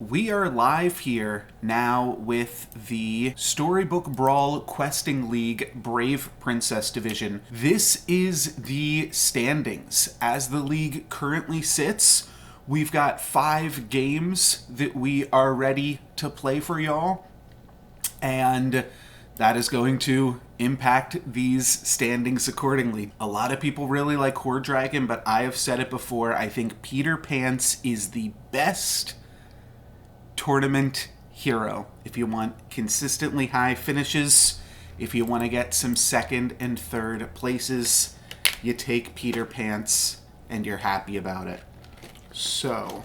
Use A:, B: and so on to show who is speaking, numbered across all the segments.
A: We are live here now with the Storybook Brawl Questing League Brave Princess Division. This is the standings. As the league currently sits, we've got 5 games that we are ready to play for y'all, and that is going to impact these standings accordingly. A lot of people really like Horde Dragon, but I have said it before, I think Peter Pants is the best tournament hero. If you want consistently high finishes, if you want to get some second and third places, you take Peter Pants and you're happy about it. So,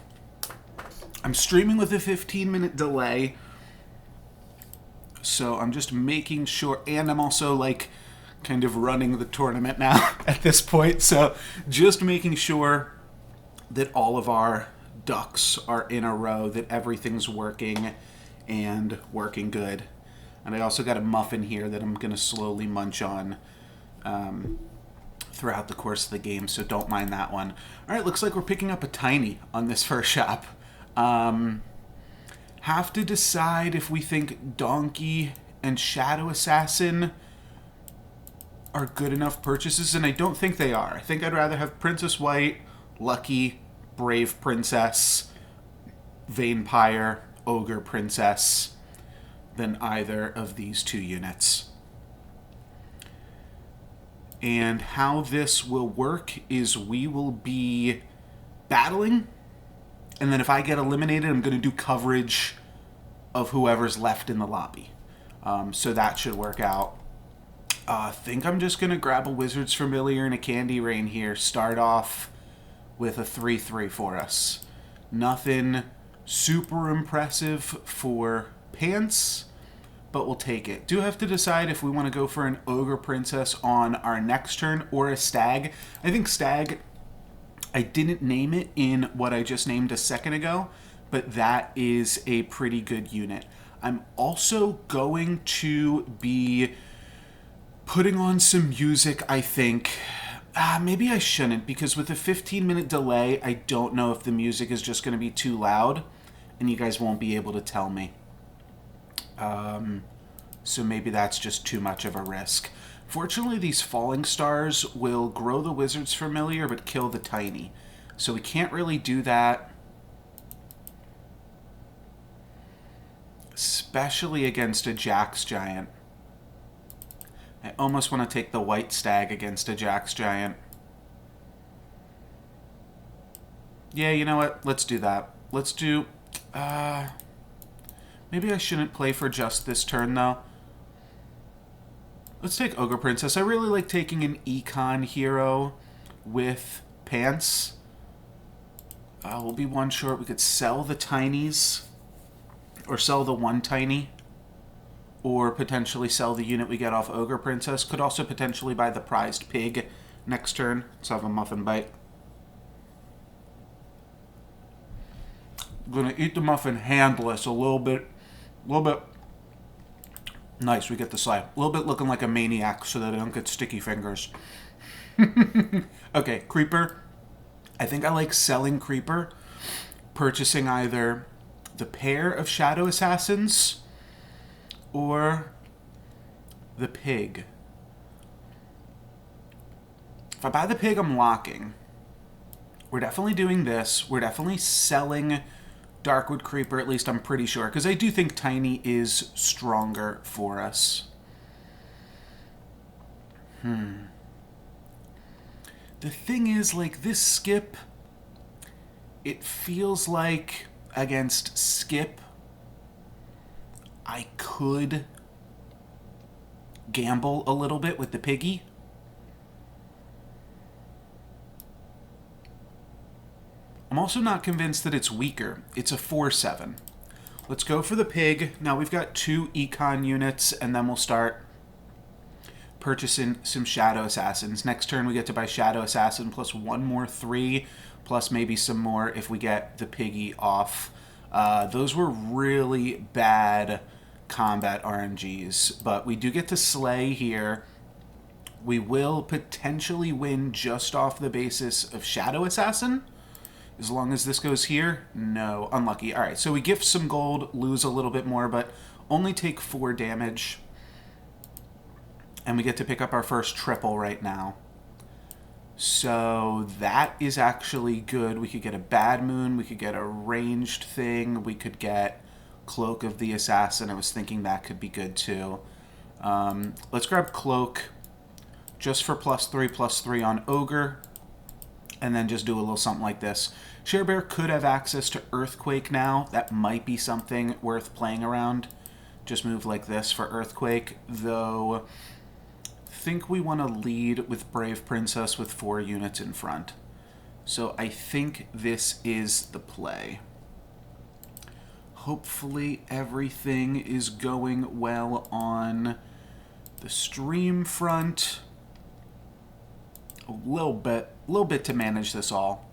A: I'm streaming with a 15-minute delay, so I'm just making sure, and I'm also kind of running the tournament now at this point, so just making sure that all of our ducks are in a row, that everything's working and working good. And I also got a muffin here that I'm going to slowly munch on throughout the course of the game, so don't mind that one. Alright, looks like we're picking up a tiny on this first shop. Have to decide if we think Donkey and Shadow Assassin are good enough purchases, and I don't think they are. I think I'd rather have Princess White, Lucky, Brave Princess, Vampire, Ogre Princess than either of these 2 units. And how this will work is we will be battling, and then if I get eliminated, I'm going to do coverage of whoever's left in the lobby. So that should work out. I think I'm just going to grab a Wizard's Familiar and a Candy Rain here. Start off with a 3-3 for us. Nothing super impressive for Pants, but we'll take it. Do have to decide if we want to go for an Ogre Princess on our next turn or a Stag. I think Stag, I didn't name it in what I just named a second ago, but that is a pretty good unit. I'm also going to be putting on some music, I think. Maybe I shouldn't, because with a 15-minute delay, I don't know if the music is just going to be too loud, and you guys won't be able to tell me. So maybe that's just too much of a risk. Fortunately, these falling stars will grow the Wizard's Familiar, but kill the Tiny. So we can't really do that. Especially against a Jax Giant. I almost want to take the White Stag against a Jax Giant. Yeah, you know what? Let's do that. Let's do... maybe I shouldn't play for just this turn, though. Let's take Ogre Princess. I really like taking an Econ hero with Pants. We'll be 1 short. We could sell the Tinies. Or sell the 1 Tiny. Or potentially sell the unit we get off Ogre Princess. Could also potentially buy the prized pig next turn. Let's have a muffin bite. I'm gonna eat the muffin handless a little bit. Nice, we get the slide. A little bit looking like a maniac so that I don't get sticky fingers. Okay, Creeper. I think I like selling Creeper. Purchasing either the pair of Shadow Assassins or the pig. If I buy the pig, I'm locking. We're definitely doing this. We're definitely selling Darkwood Creeper, at least I'm pretty sure, because I do think Tiny is stronger for us. The thing is, this Skip, it feels like against Skip, I could gamble a little bit with the piggy. I'm also not convinced that it's weaker. It's a 4-7. Let's go for the pig. Now we've got 2 Econ units, and then we'll start purchasing some Shadow Assassins. Next turn we get to buy Shadow Assassin plus 1 more 3, plus maybe some more if we get the piggy off. Those were really bad combat RNGs, but we do get to slay here. We will potentially win just off the basis of Shadow Assassin, As long as this goes here, no. Unlucky. All right, so we gift some gold, lose a little bit more, but only take 4 damage. And we get to pick up our first triple right now. So that is actually good. We could get a Bad Moon. We could get a ranged thing. We could get Cloak of the Assassin. I was thinking that could be good too. Let's grab Cloak just for +3/+3 on Ogre. And then just do a little something like this. Sharebear could have access to Earthquake now. That might be something worth playing around. Just move like this for Earthquake. Though, I think we want to lead with Brave Princess with 4 units in front. So I think this is the play. Hopefully everything is going well on the stream front. A little bit to manage this all.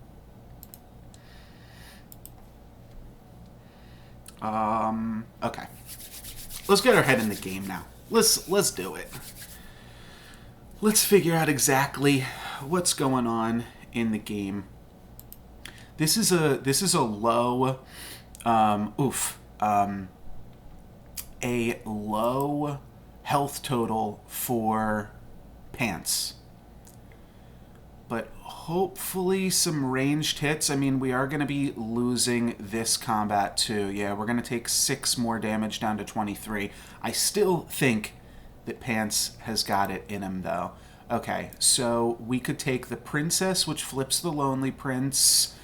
A: Okay. Let's get our head in the game now. Let's do it. Let's figure out exactly what's going on in the game. This is a low a low health total for Pants. But hopefully some ranged hits. I mean, we are going to be losing this combat too. Yeah, we're going to take 6 more damage down to 23. I still think that Pants has got it in him, though. Okay, so we could take the Princess, which flips the Lonely Prince.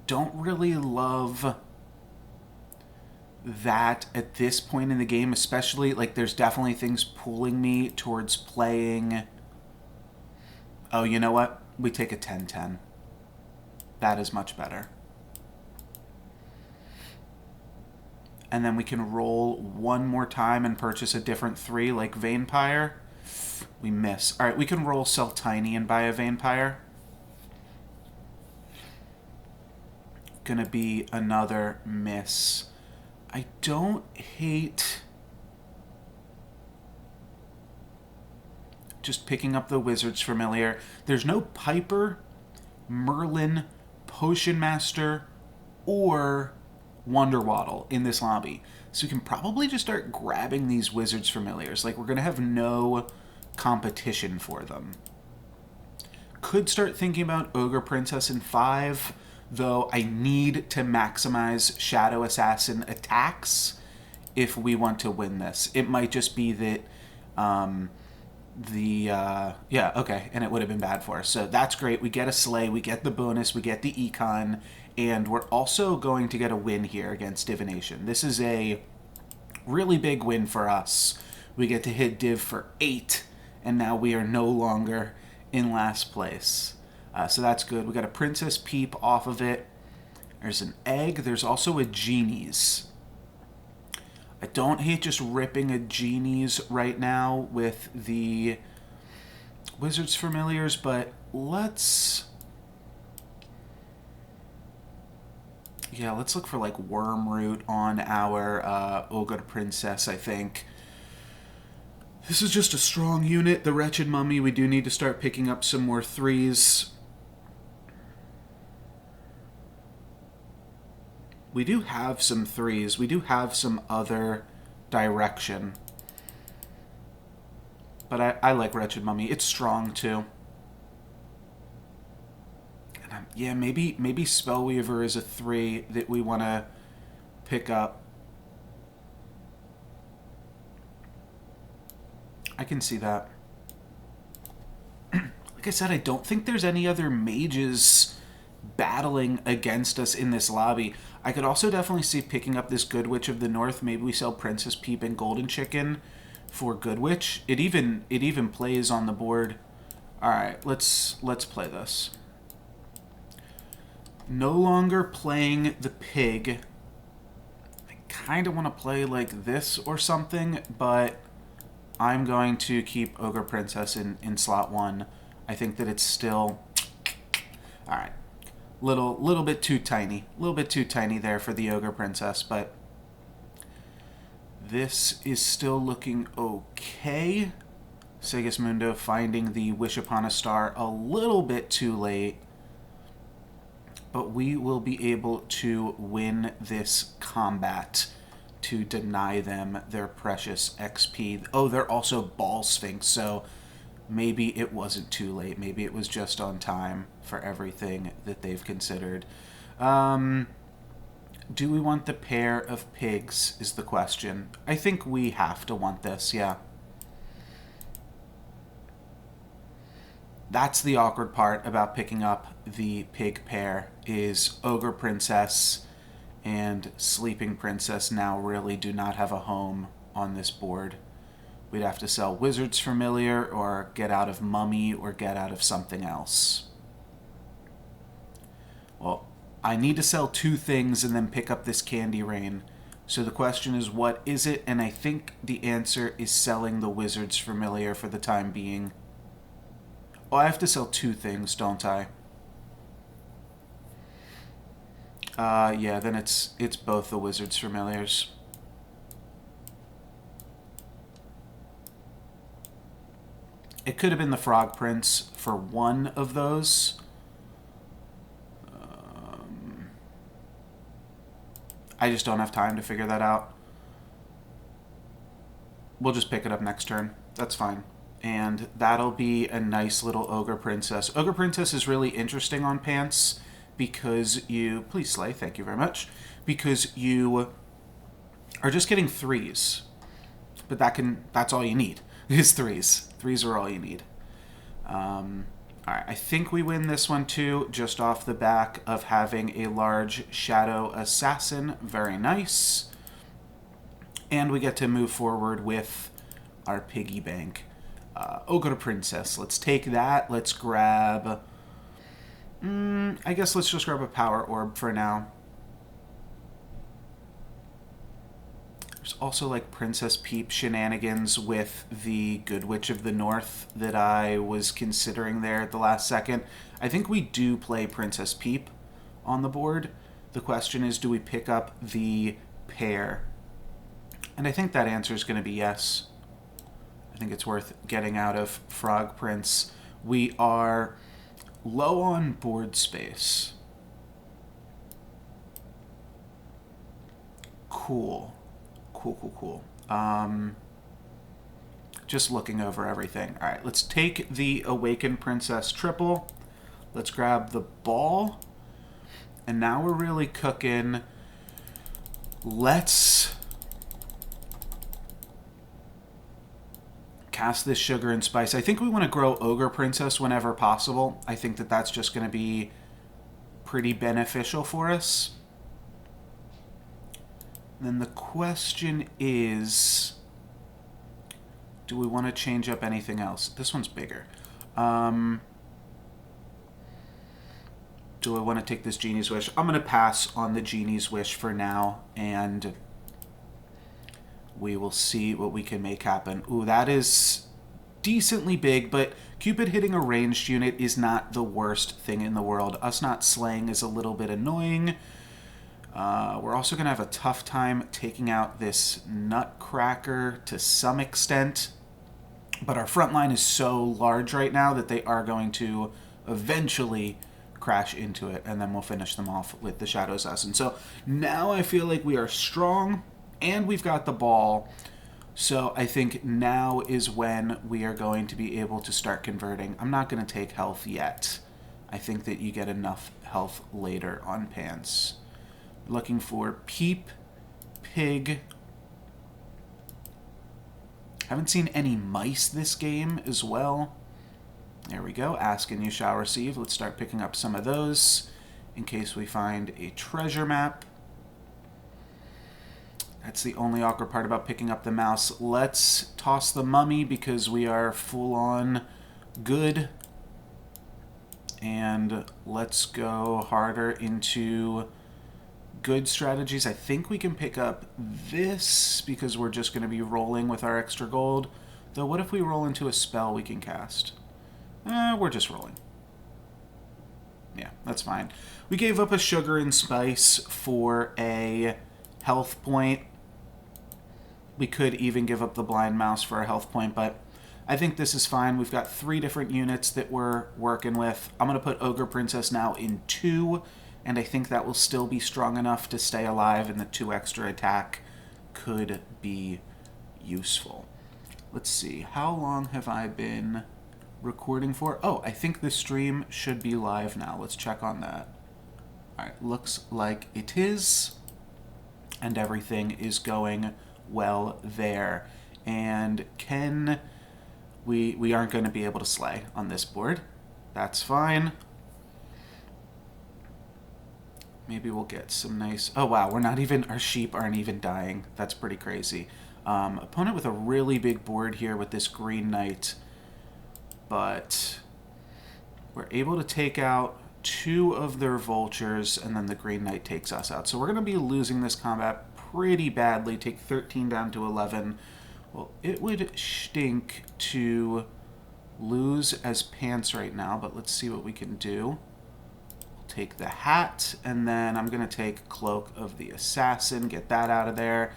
A: Don't really love that at this point in the game, especially, like, there's definitely things pulling me towards playing... Oh, you know what? We take a 10-10. That is much better. And then we can roll 1 more time and purchase a different 3 like Vampire. We miss. Alright, we can roll Sell Tiny and buy a Vampire. Gonna be another miss. I don't hate... just picking up the Wizard's Familiar. There's no Piper, Merlin, Potion Master, or Wonder Waddle in this lobby. So we can probably just start grabbing these Wizard's Familiars. Like, we're going to have no competition for them. Could start thinking about Ogre Princess in 5, though I need to maximize Shadow Assassin attacks if we want to win this. It might just be that... yeah, okay, and it would have been bad for us. So that's great. We get a Slay, we get the bonus, we get the Econ, and we're also going to get a win here against Divination. This is a really big win for us. We get to hit Div for 8, and now we are no longer in last place. So that's good. We got a Princess Peep off of it. There's an egg. There's also a Genie's. I don't hate just ripping a Genie's right now with the Wizard's Familiars, but let's... yeah, let's look for, like, Wormroot on our Ogre Princess, I think. This is just a strong unit. The Wretched Mummy, we do need to start picking up some more 3s. We do have some 3s. We do have some other direction. But I like Wretched Mummy. It's strong, too. And yeah, maybe Spellweaver is a 3 that we want to pick up. I can see that. Like I said, I don't think there's any other mages battling against us in this lobby. I could also definitely see picking up this Good Witch of the North. Maybe we sell Princess Peep and Golden Chicken for Good Witch. It even plays on the board. All right, let's play this. No longer playing the pig. I kind of want to play like this or something, but I'm going to keep Ogre Princess in slot 1. I think that it's still... all right. Little bit too tiny. A little bit too tiny there for the Ogre Princess, but this is still looking okay. Sigismundo finding the Wish Upon a Star a little bit too late. but we will be able to win this combat to deny them their precious XP. Oh, they're also Ball Sphinx, so maybe it wasn't too late. Maybe it was just on time for everything that they've considered. Do we want the pair of pigs is the question. I think we have to want this, yeah. That's the awkward part about picking up the pig pair, is Ogre Princess and Sleeping Princess now really do not have a home on this board. We'd have to sell Wizard's Familiar or get out of Mummy or get out of something else. Well, I need to sell 2 things and then pick up this Candy Rain. So the question is, what is it? And I think the answer is selling the Wizard's Familiar for the time being. Oh, I have to sell 2 things, don't I? Yeah, then it's both the Wizard's Familiars. It could have been the Frog Prince for one of those. I just don't have time to figure that out. We'll just pick it up next turn. That's fine. And that'll be a nice little Ogre Princess. Ogre Princess is really interesting on Pants because you... Please slay, thank you very much. Because you are just getting 3s. But that's all you need, is 3s. 3s are all you need. Alright, I think we win this one too, just off the back of having a large Shadow Assassin. Very nice. And we get to move forward with our piggy bank. Ogre Princess. Let's take that. Let's grab... I guess let's just grab a Power Orb for now. There's also like Princess Peep shenanigans with the Good Witch of the North that I was considering there at the last second. I think we do play Princess Peep on the board. The question is, do we pick up the pair? And I think that answer is going to be yes. I think it's worth getting out of Frog Prince. We are low on board space. Cool. Cool. Just looking over everything. All right, let's take the Awakened Princess triple. Let's grab the ball. And now we're really cooking. Let's cast this Sugar and Spice. I think we want to grow Ogre Princess whenever possible. I think that that's just going to be pretty beneficial for us. Then the question is, do we want to change up anything else? This one's bigger. Do I want to take this Genie's Wish? I'm going to pass on the Genie's Wish for now, and we will see what we can make happen. Ooh, that is decently big, but Cupid hitting a ranged unit is not the worst thing in the world. Us not slaying is a little bit annoying. We're also going to have a tough time taking out this Nutcracker to some extent. But our front line is so large right now that they are going to eventually crash into it. And then we'll finish them off with the Shadow Assassin. So now I feel like we are strong and we've got the ball. So I think now is when we are going to be able to start converting. I'm not going to take health yet. I think that you get enough health later on Pants. Looking for Peep, Pig. Haven't seen any mice this game as well. There we go. Ask and you shall receive. Let's start picking up some of those in case we find a treasure map. That's the only awkward part about picking up the mouse. Let's toss the mummy because we are full on good. And let's go harder into good strategies. I think we can pick up this because we're just going to be rolling with our extra gold. Though what if we roll into a spell we can cast? We're just rolling. Yeah, that's fine. We gave up a Sugar and Spice for a health point. We could even give up the Blind Mouse for a health point, but I think this is fine. We've got 3 different units that we're working with. I'm going to put Ogre Princess now in 2, and I think that will still be strong enough to stay alive, and the 2 extra attack could be useful. Let's see, how long have I been recording for? Oh, I think the stream should be live now. Let's check on that. Alright, looks like it is, and everything is going well there. And we aren't going to be able to slay on this board. That's fine. Maybe we'll get some nice... Oh, wow, our sheep aren't even dying. That's pretty crazy. Opponent with a really big board here with this Green Knight. But we're able to take out 2 of their vultures, and then the Green Knight takes us out. So we're going to be losing this combat pretty badly. Take 13 down to 11. Well, it would stink to lose as pants right now, but let's see what we can do. Take the hat, and then I'm going to take Cloak of the Assassin, get that out of there,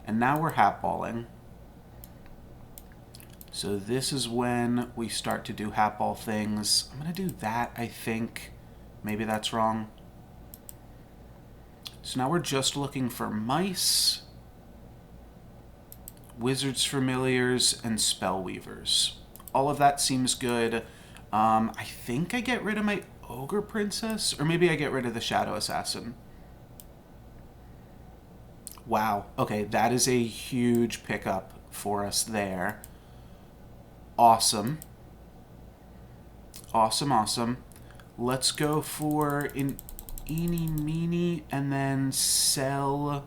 A: and now we're hatballing. So this is when we start to do hatball things. I'm going to do that, I think. Maybe that's wrong. So now we're just looking for mice, wizards familiars, and spellweavers. All of that seems good. I think I get rid of my Ogre Princess, or maybe I get rid of the Shadow Assassin. Wow. Okay, that is a huge pickup for us there. Awesome. Awesome, awesome. Let's go for an eeny meeny and then sell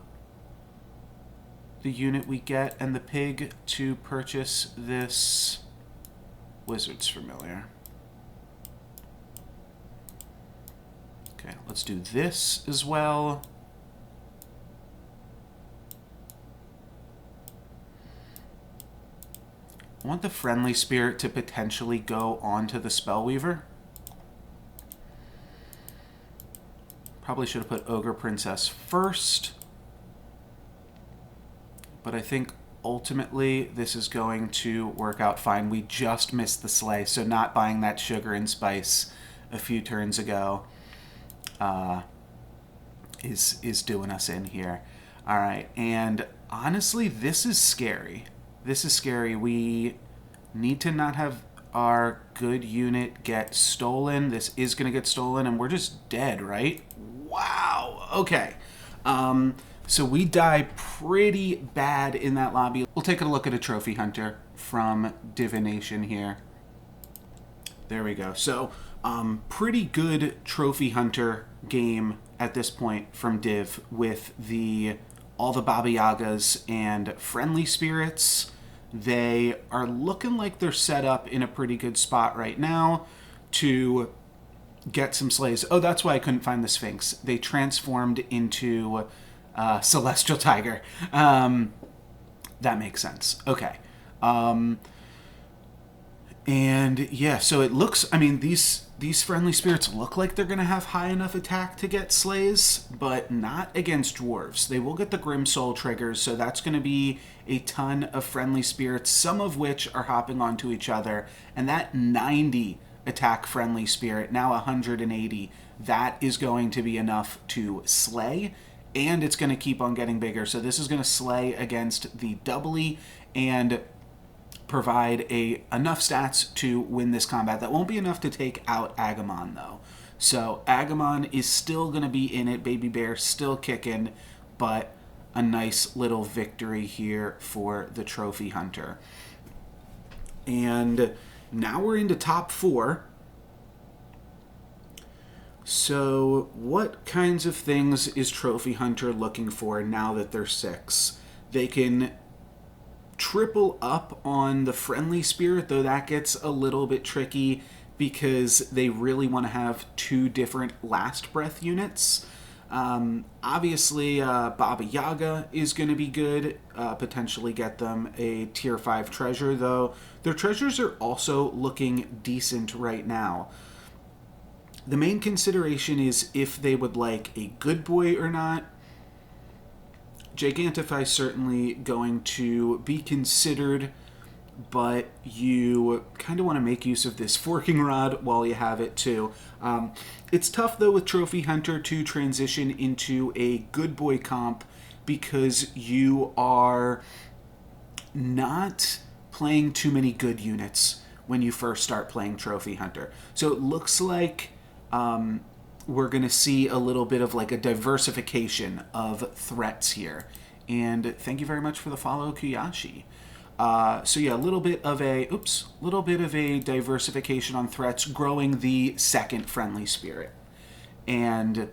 A: the unit we get and the pig to purchase this Wizard's Familiar. Okay, let's do this as well. I want the Friendly Spirit to potentially go onto the Spellweaver. Probably should have put Ogre Princess first. But I think ultimately this is going to work out fine. We just missed the slay, so not buying that sugar and spice a few turns ago is doing us in here. All right, and honestly, this is scary. This is scary. We need to not have our good unit get stolen. This is going to get stolen, and we're just dead, right? Wow. Okay. So we die pretty bad in that lobby. We'll take a look at a Trophy Hunter from Divination here. There we go. So, pretty good Trophy Hunter game at this point from Div with all the Baba Yagas and Friendly Spirits. They are looking like they're set up in a pretty good spot right now to get some slays. Oh, that's why I couldn't find the Sphinx. They transformed into Celestial Tiger. That makes sense. Okay. And yeah, so it looks, I mean, these Friendly Spirits look like they're going to have high enough attack to get slays, but not against dwarves. They will get the Grim Soul triggers, so that's going to be a ton of Friendly Spirits, some of which are hopping onto each other. And that 90 attack Friendly Spirit, now 180, that is going to be enough to slay, and it's going to keep on getting bigger. So this is going to slay against the doubly and provide enough stats to win this combat. That won't be enough to take out Agamon, though. So Agamon is still going to be in it. Baby Bear still kicking, but a nice little victory here for the Trophy Hunter. And now we're into top 4. So what kinds of things is Trophy Hunter looking for now that they're 6? They can triple up on the Friendly Spirit, though that gets a little bit tricky because they really want to have 2 different Last Breath units. Obviously, Baba Yaga is going to be good, potentially get them a tier 5 treasure, though their treasures are also looking decent right now. The main consideration is if they would like a good boy or not. Gigantify is certainly going to be considered. but you kind of want to make use of this forking rod while you have it too. It's tough though with Trophy Hunter to transition into a good boy comp because you are not playing too many good units when you first start playing Trophy Hunter. So it looks like we're going to see a little bit of like a diversification of threats here. And thank you very much for the follow, Kuyashi. So yeah, a little bit of a diversification on threats, growing the second friendly spirit. And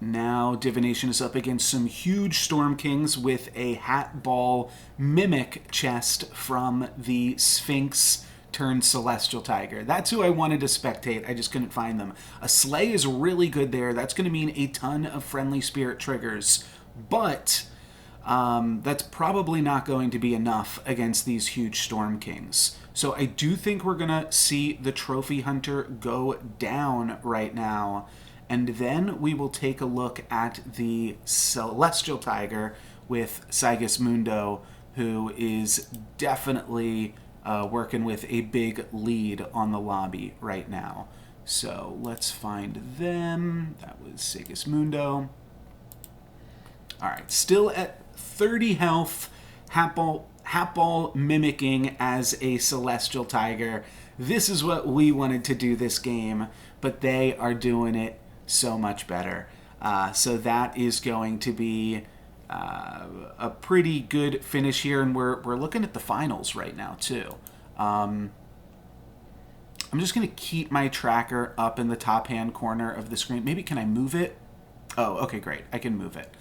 A: now Divination is up against some huge Storm Kings with a Hat Ball Mimic chest from the Sphinx turned Celestial Tiger. That's who I wanted to spectate. I just couldn't find them. A Slay is really good there. That's going to mean a ton of friendly spirit triggers. But that's probably not going to be enough against these huge Storm Kings. So I do think we're going to see the Trophy Hunter go down right now. And then we will take a look at the Celestial Tiger with Sigismundo, who is definitely working with a big lead on the lobby right now. So let's find them. That was Sigismundo. All right, still at 30 health, Hatball mimicking as a Celestial Tiger. This is what we wanted to do this game, but they are doing it so much better. So that is going to be a pretty good finish here, and we're looking at the finals right now too. I'm just going to keep my tracker up in the top hand corner of the screen. Maybe can I move it? Oh, okay, great. I can move it.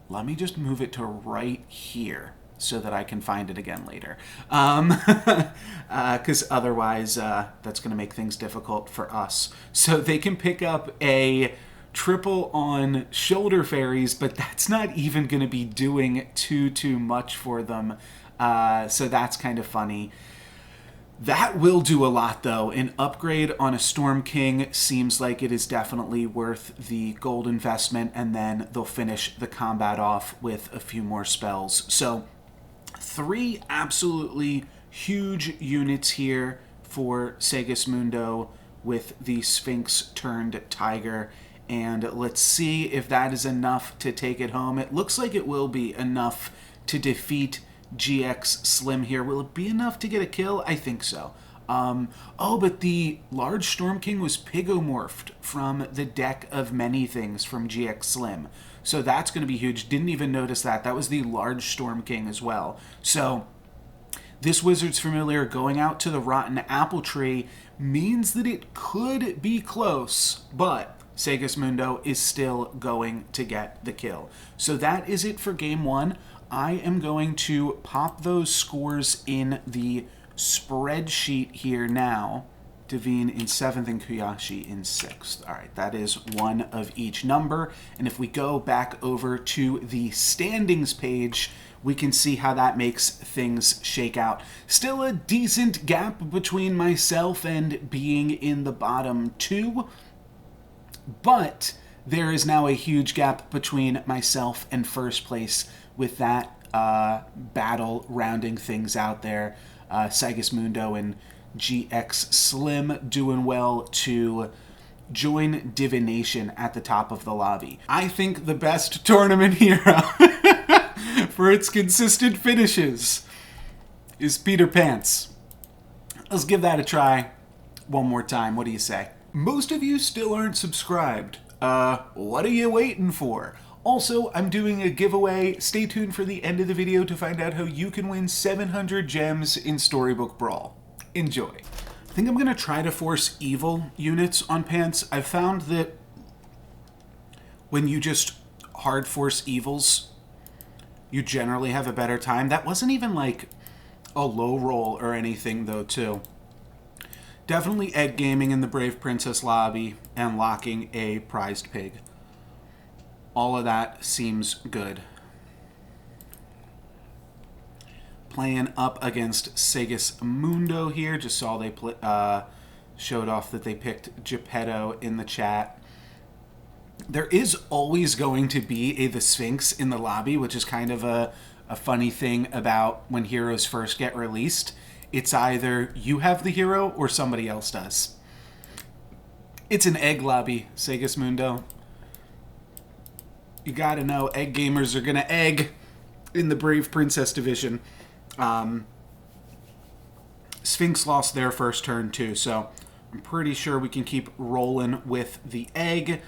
A: Let me just move it to right here so that I can find it again later. Because otherwise that's going to make things difficult for us. So they can pick up a triple on Shoulder Fairies, but that's not even going to be doing too much for them. So that's kind of funny. That will do a lot, though. An upgrade on a Storm King seems like it is definitely worth the gold investment, and then they'll finish the combat off with a few more spells. So 3 absolutely huge units here for Sigismundo with the Sphinx turned Tiger. And let's see if that is enough to take it home. It looks like it will be enough to defeat GX Slim here. Will it be enough to get a kill? I think so. Oh, but the large Storm King was pigomorphed from the deck of many things from GX Slim. So that's going to be huge. Didn't even notice that. That was the large Storm King as well. So this Wizard's Familiar going out to the Rotten Apple Tree means that it could be close, but Sigismundo is still going to get the kill. So that is it for game 1. I am going to pop those scores in the spreadsheet here now. Devine in 7th and Kuyashi in 6th. All right, that is one of each number. And if we go back over to the standings page, we can see how that makes things shake out. Still a decent gap between myself and being in the bottom 2, but there is now a huge gap between myself and first place with that battle rounding things out there. Sigismundo and GX Slim doing well to join Divination at the top of the lobby. I think the best tournament hero for its consistent finishes is Peter Pants. Let's give that a try one more time. What do you say? Most of you still aren't subscribed. What are you waiting for? Also, I'm doing a giveaway. Stay tuned for the end of the video to find out how you can win 700 gems in Storybook Brawl. Enjoy. I think I'm going to try to force evil units on Pants. I've found that when you just hard force evils, you generally have a better time. That wasn't even like a low roll or anything though, too. Definitely egg gaming in the Brave Princess lobby and locking a prized pig. All of that seems good. Playing up against Sigismundo here. Just saw they showed off that they picked Geppetto in the chat. There is always going to be the Sphinx in the lobby, which is kind of a a funny thing about when heroes first get released, it's either you have the hero or somebody else does. It's an egg lobby, Segismundo. You gotta know, egg gamers are gonna egg in the Brave Princess division. Sphinx lost their first turn too, so I'm pretty sure we can keep rolling with the egg.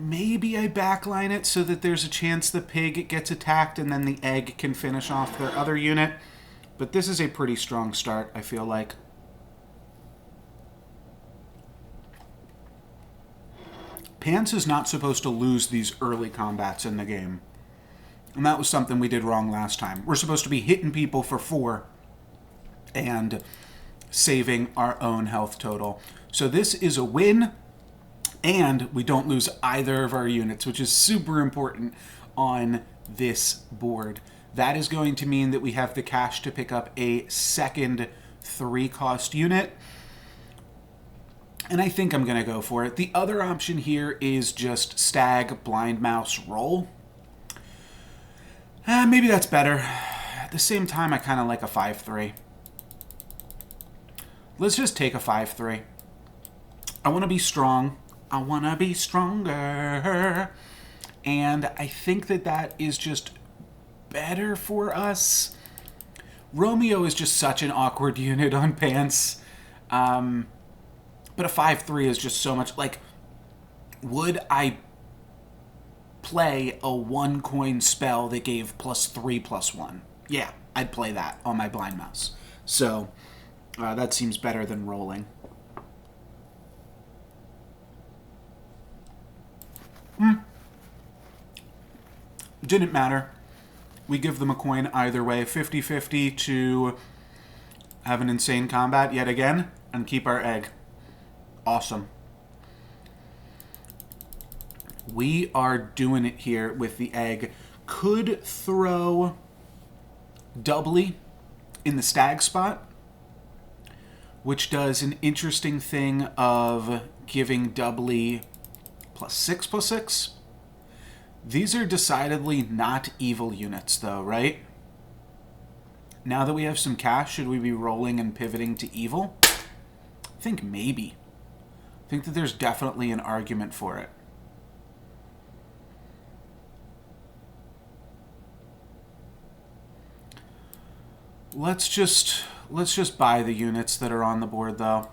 A: Maybe I backline it so that there's a chance the pig gets attacked and then the egg can finish off their other unit. But this is a pretty strong start, I feel like. Pants is not supposed to lose these early combats in the game. And that was something we did wrong last time. We're supposed to be hitting people for 4 and saving our own health total. So this is a win, and we don't lose either of our units, which is super important on this board. That is going to mean that we have the cash to pick up a second 3-cost unit. And I think I'm going to go for it. The other option here is just stag, blind mouse, roll. Maybe that's better. At the same time, I kind of like a 5-3. Let's just take a 5-3. I want to be strong. I want to be stronger. And I think that that is just better for us. Romeo is just such an awkward unit on Pants. But a 5-3 is just so much... Like, would I play a 1-coin spell that gave +3/+1? Yeah, I'd play that on my blind mouse. So, that seems better than rolling. Didn't matter. We give them a coin either way. 50-50 to have an insane combat yet again and keep our egg. Awesome. We are doing it here with the egg. Could throw doubly in the stag spot, which does an interesting thing of giving doubly +6/+6. These are decidedly not evil units, though, right? Now that we have some cash, should we be rolling and pivoting to evil? I think maybe. I think that there's definitely an argument for it. Let's just buy the units that are on the board, though.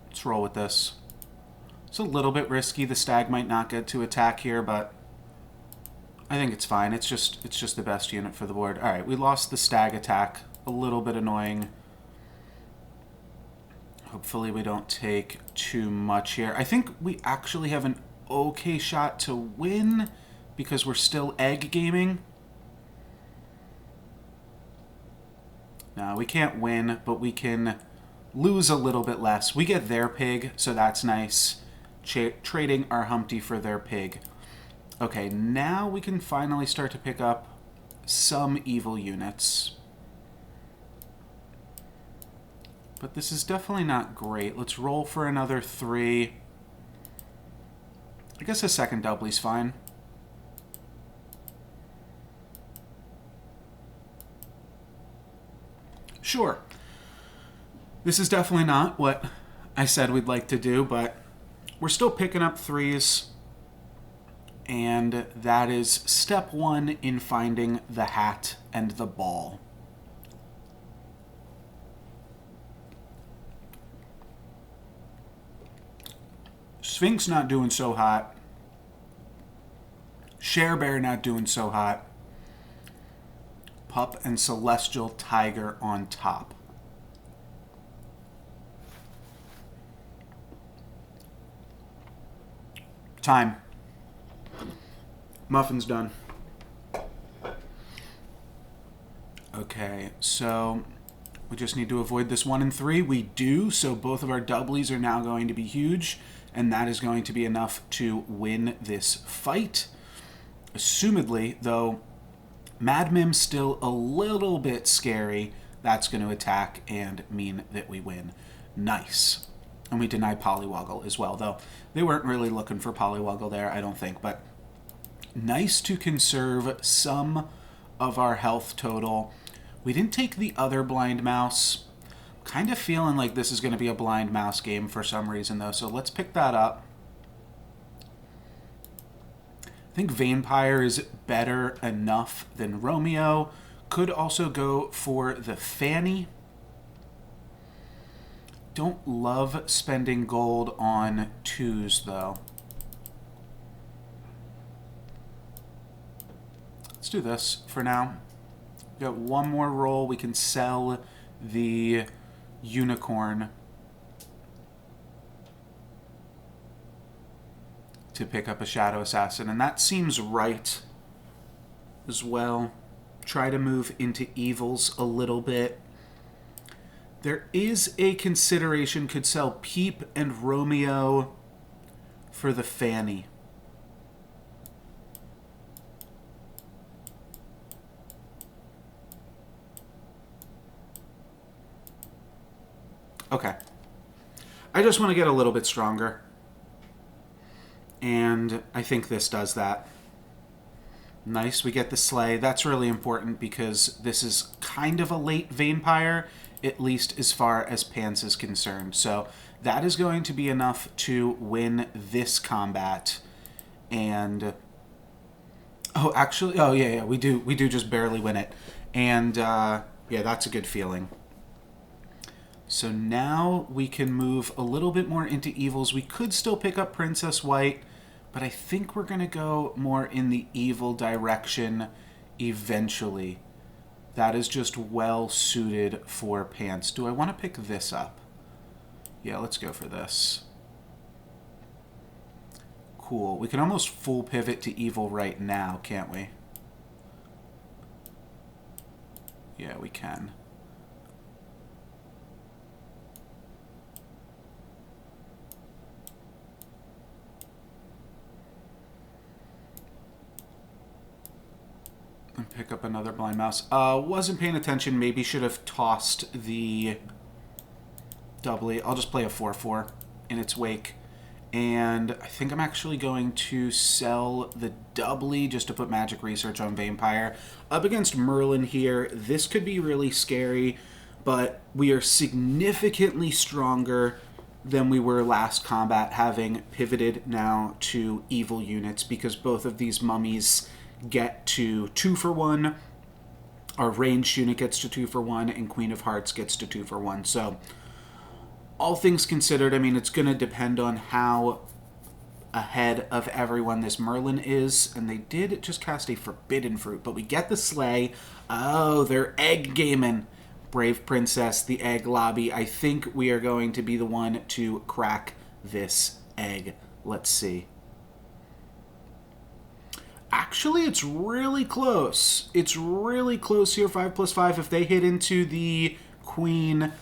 A: Let's roll with this. It's a little bit risky. The stag might not get to attack here, but I think it's fine. It's just the best unit for the board. All right, we lost the stag attack. A little bit annoying. Hopefully we don't take too much here. I think we actually have an okay shot to win because we're still egg gaming. No, we can't win, but we can lose a little bit less. We get their pig, so that's nice. Trading our Humpty for their pig. Okay, now we can finally start to pick up some evil units. But this is definitely not great. Let's roll for another 3. I guess a second doubly's fine. Sure. This is definitely not what I said we'd like to do, but we're still picking up 3s. And that is step 1 in finding the hat and the ball. Sphinx not doing so hot. Share Bear not doing so hot. Pup and Celestial Tiger on top. Time. Muffin's done. Okay, so we just need to avoid this 1 and 3. We do, so both of our doublies are now going to be huge, and that is going to be enough to win this fight. Assumedly, though, Mad Mim's still a little bit scary. That's going to attack and mean that we win. Nice. And we deny Polywoggle as well, though they weren't really looking for Polywoggle there, I don't think. But nice to conserve some of our health total. We didn't take the other blind mouse. Kind of feeling like this is going to be a blind mouse game for some reason, though. So let's pick that up. I think Vampire is better enough than Romeo. Could also go for the Fanny. Don't love spending gold on 2s, though. Let's do this for now. We got one more roll. We can sell the unicorn to pick up a Shadow Assassin, and that seems right as well. Try to move into evils a little bit. There is a consideration, could sell Peep and Romeo for the Fanny. Okay. I just want to get a little bit stronger. And I think this does that. Nice, we get the Slay. That's really important because this is kind of a late Vampire, at least as far as Pants is concerned. So that is going to be enough to win this combat. And oh, actually, oh yeah, we do just barely win it. And yeah, that's a good feeling. So now we can move a little bit more into evils. We could still pick up Princess White, but I think we're going to go more in the evil direction eventually. That is just well suited for Pants. Do I want to pick this up? Yeah, let's go for this. Cool. We can almost full pivot to evil right now, can't we? Yeah, we can. And pick up another blind mouse. Wasn't paying attention. Maybe should have tossed the doubly. I'll just play a 4/4 in its wake. And I think I'm actually going to sell the doubly just to put magic research on Vampire. Up against Merlin here. This could be really scary, but we are significantly stronger than we were last combat, having pivoted now to evil units, because both of these mummies get to 2-for-1. Our ranged unit gets to 2-for-1, and Queen of Hearts gets to 2-for-1. So, all things considered, I mean, it's going to depend on how ahead of everyone this Merlin is. And they did just cast a Forbidden Fruit, but we get the Slay. Oh, they're egg gaming. Brave Princess, the egg lobby. I think we are going to be the one to crack this egg. Let's see. Actually, it's really close. It's really close here, 5+5. If they hit into the queen,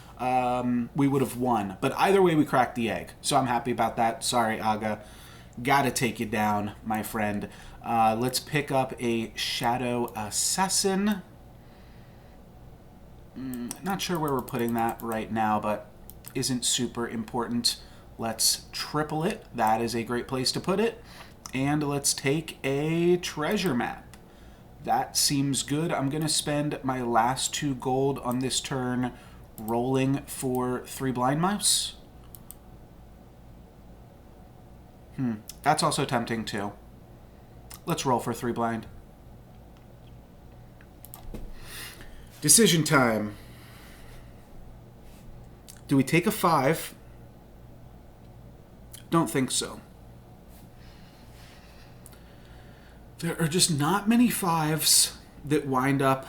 A: we would have won. But either way, we cracked the egg. So I'm happy about that. Sorry, Aga. Gotta take you down, my friend. Let's pick up a Shadow Assassin. Not sure where we're putting that right now, but isn't super important. Let's triple it. That is a great place to put it. And let's take a treasure map. That seems good. I'm going to spend my last 2 gold on this turn rolling for 3 blind mouse. That's also tempting too. Let's roll for 3 blind. Decision time. Do we take a 5? Don't think so. There are just not many 5s that wind up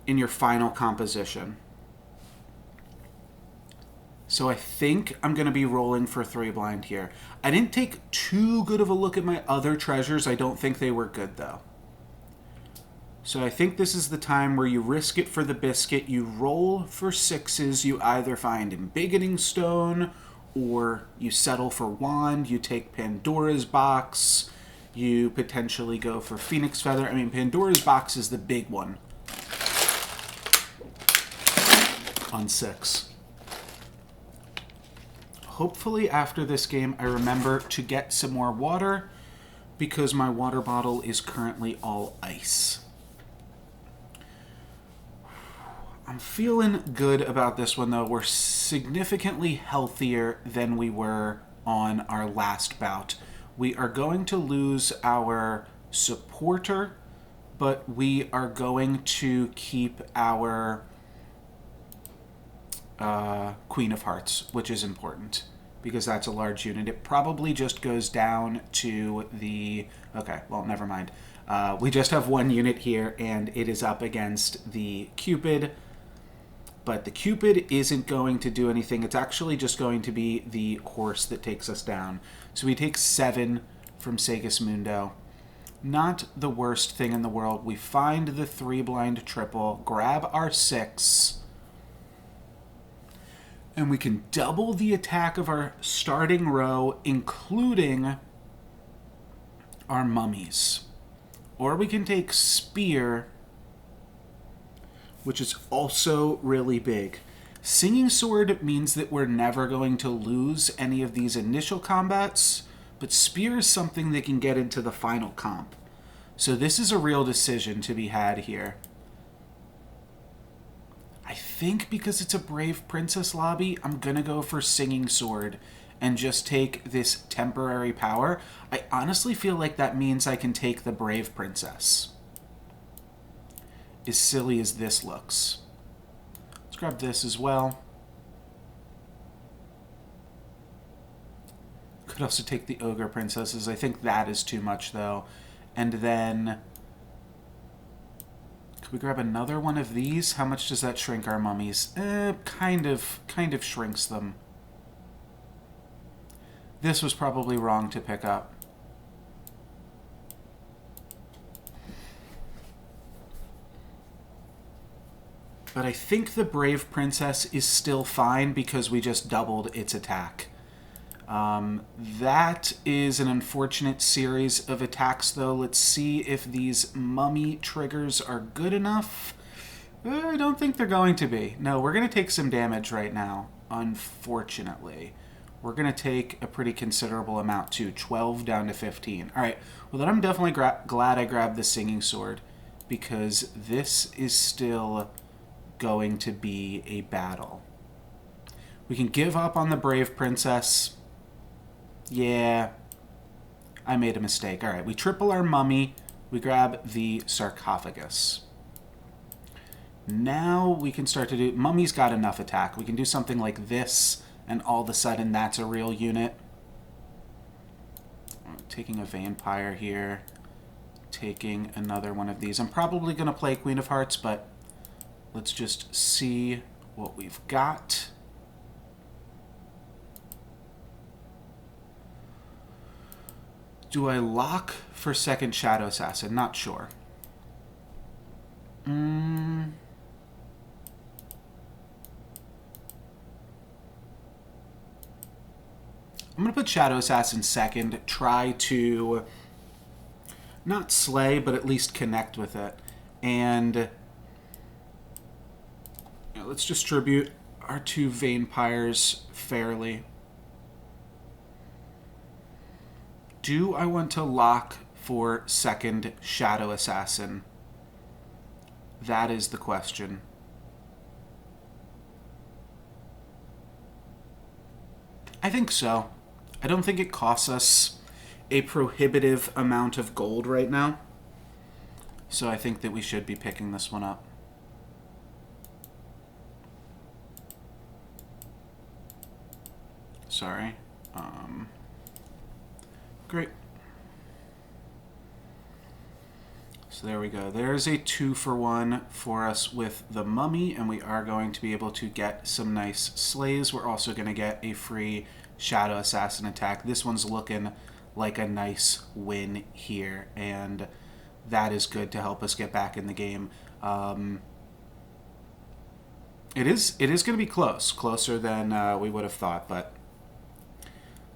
A: in your final composition. So I think I'm going to be rolling for 3 blind here. I didn't take too good of a look at my other treasures. I don't think they were good, though. So I think this is the time where you risk it for the biscuit. You roll for 6s. You either find Embiggening Stone, or you settle for Wand. You take Pandora's Box. You potentially go for Phoenix Feather. I mean, Pandora's Box is the big one on 6. hopefully after this game I remember to get some more water because my water bottle is currently all ice. I'm feeling good about this one, though. We're significantly healthier than we were on our last bout. We are going to lose our supporter, but we are going to keep our Queen of Hearts, which is important because that's a large unit. It probably just goes down to the... Okay, well, never mind. We just have one unit here, and it is up against the Cupid. But the Cupid isn't going to do anything. It's actually just going to be the horse that takes us down. So we take 7 from Segismundo. Not the worst thing in the world. We find the 3 blind triple, grab our 6, and we can double the attack of our starting row, including our mummies. Or we can take Spear, which is also really big. Singing Sword means that we're never going to lose any of these initial combats, but Spear is something that can get into the final comp. So this is a real decision to be had here. I think because it's a Brave Princess lobby, I'm gonna go for Singing Sword and just take this temporary power. I honestly feel like that means I can take the Brave Princess. As silly as this looks. Let's grab this as well. Could also take the Ogre Princesses. I think that is too much, though. And then... Could we grab another one of these? How much does that shrink our mummies? Kind of shrinks them. This was probably wrong to pick up. But I think the Brave Princess is still fine because we just doubled its attack. That is an unfortunate series of attacks, though. Let's see if these mummy triggers are good enough. I don't think they're going to be. No, we're going to take some damage right now, unfortunately. We're going to take a pretty considerable amount, too. 12 down to 15. All right. Well, then I'm definitely glad I grabbed the Singing Sword, because this is still going to be a battle. We can give up on the Brave Princess. Yeah, I made a mistake. All right, we triple our mummy. We grab the sarcophagus. Now we can start to do... Mummy's got enough attack. We can do something like this, and all of a sudden that's a real unit. Taking a vampire here. Taking another one of these. I'm probably going to play Queen of Hearts, but let's just see what we've got. Do I lock for second Shadow Assassin? Not sure. I'm going to put Shadow Assassin second. Try to not slay, but at least connect with it. And let's distribute our 2 vampires fairly. Do I want to lock for second Shadow Assassin? That is the question. I think so. I don't think it costs us a prohibitive amount of gold right now. So I think that we should be picking this one up. Sorry. Great. So there we go. There's a 2-for-1 for us with the mummy, and we are going to be able to get some nice slays. We're also going to get a free Shadow Assassin attack. This one's looking like a nice win here, and that is good to help us get back in the game. It is going to be close, closer than we would have thought, but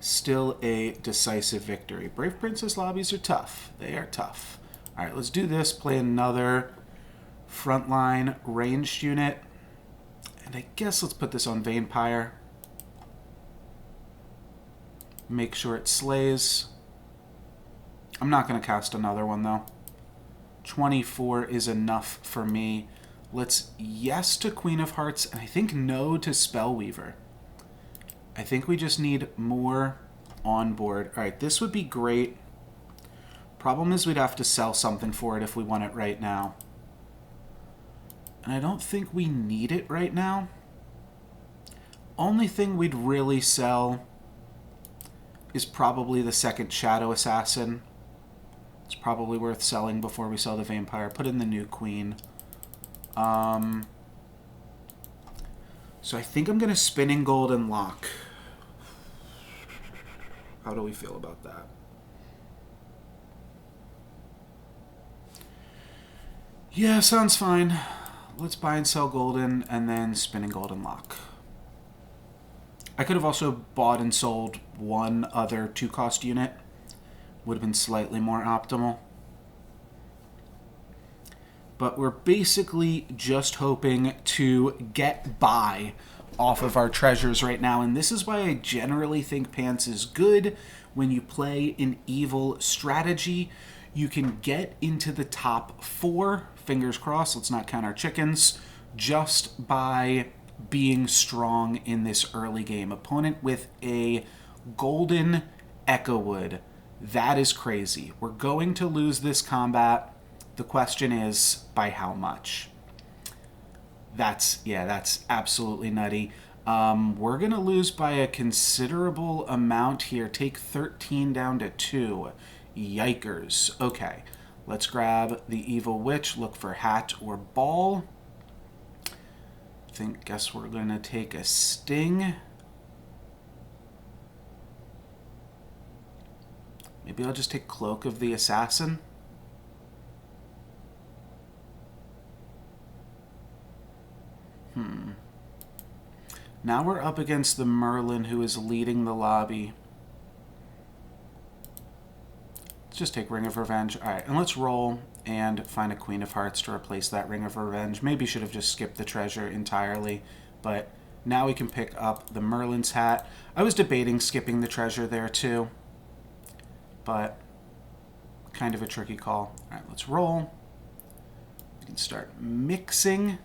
A: still a decisive victory. Brave Princess lobbies are tough. They are tough. All right, let's do this. Play another frontline ranged unit. And I guess let's put this on Vampire. Make sure it slays. I'm not going to cast another one, though. 24 is enough for me. Let's yes to Queen of Hearts, and I think no to Spellweaver. I think we just need more on board. All right, this would be great. Problem is we'd have to sell something for it if we want it right now. And I don't think we need it right now. Only thing we'd really sell is probably the second Shadow Assassin. It's probably worth selling before we sell the Vampire. Put in the new Queen. So I think I'm going to Spinning Gold and lock. How do we feel about that? Yeah, sounds fine. Let's buy and sell Golden and then Spinning Gold and lock. I could have also bought and sold one other 2-cost unit. Would have been slightly more optimal. But we're basically just hoping to get by off of our treasures right now. And this is why I generally think Pants is good. When you play an evil strategy, you can get into the top 4, fingers crossed, let's not count our chickens, just by being strong in this early game. Opponent with a golden Echo Wood. That is crazy. We're going to lose this combat. The question is, by how much? That's absolutely nutty. We're going to lose by a considerable amount here. Take 13 down to 2. Yikers. Okay, let's grab the Evil Witch, look for Hat or Ball. Guess we're going to take a Sting. Maybe I'll just take Cloak of the Assassin. Now we're up against the Merlin who is leading the lobby. Let's just take Ring of Revenge. Alright, and let's roll and find a Queen of Hearts to replace that Ring of Revenge. Maybe should have just skipped the treasure entirely, but now we can pick up the Merlin's hat. I was debating skipping the treasure there too, but kind of a tricky call. Alright, let's roll. We can start mixing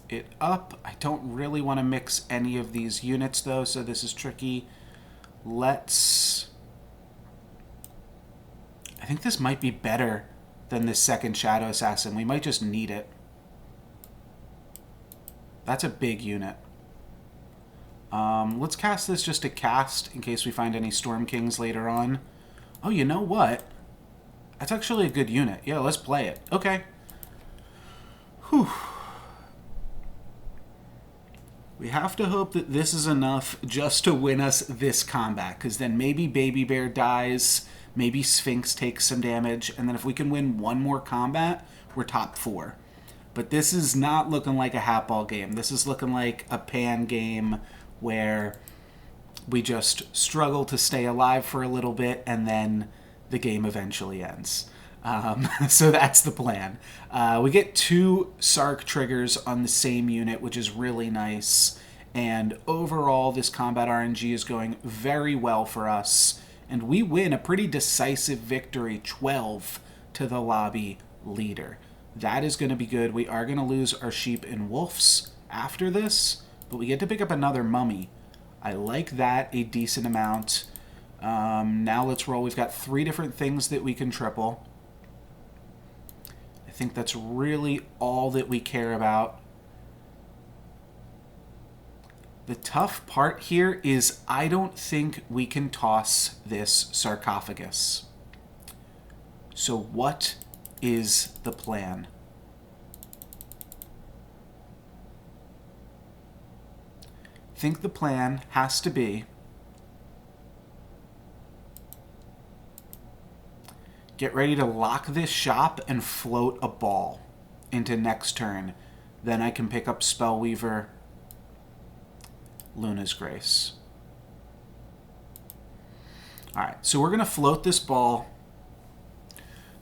A: it up. I don't really want to mix any of these units though, so this is tricky. I think this might be better than this second Shadow Assassin. We might just need it. That's a big unit. Let's cast this just to cast in case we find any Storm Kings later on. Oh, you know what? That's actually a good unit. Yeah, let's play it. Okay. Whew. We have to hope that this is enough just to win us this combat, because then maybe Baby Bear dies, maybe Sphinx takes some damage, and then if we can win one more combat, we're top 4. But this is not looking like a Hatball game. This is looking like a Pan game where we just struggle to stay alive for a little bit, and then the game eventually ends. So that's the plan. We get 2 Sark triggers on the same unit, which is really nice. And overall, this combat RNG is going very well for us. And we win a pretty decisive victory, 12 to the lobby leader. That is going to be good. We are going to lose our sheep and wolves after this, but we get to pick up another mummy. I like that a decent amount. Now let's roll. We've got 3 different things that we can triple. I think that's really all that we care about. The tough part here is I don't think we can toss this sarcophagus. So what is the plan? I think the plan has to be get ready to lock this shop and float a ball into next turn. Then I can pick up Spellweaver, Luna's Grace. Alright, so we're going to float this ball.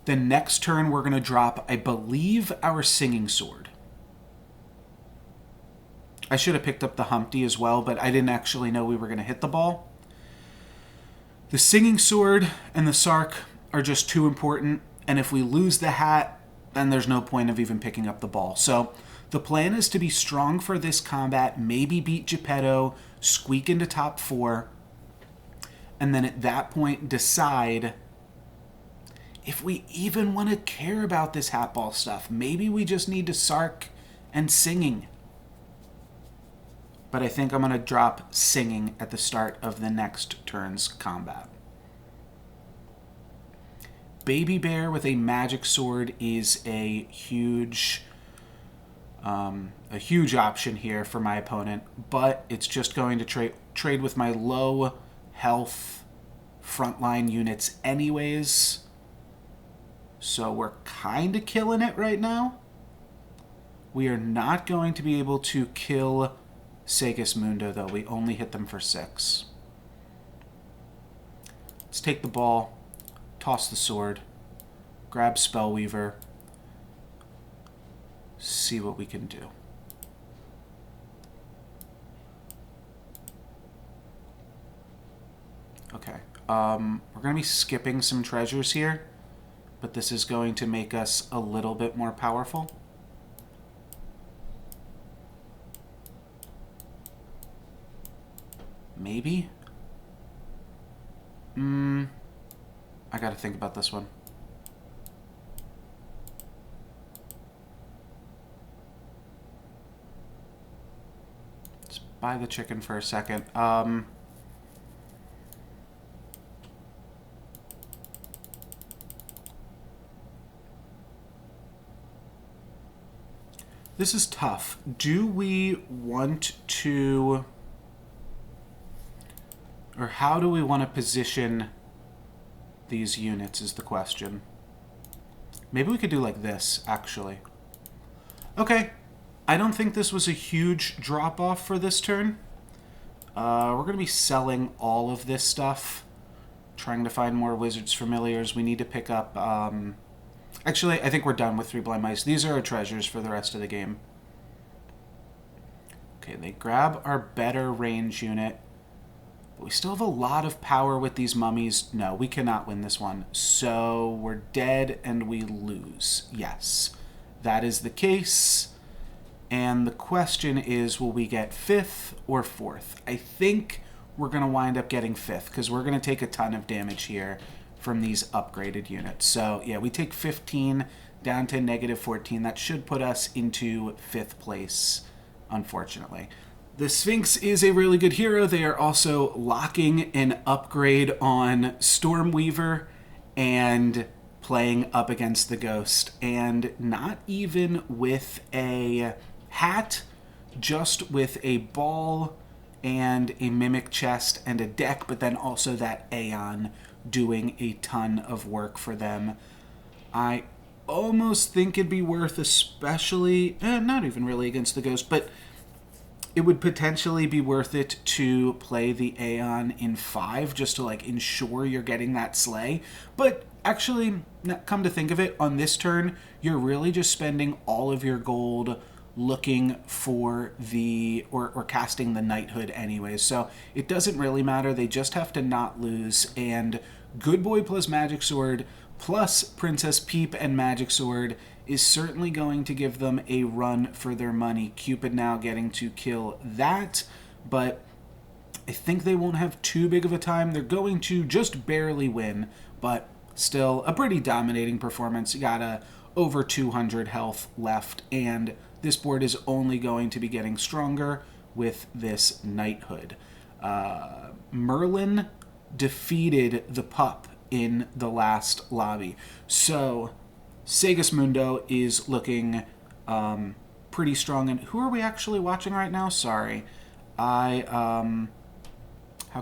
A: Then next turn we're going to drop, I believe, our Singing Sword. I should have picked up the Humpty as well, but I didn't actually know we were going to hit the ball. The Singing Sword and the Sark are just too important, and if we lose the hat, then there's no point of even picking up the ball. So the plan is to be strong for this combat, maybe beat Geppetto, squeak into top 4, and then at that point decide if we even want to care about this hat ball stuff. Maybe we just need to Sark and Singing. But I think I'm going to drop Singing at the start of the next turn's combat. Baby Bear with a magic sword is a huge option here for my opponent, but it's just going to trade with my low health frontline units anyways. So we're kind of killing it right now. We are not going to be able to kill Segismundo, though. We only hit them for 6. Let's take the ball, toss the sword, grab Spellweaver, see what we can do. Okay. We're going to be skipping some treasures here, but this is going to make us a little bit more powerful. Maybe? I gotta think about this one. Let's buy the chicken for a second. This is tough. Do we want to... or how do we want to position these units is the question. Maybe we could do like this, actually. Okay. I don't think this was a huge drop-off for this turn. We're going to be selling all of this stuff. Trying to find more Wizards Familiars. We need to pick up... Actually, I think we're done with 3 Blind Mice. These are our treasures for the rest of the game. Okay, they grab our better range unit. But we still have a lot of power with these mummies. No, we cannot win this one. So we're dead and we lose. Yes, that is the case. And the question is, will we get 5th or 4th? I think we're going to wind up getting 5th because we're going to take a ton of damage here from these upgraded units. So yeah, we take 15 down to -14. That should put us into 5th place, unfortunately. The Sphinx is a really good hero. They are also locking an upgrade on Stormweaver and playing up against the Ghost. And not even with a hat, just with a ball and a Mimic Chest and a deck, but then also that Aeon doing a ton of work for them. I almost think it'd be worth, especially, not even really against the Ghost, but it would potentially be worth it to play the Aeon in 5 just to like ensure you're getting that slay. But actually, come to think of it, on this turn, you're really just spending all of your gold looking for the, or casting the knighthood anyways. So it doesn't really matter. They just have to not lose. And Good Boy plus Magic Sword plus Princess Peep and Magic Sword is certainly going to give them a run for their money. Cupid now getting to kill that, but I think they won't have too big of a time. They're going to just barely win, but still a pretty dominating performance. You got over 200 health left, and this board is only going to be getting stronger with this knighthood. Merlin defeated the pup in the last lobby, so Segismundo is looking pretty strong. And who are we actually watching right now? Sorry. How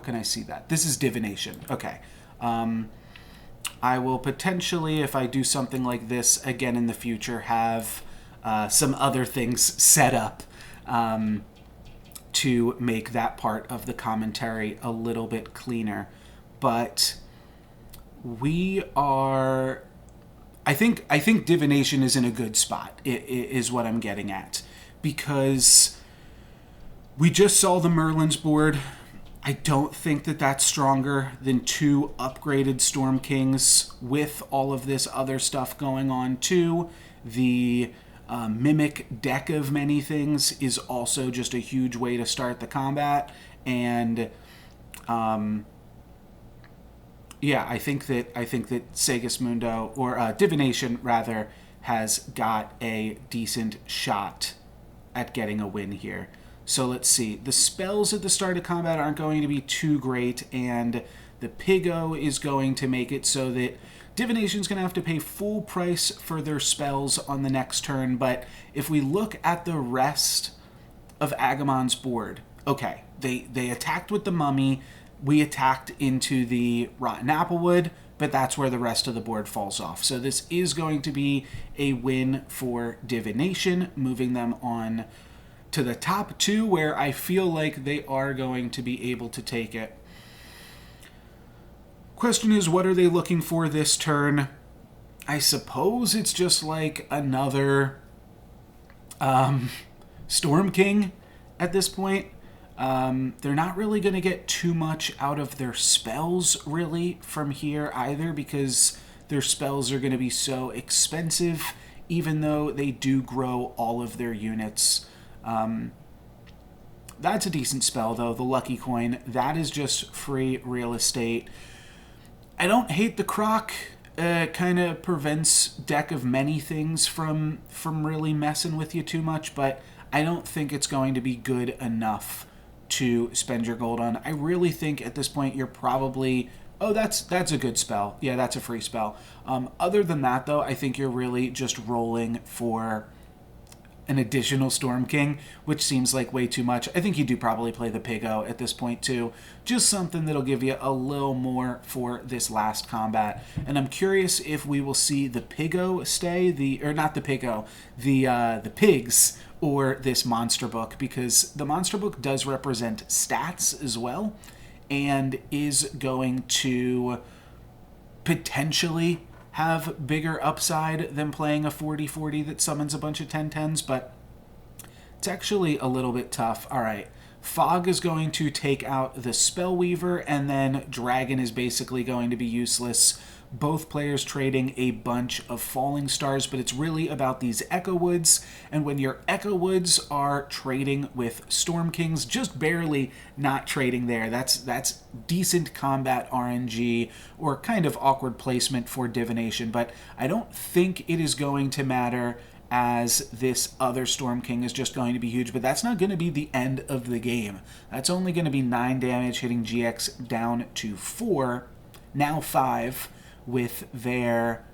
A: can I see that? This is divination. Okay. I will potentially, if I do something like this again in the future, have some other things set up to make that part of the commentary a little bit cleaner. But we are... I think divination is in a good spot, is what I'm getting at. Because we just saw the Merlin's board. I don't think that that's stronger than 2 upgraded Storm Kings with all of this other stuff going on too. The Mimic deck of many things is also just a huge way to start the combat. And yeah, I think that Segismundo, or Divination rather, has got a decent shot at getting a win here. So let's see. The spells at the start of combat aren't going to be too great, and the Pigo is going to make it so that Divination's going to have to pay full price for their spells on the next turn. But if we look at the rest of Agamon's board, okay, they attacked with the Mummy. We attacked into the Rotten Applewood, but that's where the rest of the board falls off. So this is going to be a win for Divination, moving them on to the top 2, where I feel like they are going to be able to take it. Question is, what are they looking for this turn? I suppose it's just like another Storm King at this point. They're not really going to get too much out of their spells, really, from here either, because their spells are going to be so expensive, even though they do grow all of their units. That's a decent spell, though, the Lucky Coin. That is just free real estate. I don't hate the Croc. Kind of prevents Deck of Many things from really messing with you too much, but I don't think it's going to be good enough to spend your gold on. I really think at this point you're probably, oh, that's a good spell. Yeah, that's a free spell. Other than that, though, I think you're really just rolling for an additional Storm King, which seems like way too much. I think you do probably play the Pigo at this point too. Just something that'll give you a little more for this last combat. And I'm curious if we will see the Pigo stay, not the Pigo, the Pigs, or this Monster Book, because the Monster Book does represent stats as well, and is going to potentially have bigger upside than playing a 40-40 that summons a bunch of 10-10s, but it's actually a little bit tough. All right, Fog is going to take out the Spellweaver, and then Dragon is basically going to be useless. Both players trading a bunch of Falling Stars, but it's really about these Echo Woods, and when your Echo Woods are trading with Storm Kings, just barely not trading there, that's decent combat RNG, or kind of awkward placement for Divination, but I don't think it is going to matter, as this other Storm King is just going to be huge, but that's not going to be the end of the game. That's only going to be 9 damage, hitting GX down to 4, now 5, with their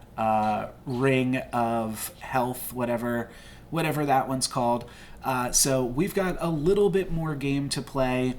A: Ring of Health, whatever that one's called. So we've got a little bit more game to play.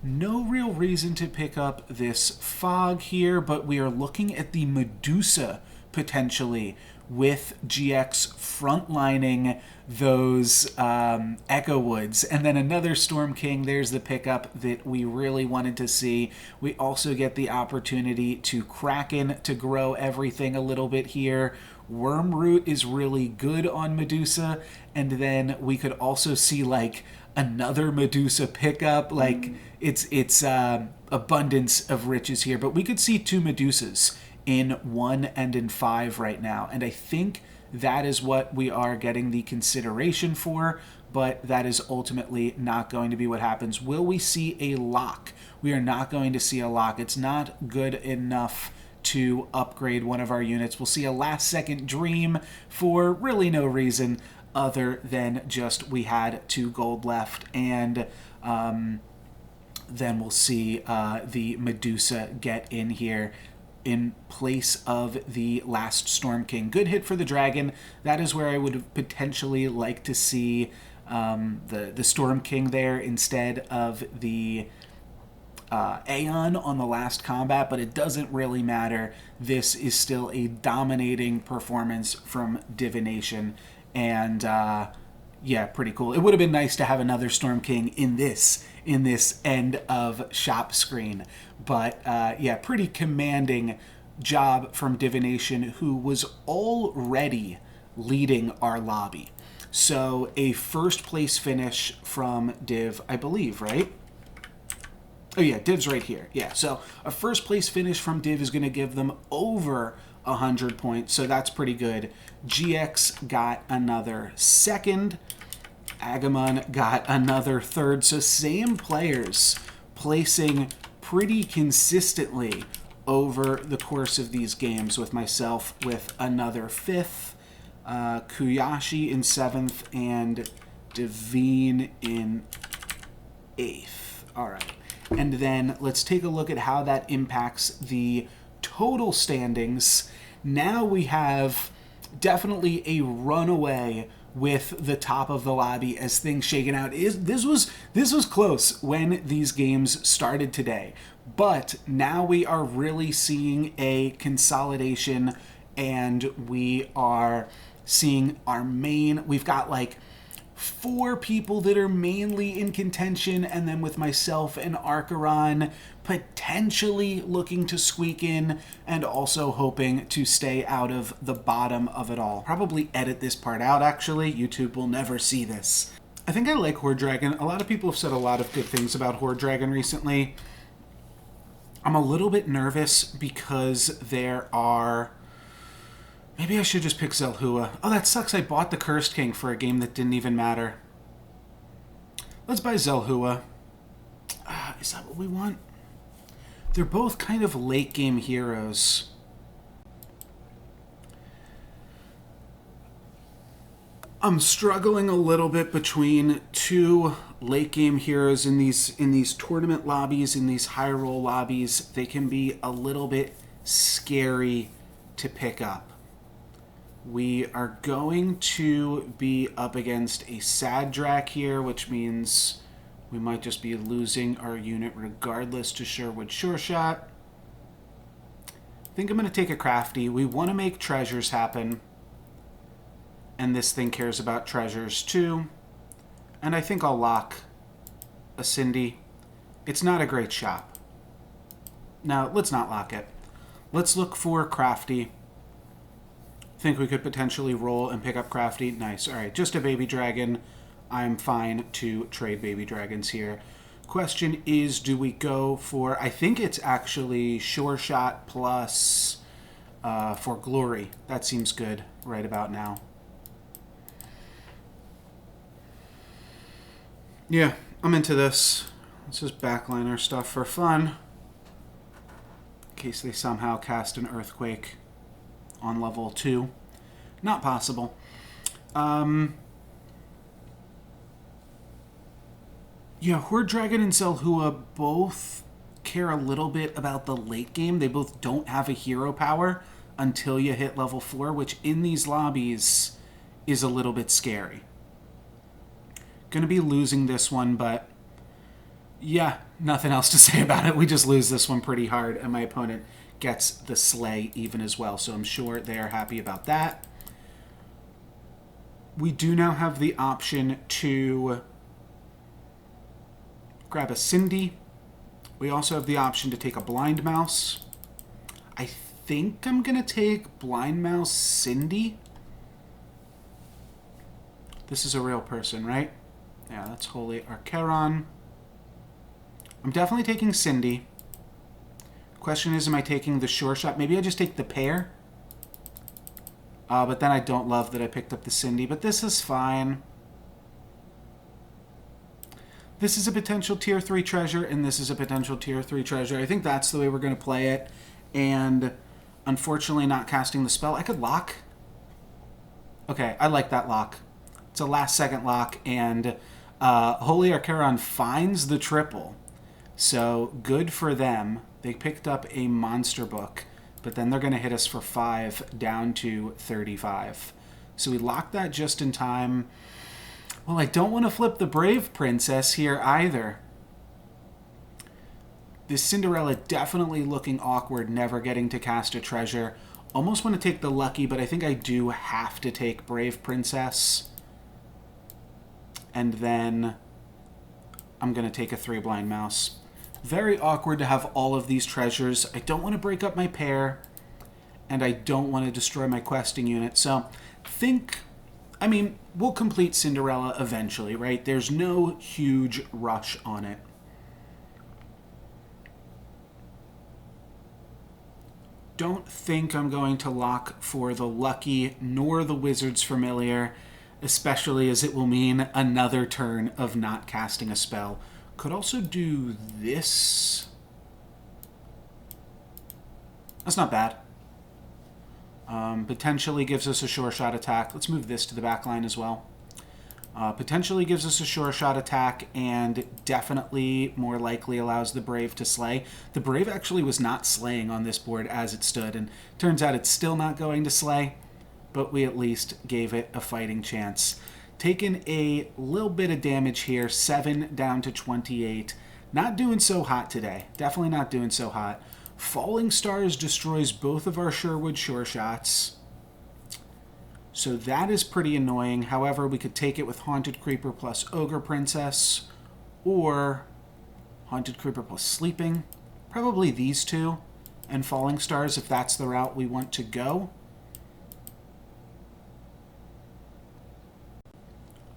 A: No real reason to pick up this Fog here, but we are looking at the Medusa potentially, with GX frontlining those Echo Woods. And then another Storm King, there's the pickup that we really wanted to see. We also get the opportunity to Kraken to grow everything a little bit here. Wormroot is really good on Medusa, and then we could also see like another Medusa pickup. Like it's abundance of riches here, but we could see 2 Medusas in 1 and in 5 right now, and I think that is what we are getting the consideration for, but that is ultimately not going to be what happens. Will we see a lock? We are not going to see a lock. It's not good enough to upgrade one of our units. We'll see a last second dream for really no reason other than just we had 2 gold left, and then we'll see the Medusa get in here in place of the last Storm King. Good hit for the Dragon. That is where I would potentially like to see the Storm King there instead of the Aeon on the last combat, but it doesn't really matter. This is still a dominating performance from Divination, and yeah, pretty cool. It would have been nice to have another Storm King in this end of shop screen, but yeah, pretty commanding job from Divination, who was already leading our lobby. So a first place finish from Div, I believe, right? Oh yeah, Div's right here. Yeah, so a first place finish from Div is going to give them over 100 points, so that's pretty good. GX got another second. Agamon got another third. So same players placing pretty consistently over the course of these games, with myself with another fifth, Kuyashi in seventh, and Devine in eighth. All right. And then let's take a look at how that impacts the total standings. Now we have definitely a runaway with the top of the lobby as things shaken out. This was close when these games started today, but now we are really seeing a consolidation, and we are seeing our main. We've got like 4 people that are mainly in contention, and then with myself and Archeron potentially looking to squeak in, and also hoping to stay out of the bottom of it all. Probably edit this part out, actually. YouTube will never see this. I think I like Horde Dragon. A lot of people have said a lot of good things about Horde Dragon recently. I'm a little bit nervous because there are... Maybe I should just pick Zelhua. Oh, that sucks. I bought the Cursed King for a game that didn't even matter. Let's buy Zelhua. Is that what we want? They're both kind of late game heroes. I'm struggling a little bit between 2 late game heroes in these tournament lobbies, in these high roll lobbies. They can be a little bit scary to pick up. We are going to be up against a sad Drac here, which means we might just be losing our unit regardless to Sherwood Sure Shot. I think I'm going to take a Crafty. We want to make treasures happen. And this thing cares about treasures too. And I think I'll lock a Cindy. It's not a great shop. Now, let's not lock it. Let's look for Crafty. Think we could potentially roll and pick up Crafty. Nice. All right, just a baby dragon. I'm fine to trade baby dragons here. Question is, do we go for... I think it's actually Sure Shot plus for Glory. That seems good right about now. Yeah, I'm into this. Let's just backline our stuff for fun. In case they somehow cast an Earthquake on level 2. Not possible. Yeah, Horde Dragon and Zelhua both care a little bit about the late game. They both don't have a hero power until you hit level 4, which in these lobbies is a little bit scary. Gonna be losing this one, but yeah, nothing else to say about it. We just lose this one pretty hard, and my opponent gets the slay even as well, so I'm sure they are happy about that. We do now have the option to grab a Cindy. We also have the option to take a Blind Mouse. I think I'm going to take Blind Mouse Cindy. This is a real person, right? Yeah, that's Holy Archeron. I'm definitely taking Cindy. Question is, am I taking the Sure Shot? Maybe I just take the pair. But then I don't love that I picked up the Cindy, but this is fine. This is a potential tier 3 treasure, and this is a potential tier 3 treasure. I think that's the way we're going to play it. And unfortunately not casting the spell. I could lock. Okay, I like that lock. It's a last second lock, and Holy Archeron finds the triple. So good for them. They picked up a monster book, but then they're going to hit us for 5 down to 35. So we locked that just in time. Well, I don't want to flip the Brave Princess here either. This Cinderella definitely looking awkward, never getting to cast a treasure. Almost want to take the Lucky, but I think I do have to take Brave Princess. And then I'm going to take a 3 Blind Mouse. Very awkward to have all of these treasures. I don't want to break up my pair, and I don't want to destroy my questing unit. So I mean, we'll complete Cinderella eventually, right? There's no huge rush on it. don't think I'm going to lock for the Lucky nor the Wizard's Familiar, especially as it will mean another turn of not casting a spell. Could also do this. That's not bad. Potentially gives us a sure shot attack. Let's move this to the back line as well. Potentially gives us a sure shot attack and definitely more likely allows the Brave to slay. The Brave actually was not slaying on this board as it stood, and turns out it's still not going to slay, but we at least gave it a fighting chance. Taking a little bit of damage here, 7 down to 28. Not doing so hot today. Definitely not doing so hot. Falling Stars destroys both of our Sherwood Sure Shots. So that is pretty annoying. However, we could take it with Haunted Creeper plus Ogre Princess, or Haunted Creeper plus Sleeping. Probably these two, and Falling Stars if that's the route we want to go.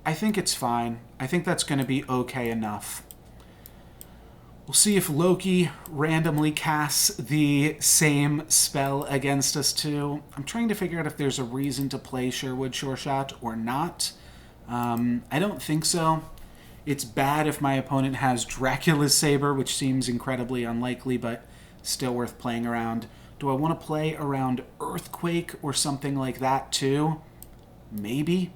A: I think it's fine. I think that's going to be okay enough. We'll see if Loki randomly casts the same spell against us too. I'm trying to figure out if there's a reason to play Sherwood Sure Shot or not. I don't think so. It's bad if my opponent has Dracula's Saber, which seems incredibly unlikely, but still worth playing around. Do I want to play around Earthquake or something like that too? Maybe.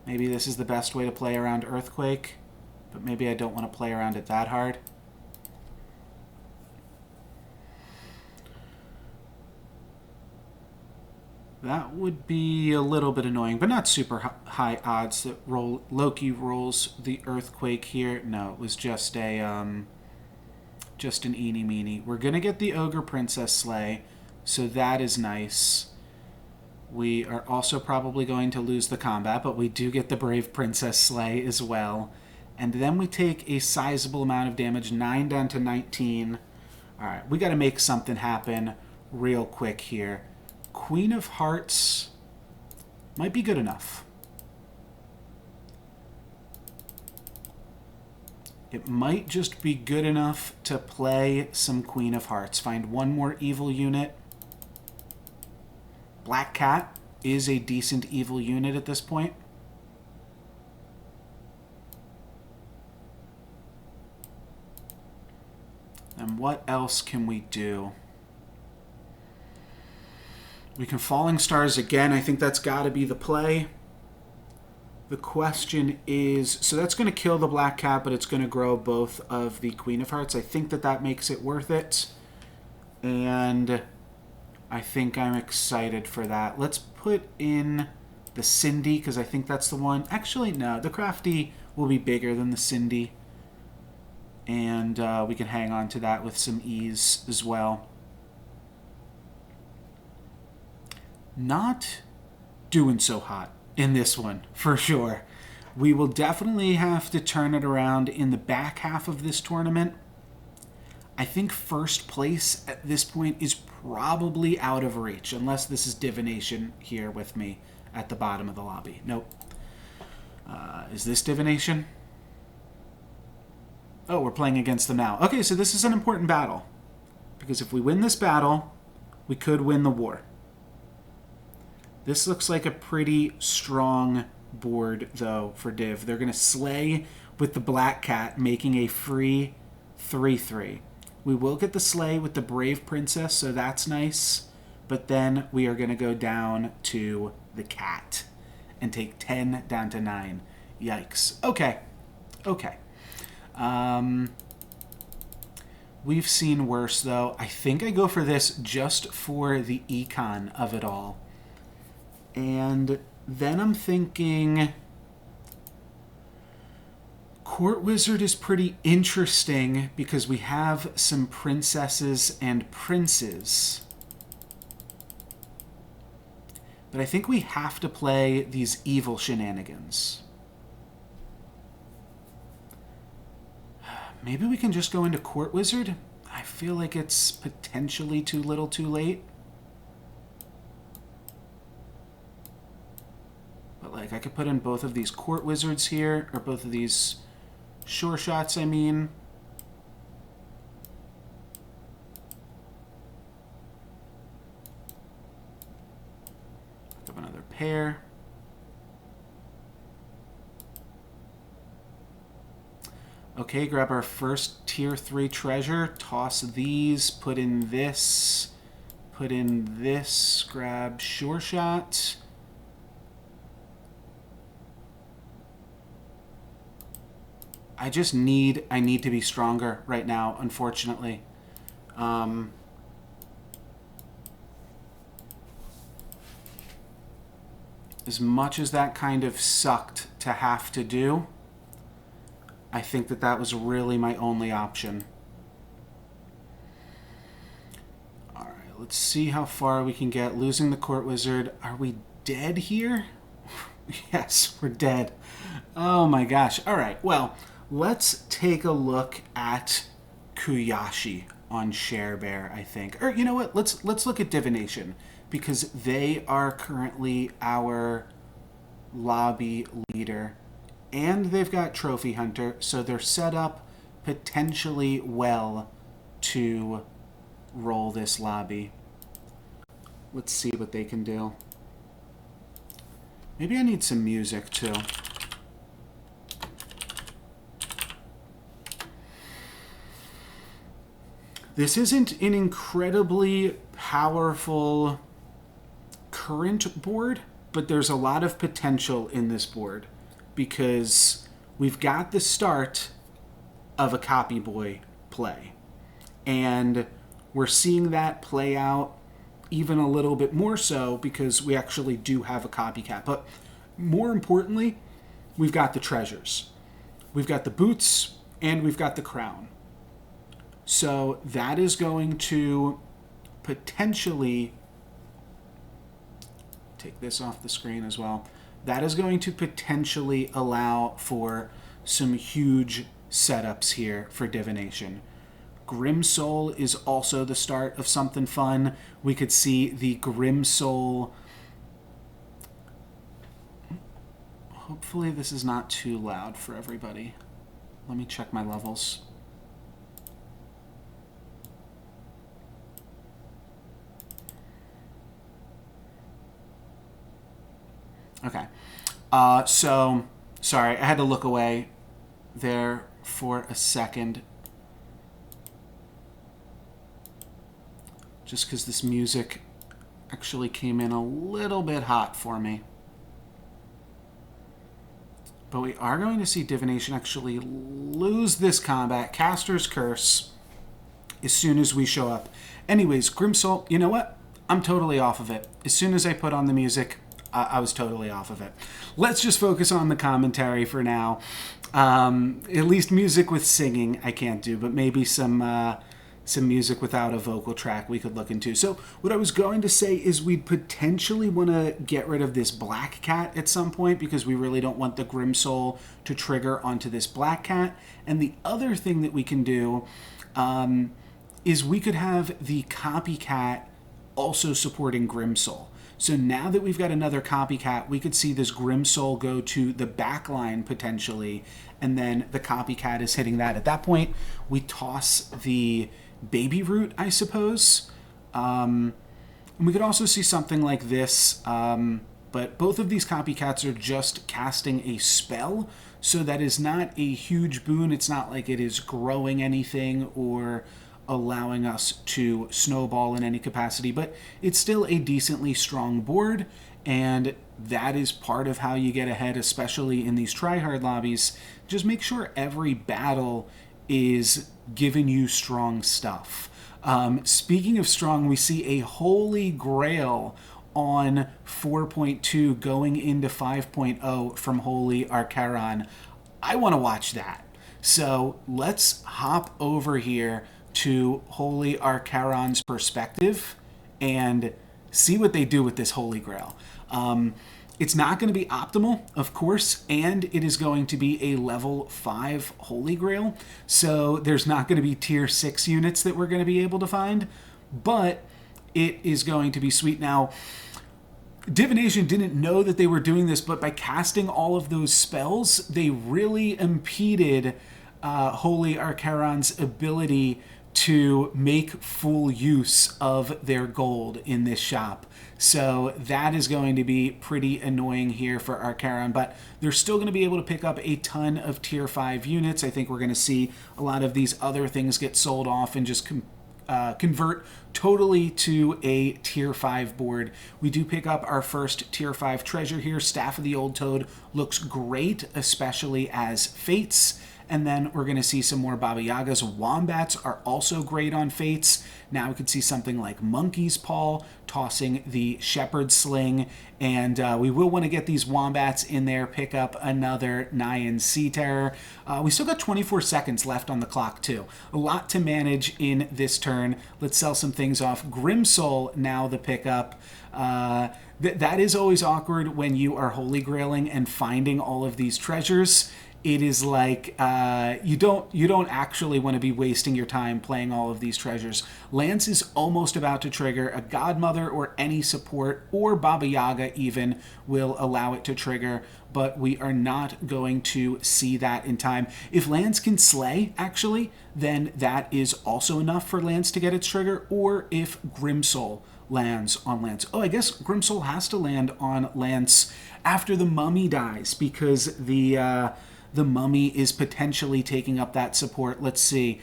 A: Maybe this is the best way to play around Earthquake, but maybe I don't want to play around it that hard. That would be a little bit annoying, but not super high odds that Loki rolls the Earthquake here. No, it was just an eeny meeny. We're going to get the Ogre Princess Slay, so that is nice. We are also probably going to lose the combat, but we do get the Brave Princess Slay as well. And then we take a sizable amount of damage, 9 down to 19. All right, we got to make something happen real quick here. Queen of Hearts might be good enough. It might just be good enough to play some Queen of Hearts. Find one more evil unit. Black Cat is a decent evil unit at this point. And what else can we do? We can Falling Stars again. I think that's got to be the play. The question is, so that's going to kill the Black Cat, but it's going to grow both of the Queen of Hearts. I think that makes it worth it. And I think I'm excited for that. Let's put in the Cindy, because I think that's the one. Actually, no. The Crafty will be bigger than the Cindy. And we can hang on to that with some ease as well. Not doing so hot in this one, for sure. We will definitely have to turn it around in the back half of this tournament. I think first place at this point is probably out of reach, unless this is Divination here with me at the bottom of the lobby. Nope. Is this Divination? Oh, we're playing against them now. Okay, so this is an important battle. Because if we win this battle, we could win the war. This looks like a pretty strong board, though, for Div. They're going to slay with the Black Cat, making a free 3/3. We will get the slay with the Brave Princess, so that's nice. But then we are going to go down to the cat and take 10 down to 9. Yikes. Okay. Okay. We've seen worse, though. I think I go for this just for the econ of it all. And then I'm thinking Court Wizard is pretty interesting because we have some princesses and princes. But I think we have to play these evil shenanigans. Maybe we can just go into Court Wizard? I feel like it's potentially too little too late. But like I could put in both of these Court Wizards here, or both of these Sure Shots, I mean. repair. Okay, grab our first tier 3 treasure, toss these, put in this, grab Sure Shot. I need to be stronger right now, unfortunately. As much as that kind of sucked to have to do, I think that was really my only option. Alright, let's see how far we can get. Losing the Court Wizard. Are we dead here? Yes, we're dead. Oh my gosh. Alright, well, let's take a look at Kuyashi on Sharebear, I think. Or, you know what? Let's look at Divination, because they are currently our lobby leader. And they've got Trophy Hunter, so they're set up potentially well to roll this lobby. Let's see what they can do. Maybe I need some music, too. This isn't an incredibly powerful current board, but there's a lot of potential in this board, because we've got the start of a Copy Boy play. And we're seeing that play out even a little bit more so because we actually do have a copycat. But more importantly, we've got the treasures. We've got the boots, and we've got the crown. So that is going to potentially... take this off the screen as well. That is going to potentially allow for some huge setups here for Divination. Grim Soul is also the start of something fun. We could see the Grim Soul... Hopefully this is not too loud for everybody. Let me check my levels. Okay. So, sorry, I had to look away there for a second. Just because this music actually came in a little bit hot for me. But we are going to see Divination actually lose this combat, Caster's Curse, as soon as we show up. Anyways, Grimsoul, you know what? I'm totally off of it. As soon as I put on the music, I was totally off of it. Let's just focus on the commentary for now. At least music with singing I can't do, but maybe some music without a vocal track we could look into. So what I was going to say is we'd potentially want to get rid of this black cat at some point, because we really don't want the Grim Soul to trigger onto this black cat. And the other thing that we can do is we could have the copycat also supporting Grim Soul. So now that we've got another copycat, we could see this Grim Soul go to the back line potentially, and then the copycat is hitting that. At that point, we toss the Baby Root, I suppose. And we could also see something like this, but both of these copycats are just casting a spell, so that is not a huge boon. It's not like it is growing anything or allowing us to snowball in any capacity, but it's still a decently strong board, and that is part of how you get ahead, especially in these tryhard lobbies. Just make sure every battle is giving you strong stuff. Speaking of strong, we see a Holy Grail on 4.2 going into 5.0 from Holy Archaron. I want to watch that. So let's hop over here to Holy Archaron's perspective and see what they do with this Holy Grail. It's not going to be optimal, of course, and it is going to be a level 5 Holy Grail, so there's not going to be tier 6 units that we're going to be able to find, but it is going to be sweet. Now, Divination didn't know that they were doing this, but by casting all of those spells, they really impeded Holy Archaron's ability to make full use of their gold in this shop. So that is going to be pretty annoying here for our Charon, but they're still going to be able to pick up a ton of tier 5 units. I think we're going to see a lot of these other things get sold off and just convert totally to a tier 5 board. We do pick up our first tier 5 treasure here. Staff of the Old Toad looks great, especially as Fates. And then we're going to see some more Baba Yagas. Wombats are also great on Fates. Now we could see something like Monkey's Paw tossing the Shepherd's Sling. And we will want to get these Wombats in there, pick up another Nyan Sea Terror. We still got 24 seconds left on the clock too. A lot to manage in this turn. Let's sell some things off. Grimsoul now the pickup. That is always awkward when you are holy grailing and finding all of these treasures. It is like you don't actually want to be wasting your time playing all of these treasures. Lance is almost about to trigger. A Godmother or any support, or Baba Yaga even, will allow it to trigger, but we are not going to see that in time. If Lance can slay, actually, then that is also enough for Lance to get its trigger, or if Grimsoul lands on Lance. Oh, I guess Grimsoul has to land on Lance after the Mummy dies, because the Mummy is potentially taking up that support. Let's see.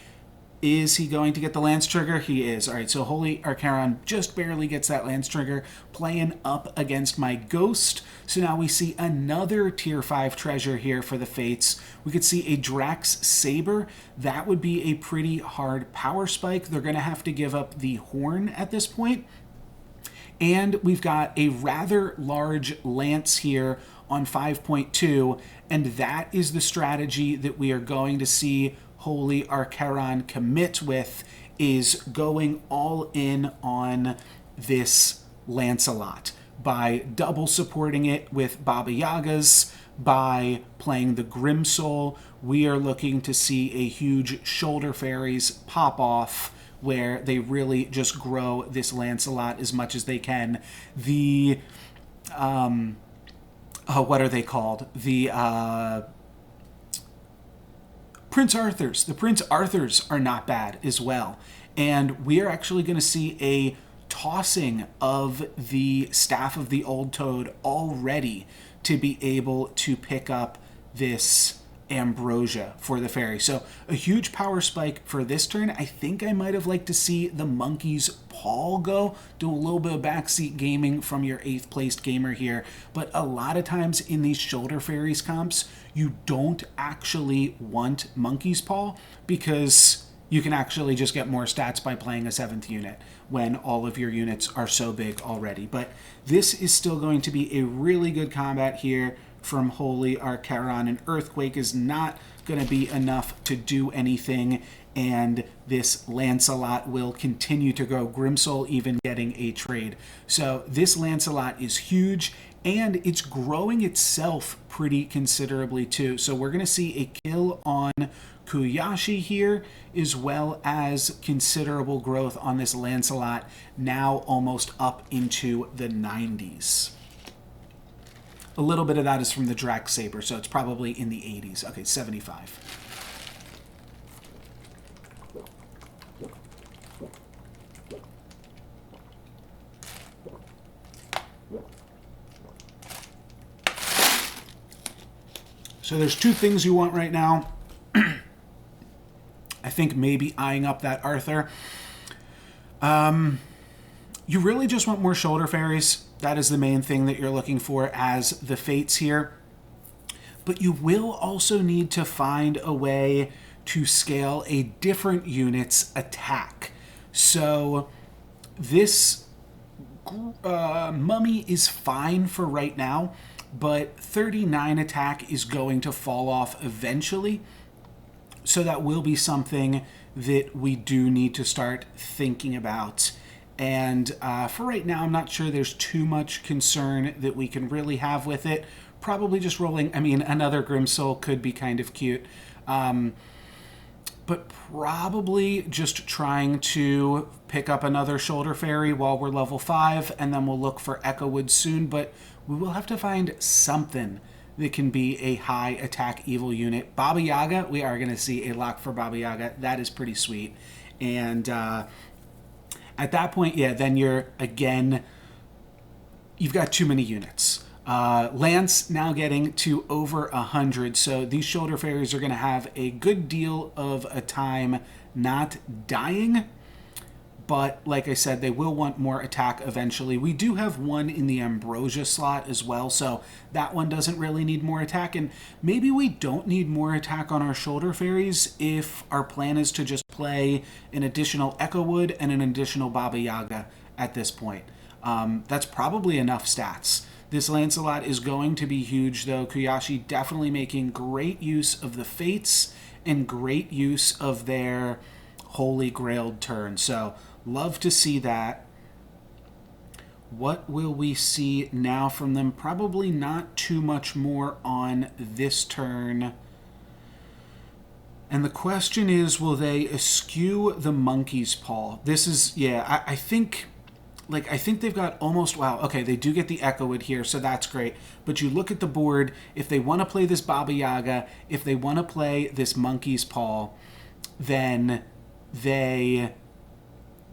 A: Is he going to get the Lance trigger? He is. All right, so Holy Archaron just barely gets that Lance trigger, playing up against my Ghost. So now we see another tier 5 treasure here for the Fates. We could see a Drac's Saber. That would be a pretty hard power spike. They're going to have to give up the Horn at this point. And we've got a rather large Lance here on 5.2, and that is the strategy that we are going to see Holy Archaron commit with, is going all in on this Lancelot by double supporting it with Baba Yagas, by playing the Grimsoul. We are looking to see a huge Shoulder Fairies pop off, where they really just grow this Lancelot as much as they can. The what are they called? The Prince Arthurs. The Prince Arthurs are not bad as well. And we are actually going to see a tossing of the Staff of the Old Toad already to be able to pick up this Ambrosia for the fairy. So a huge power spike for this turn. I think I might have liked to see the Monkey's Paw go. Do a little bit of backseat gaming from your 8th placed gamer here. But a lot of times in these Shoulder Fairies comps, you don't actually want Monkey's Paw, because you can actually just get more stats by playing a 7th unit when all of your units are so big already. But this is still going to be a really good combat here from Holy Archaron. An Earthquake is not going to be enough to do anything, and this Lancelot will continue to go. Grimsoul even getting a trade. So this Lancelot is huge, and it's growing itself pretty considerably too. So we're going to see a kill on Kuyashi here, as well as considerable growth on this Lancelot, now almost up into the 90s. A little bit of that is from the Drac Saber, so it's probably in the 80s. Okay, 75. So there's two things you want right now. I think maybe eyeing up that Arthur. You really just want more Shoulder Fairies. That is the main thing that you're looking for as the Fates here. But you will also need to find a way to scale a different unit's attack. So this Mummy is fine for right now, but 39 attack is going to fall off eventually. So that will be something that we do need to start thinking about. And for right now, I'm not sure there's too much concern that we can really have with it. Probably just rolling, I mean, another Grimsoul could be kind of cute. But probably just trying to pick up another Shoulder Fairy while we're level 5, and then we'll look for Echo Wood soon. But we will have to find something that can be a high attack evil unit. Baba Yaga, we are going to see a lock for Baba Yaga. That is pretty sweet. And at that point, yeah, then you've got too many units. Lance now getting to over 100, so these shoulder fairies are going to have a good deal of a time not dying, but like I said, they will want more attack eventually. We do have one in the Ambrosia slot as well, so that one doesn't really need more attack, and maybe we don't need more attack on our shoulder fairies if our plan is to just play an additional Echo Wood and an additional Baba Yaga at this point. That's probably enough stats. This Lancelot is going to be huge, though. Kuyashi definitely making great use of the Fates and great use of their Holy Grailed turn. So, love to see that. What will we see now from them? Probably not too much more on this turn. And the question is, will they eschew the Monkey's Paw? This is, yeah, I think they've got almost, wow, okay, they do get the Echo Wood here, so that's great. But you look at the board, if they want to play this Baba Yaga, if they want to play this Monkey's Paw, then they...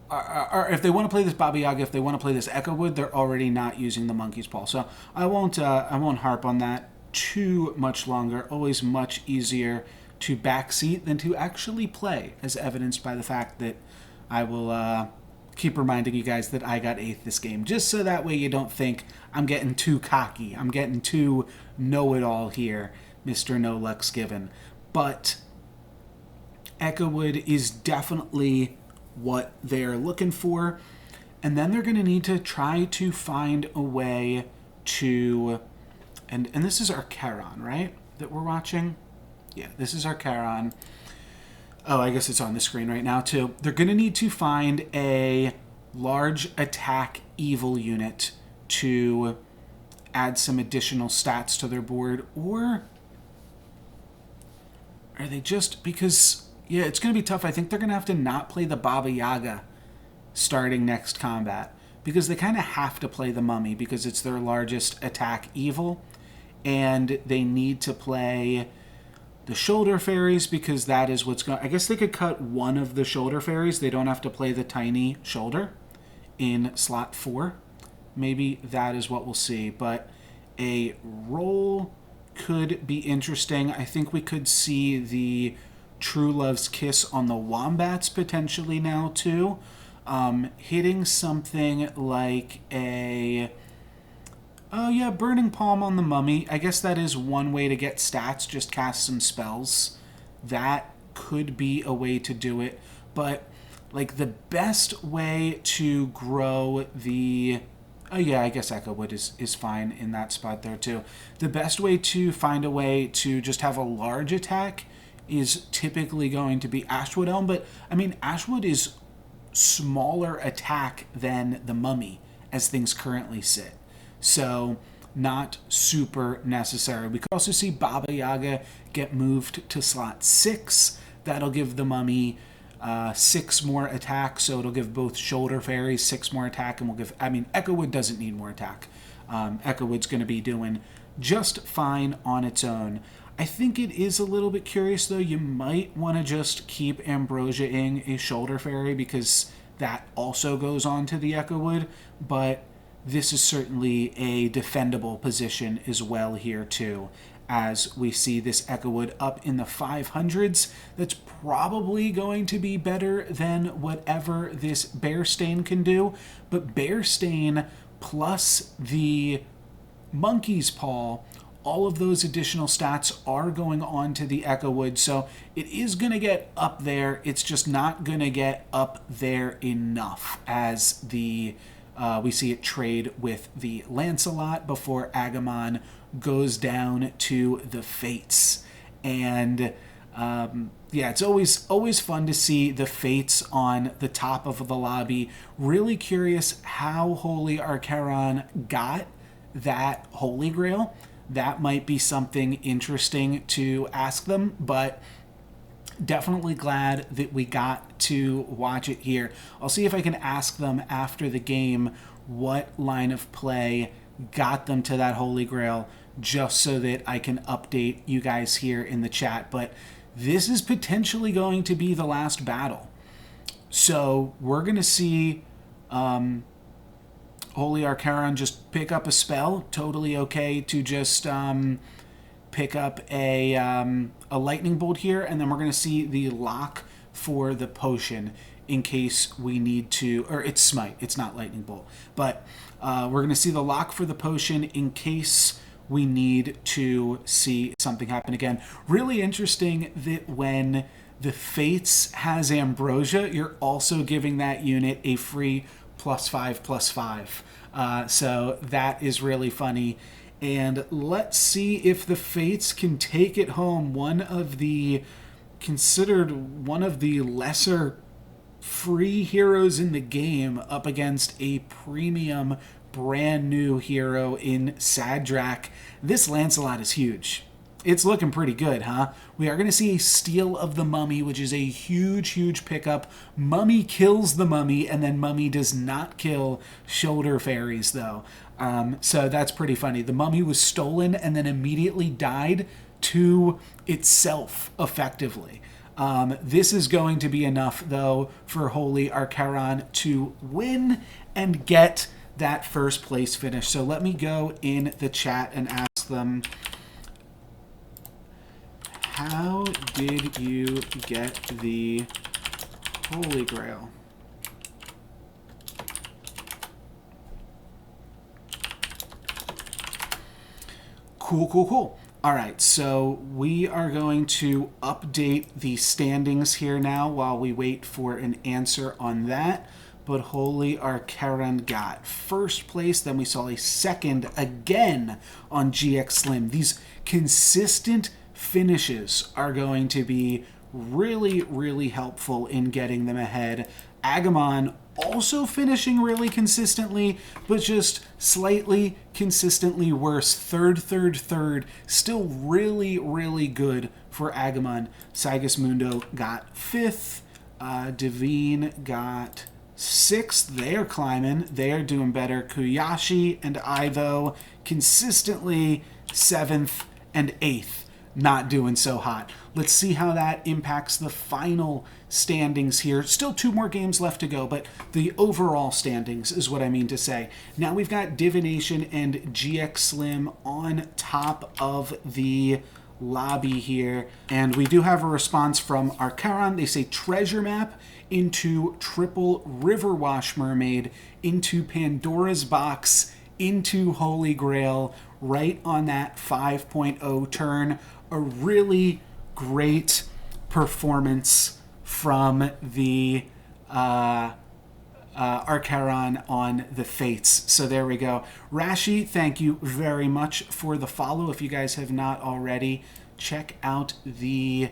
A: Or if they want to play this Baba Yaga, if they want to play this Echo Wood, they're already not using the Monkey's Paw. So I won't harp on that too much longer. Always much easier to backseat than to actually play, as evidenced by the fact that I will... keep reminding you guys that I got 8th this game, just so that way you don't think I'm getting too cocky. I'm getting too know-it-all here, Mr. NoLucksGiven. But Echo Wood is definitely what they're looking for, and then they're going to need to try to find a way to... And this is our Charon, right, that we're watching? Yeah, this is our Charon. Oh, I guess it's on the screen right now, too. They're going to need to find a large attack evil unit to add some additional stats to their board. Or are they just... Because, yeah, it's going to be tough. I think they're going to have to not play the Baba Yaga starting next combat, because they kind of have to play the Mummy because it's their largest attack evil. And they need to play... the shoulder fairies, because that is what's going... I guess they could cut one of the shoulder fairies. They don't have to play the tiny shoulder in slot 4. Maybe that is what we'll see. But a roll could be interesting. I think we could see the True Love's Kiss on the Wombats potentially now, too. Hitting something like a... Oh, yeah, Burning Palm on the Mummy. I guess that is one way to get stats, just cast some spells. That could be a way to do it. But, like, the best way to grow the... Oh, yeah, I guess Echo Wood is fine in that spot there, too. The best way to find a way to just have a large attack is typically going to be Ashwood Elm. But, I mean, Ashwood is smaller attack than the Mummy, as things currently sit. So, not super necessary. We could also see Baba Yaga get moved to slot 6. That'll give the Mummy 6 more attack, so it'll give both shoulder fairies 6 more attack, and we'll give... I mean, Echo Wood doesn't need more attack. Echo Wood's going to be doing just fine on its own. I think it is a little bit curious, though. You might want to just keep Ambrosia-ing a shoulder fairy, because that also goes on to the Echo Wood, but... this is certainly a defendable position as well here, too. As we see this Echo Wood up in the 500s, that's probably going to be better than whatever this Bearstain can do. But Bearstain plus the Monkey's Paw, all of those additional stats are going on to the Echo Wood. So it is going to get up there. It's just not going to get up there enough as the... we see it trade with the Lancelot before Agamon goes down to the Fates. And yeah, it's always fun to see the Fates on the top of the lobby. Really curious how Holy Archeron got that Holy Grail. That might be something interesting to ask them, but definitely glad that we got to watch it here. I'll see if I can ask them after the game what line of play got them to that Holy Grail, just so that I can update you guys here in the chat. But this is potentially going to be the last battle. So we're going to see Holy Archaron just pick up a spell. Totally okay to just pick up a lightning bolt here, and then we're going to see the lock for the potion in case we need to, or it's smite, it's not lightning bolt, but we're going to see the lock for the potion in case we need to see something happen again. Really interesting that when the Fates has Ambrosia, you're also giving that unit a free +5/+5. So that is really funny. And let's see if the Fates can take it home. Considered one of the lesser free heroes in the game up against a premium brand new hero in Drac. This Lancelot is huge. It's looking pretty good, huh? We are going to see a Steal of the Mummy, which is a huge, huge pickup. Mummy kills the Mummy, and then Mummy does not kill Shoulder Fairies, though. So that's pretty funny. The Mummy was stolen and then immediately died to itself, effectively. This is going to be enough, though, for Holy Archaron to win and get that first place finish. So let me go in the chat and ask them, how did you get the Holy Grail? Cool. All right, so we are going to update the standings here now while we wait for an answer on that. But Holy Archaron got first place. Then we saw a second again on GX Slim. These consistent finishes are going to be really, really helpful in getting them ahead. Agamon also finishing really consistently, but just slightly consistently worse. Third. Still really, really good for Agamon. Sigismundo got 5th. Devine got 6th. They are climbing. They are doing better. Kuyashi and Ivo consistently 7th and 8th. Not doing so hot. Let's see how that impacts the final standings here. Still 2 more games left to go, but the overall standings is what I mean to say. Now we've got Divination and GX Slim on top of the lobby here. And we do have a response from Archaron. They say treasure map into triple Riverwash Mermaid, into Pandora's Box, into Holy Grail, right on that 5.0 turn. A really great performance from the Archaron on the Fates. So there we go. Rashi, thank you very much for the follow. If you guys have not already, check out the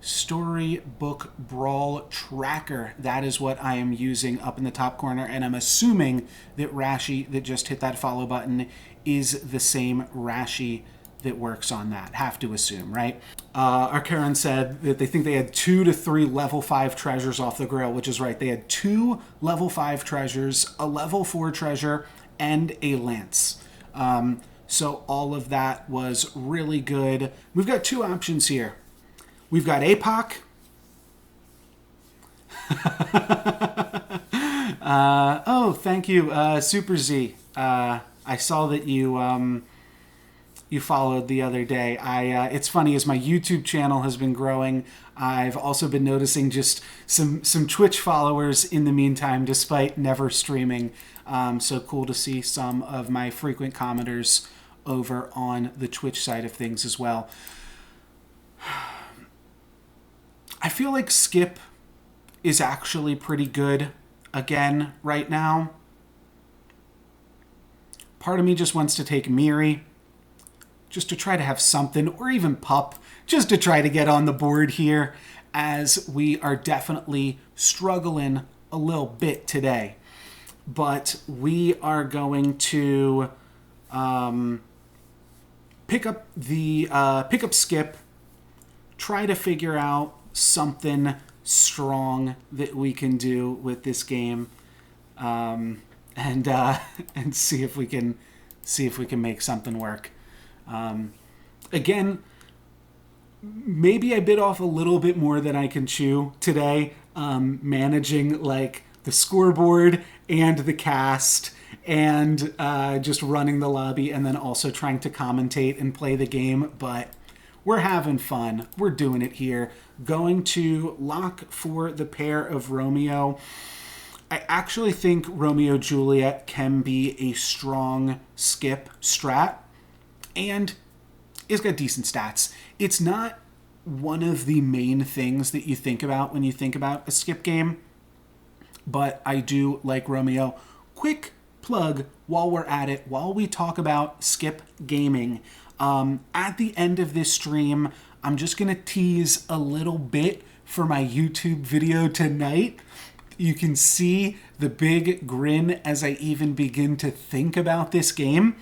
A: Storybook Brawl tracker. That is what I am using up in the top corner, and I'm assuming that Rashi that just hit that follow button is the same Rashi that works on that. Have to assume, right? Archaron said that they think they had 2 to 3 level 5 treasures off the Grail, which is right. They had 2 level 5 treasures, a level 4 treasure, and a lance. So all of that was really good. We've got 2 options here. We've got APOC. Oh, thank you, Super Z. I saw that you followed the other day. It's funny, as my YouTube channel has been growing, I've also been noticing just some Twitch followers in the meantime, despite never streaming. So cool to see some of my frequent commenters over on the Twitch side of things as well. I feel like Skip is actually pretty good again right now. Part of me just wants to take Miri, just to try to have something, or even Pup, just to try to get on the board here, as we are definitely struggling a little bit today. But we are going to pick up Skip, try to figure out something strong that we can do with this game, and see if we can make something work. Again, maybe I bit off a little bit more than I can chew today.
B: managing like the scoreboard and the cast and just running the lobby and then also trying to commentate and play the game. But we're having fun. We're doing it here. Going to lock for the pair of Romeo. I actually think Romeo Juliet can be a strong skip strat, and it's got decent stats. It's not one of the main things that you think about when you think about a skip game, but I do like Romeo. Quick plug while we're at it, while we talk about skip gaming. At the end of this stream, I'm just going to tease a little bit for my YouTube video tonight. You can see the big grin as I even begin to think about this game.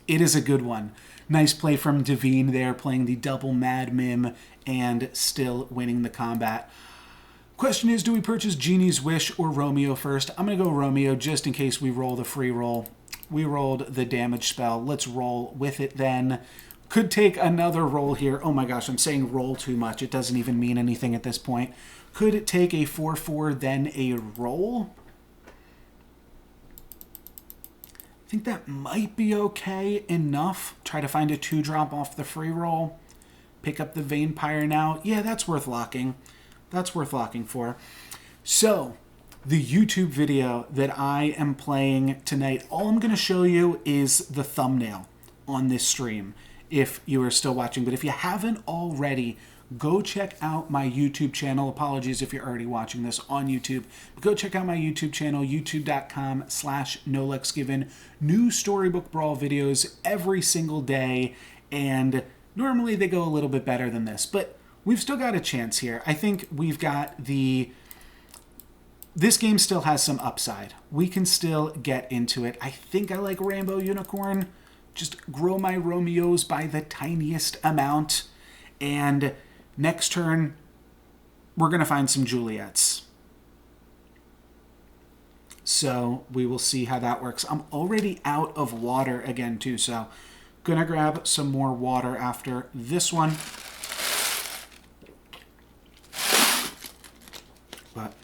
B: It is a good one. Nice play from Devine there, playing the double Mad Mim and still winning the combat. Question is, do we purchase Genie's Wish or Romeo first? I'm going to go Romeo just in case we roll the free roll. We rolled the damage spell. Let's roll with it then. Could take another roll here. Oh my gosh, I'm saying roll too much. It doesn't even mean anything at this point. Could it take a 4-4, then a roll? I think that might be okay enough. Try to find a 2-drop off the free roll. Pick up the Vampire now. Yeah, that's worth locking. That's worth locking for. So, the YouTube video that I am playing tonight, all I'm going to show you is the thumbnail on this stream, if you are still watching. But if you haven't already, go check out my YouTube channel. Apologies if you're already watching this on YouTube. But go check out my YouTube channel, youtube.com/NoLucksGiven. New Storybook Brawl videos every single day. And normally they go a little bit better than this. But we've still got a chance here. I think we've got the... This game still has some upside. We can still get into it. I think I like Rainbow Unicorn. Just grow my Romeos by the tiniest amount. And next turn, we're going to find some Juliets. So we will see how that works. I'm already out of water again, too. So going to grab some more water after this one. But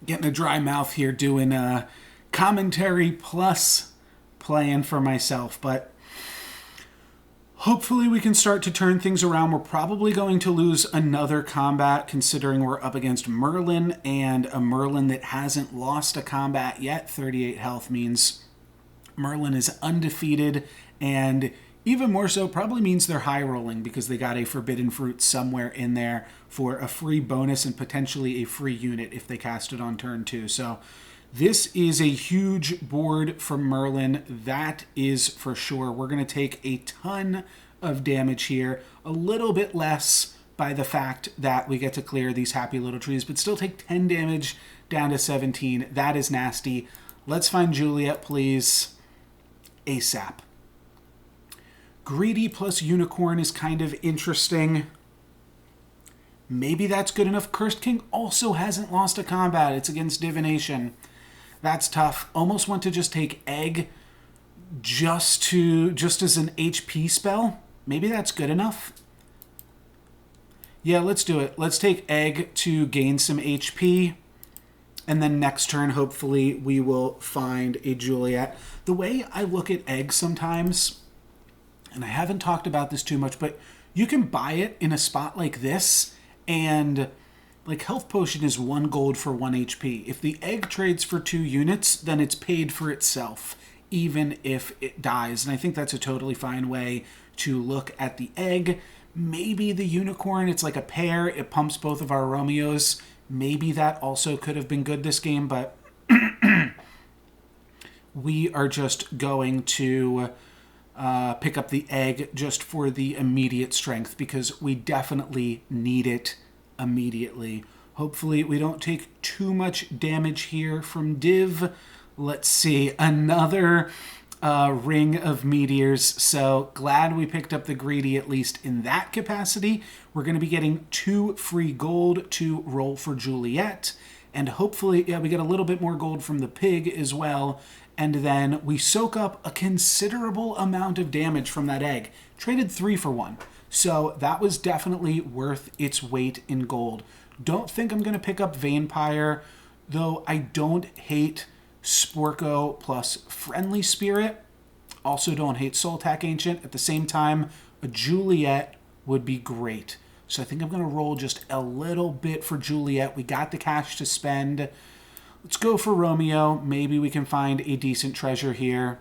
B: getting a dry mouth here doing commentary plus playing for myself, but hopefully we can start to turn things around. We're probably going to lose another combat considering we're up against Merlin, and a Merlin that hasn't lost a combat yet. 38 health means Merlin is undefeated, and even more so probably means they're high rolling because they got a forbidden fruit somewhere in there for a free bonus and potentially a free unit if they cast it on turn 2. So this is a huge board from Merlin, that is for sure. We're going to take a ton of damage here, a little bit less by the fact that we get to clear these happy little trees, but still take 10 damage down to 17. That is nasty. Let's find Juliet, please, ASAP. Greedy plus Unicorn is kind of interesting. Maybe that's good enough. Cursed King also hasn't lost a combat. It's against Divination. That's tough. Almost want to just take Egg just as an HP spell. Maybe that's good enough. Yeah, let's do it. Let's take Egg to gain some HP. And then next turn, hopefully, we will find a Juliet. The way I look at Egg sometimes, and I haven't talked about this too much, but you can buy it in a spot like this, and like Health Potion is 1 gold for 1 HP. If the Egg trades for 2 units, then it's paid for itself, even if it dies. And I think that's a totally fine way to look at the Egg. Maybe the Unicorn, it's like a pair. It pumps both of our Romeos. Maybe that also could have been good this game, but we are just going to pick up the Egg just for the immediate strength because we definitely need it immediately. Hopefully we don't take too much damage here from Div. Let's see, another ring of meteors. So glad we picked up the Greedy at least in that capacity. We're going to be getting 2 free gold to roll for Juliet. And hopefully, yeah, we get a little bit more gold from the Pig as well. And then we soak up a considerable amount of damage from that Egg. Traded 3 for 1. So that was definitely worth its weight in gold. Don't think I'm going to pick up Vampire, though I don't hate Sporko plus Friendly Spirit. Also don't hate Soul Tack Ancient. At the same time, a Juliet would be great. So I think I'm going to roll just a little bit for Juliet. We got the cash to spend. Let's go for Romeo. Maybe we can find a decent treasure here.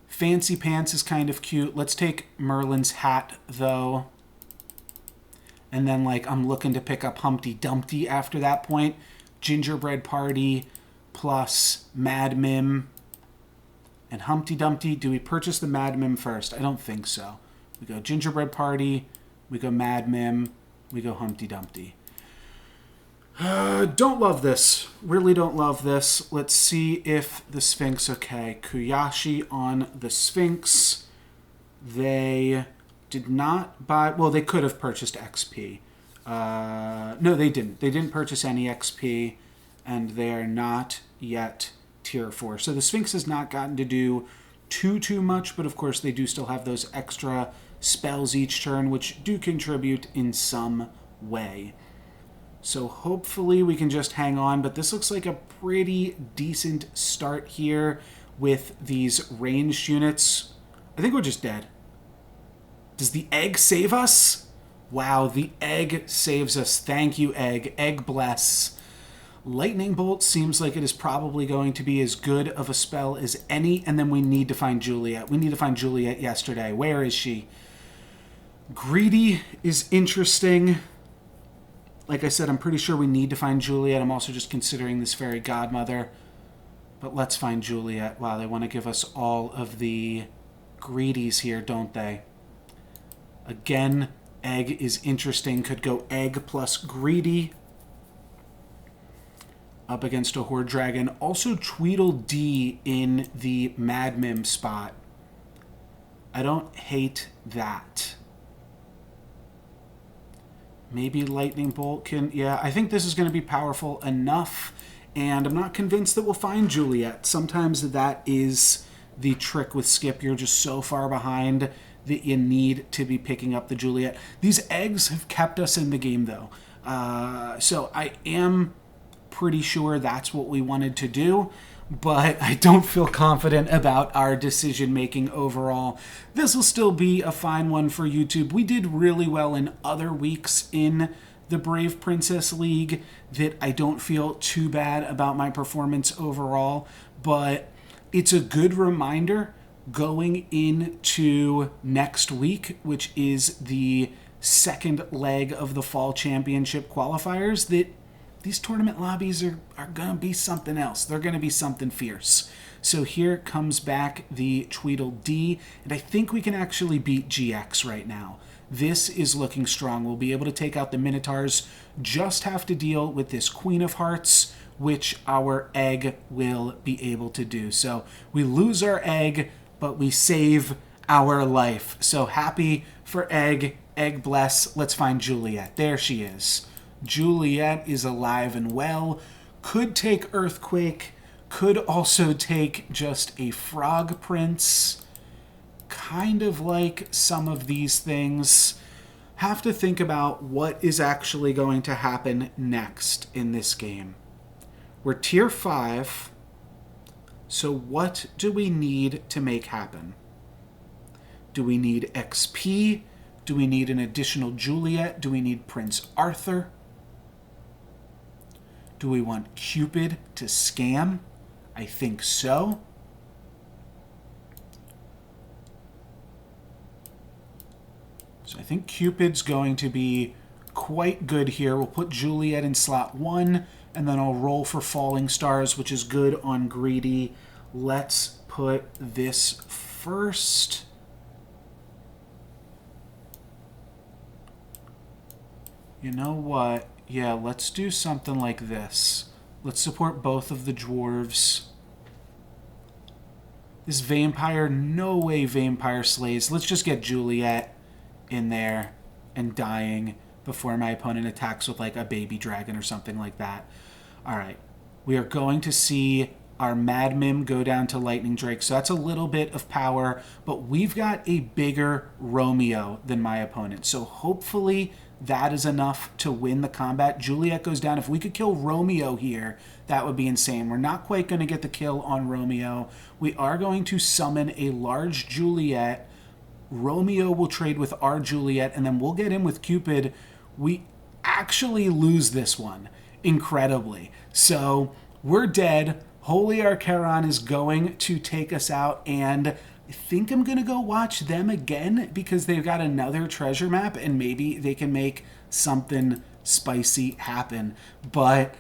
B: Fancy Pants is kind of cute. Let's take Merlin's hat, though. And then, like, I'm looking to pick up Humpty Dumpty after that point. Gingerbread Party plus Mad Mim. And Humpty Dumpty, do we purchase the Mad Mim first? I don't think so. We go Gingerbread Party, we go Mad Mim, we go Humpty Dumpty. Don't love this. Really don't love this. Let's see if the Sphinx, okay. Kuyashi on the Sphinx. They did not buy, well, they could have purchased XP. No, they didn't. They didn't purchase any XP, and they are not yet tier 4. So the Sphinx has not gotten to do too much, but of course they do still have those extra spells each turn, which do contribute in some way. So hopefully we can just hang on, but this looks like a pretty decent start here with these ranged units. I think we're just dead. Does the egg save us? Wow, the egg saves us. Thank you, egg. Egg bless. Lightning Bolt seems like it is probably going to be as good of a spell as any, and then we need to find Juliet. We need to find Juliet yesterday. Where is she? Greedy is interesting. Like I said, I'm pretty sure we need to find Juliet. I'm also just considering this fairy godmother. But let's find Juliet. Wow, they want to give us all of the greedies here, don't they? Again, egg is interesting. Could go egg plus greedy. Up against a Horde Dragon. Also Tweedledee in the Mad Mim spot. I don't hate that. Maybe Lightning Bolt can... Yeah, I think this is going to be powerful enough. And I'm not convinced that we'll find Juliet. Sometimes that is the trick with Skip. You're just so far behind that you need to be picking up the Juliet. These eggs have kept us in the game, though. So I am pretty sure that's what we wanted to do, but I don't feel confident about our decision-making overall. This will still be a fine one for YouTube. We did really well in other weeks in the Brave Princess League that I don't feel too bad about my performance overall, but it's a good reminder going into next week, which is the second leg of the Fall Championship qualifiers, that these tournament lobbies are going to be something else. They're going to be something fierce. So here comes back the Tweedledee, and I think we can actually beat GX right now. This is looking strong. We'll be able to take out the Minotaurs, just have to deal with this Queen of Hearts, which our egg will be able to do. So we lose our egg, but we save our life. So happy for egg. Egg bless. Let's find Juliet. There she is. Juliet is alive and well. Could take Earthquake. Could also take just a Frog Prince. Kind of like some of these things. Have to think about what is actually going to happen next in this game. We're tier 5. So what do we need to make happen? Do we need XP? Do we need an additional Juliet? Do we need Prince Arthur? Do we want Cupid to scam? I think so. So I think Cupid's going to be quite good here. We'll put Juliet in slot 1, and then I'll roll for Falling Stars, which is good on Greedy. Let's put this first. You know what? Yeah, let's do something like this. Let's support both of the dwarves. This vampire, no way vampire slays. Let's just get Juliet in there and dying before my opponent attacks with like a baby dragon or something like that. All right. We are going to see our Mad Mim go down to Lightning Drake. So that's a little bit of power, but we've got a bigger Romeo than my opponent. So hopefully that is enough to win the combat. Juliet goes down. If we could kill Romeo here, that would be insane. We're not quite going to get the kill on Romeo. We are going to summon a large Juliet. Romeo will trade with our Juliet, and then we'll get in with Cupid. We actually lose this one, incredibly. So we're dead. Holy Archeron is going to take us out, and I think I'm going to go watch them again because they've got another treasure map and maybe they can make something spicy happen. But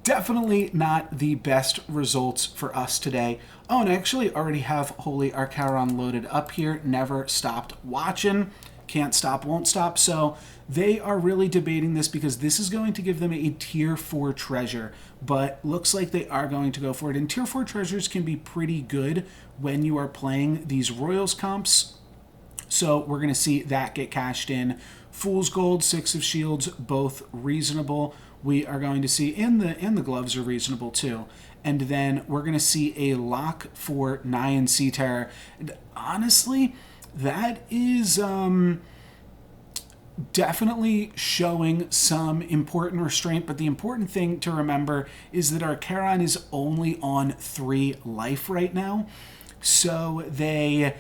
B: definitely not the best results for us today. Oh, and I actually already have Holy Archeron loaded up here. Never stopped watching. Can't stop, won't stop. So they are really debating this because this is going to give them a tier 4 treasure, but looks like they are going to go for it. And tier 4 treasures can be pretty good when you are playing these Royals comps. So we're going to see that get cashed in. Fool's Gold, 6 of Shields, both reasonable. We are going to see, and the gloves are reasonable too. And then we're going to see a lock for Nyan Sea Terror. And honestly, that is definitely showing some important restraint, but the important thing to remember is that our Charon is only on 3 life right now, so they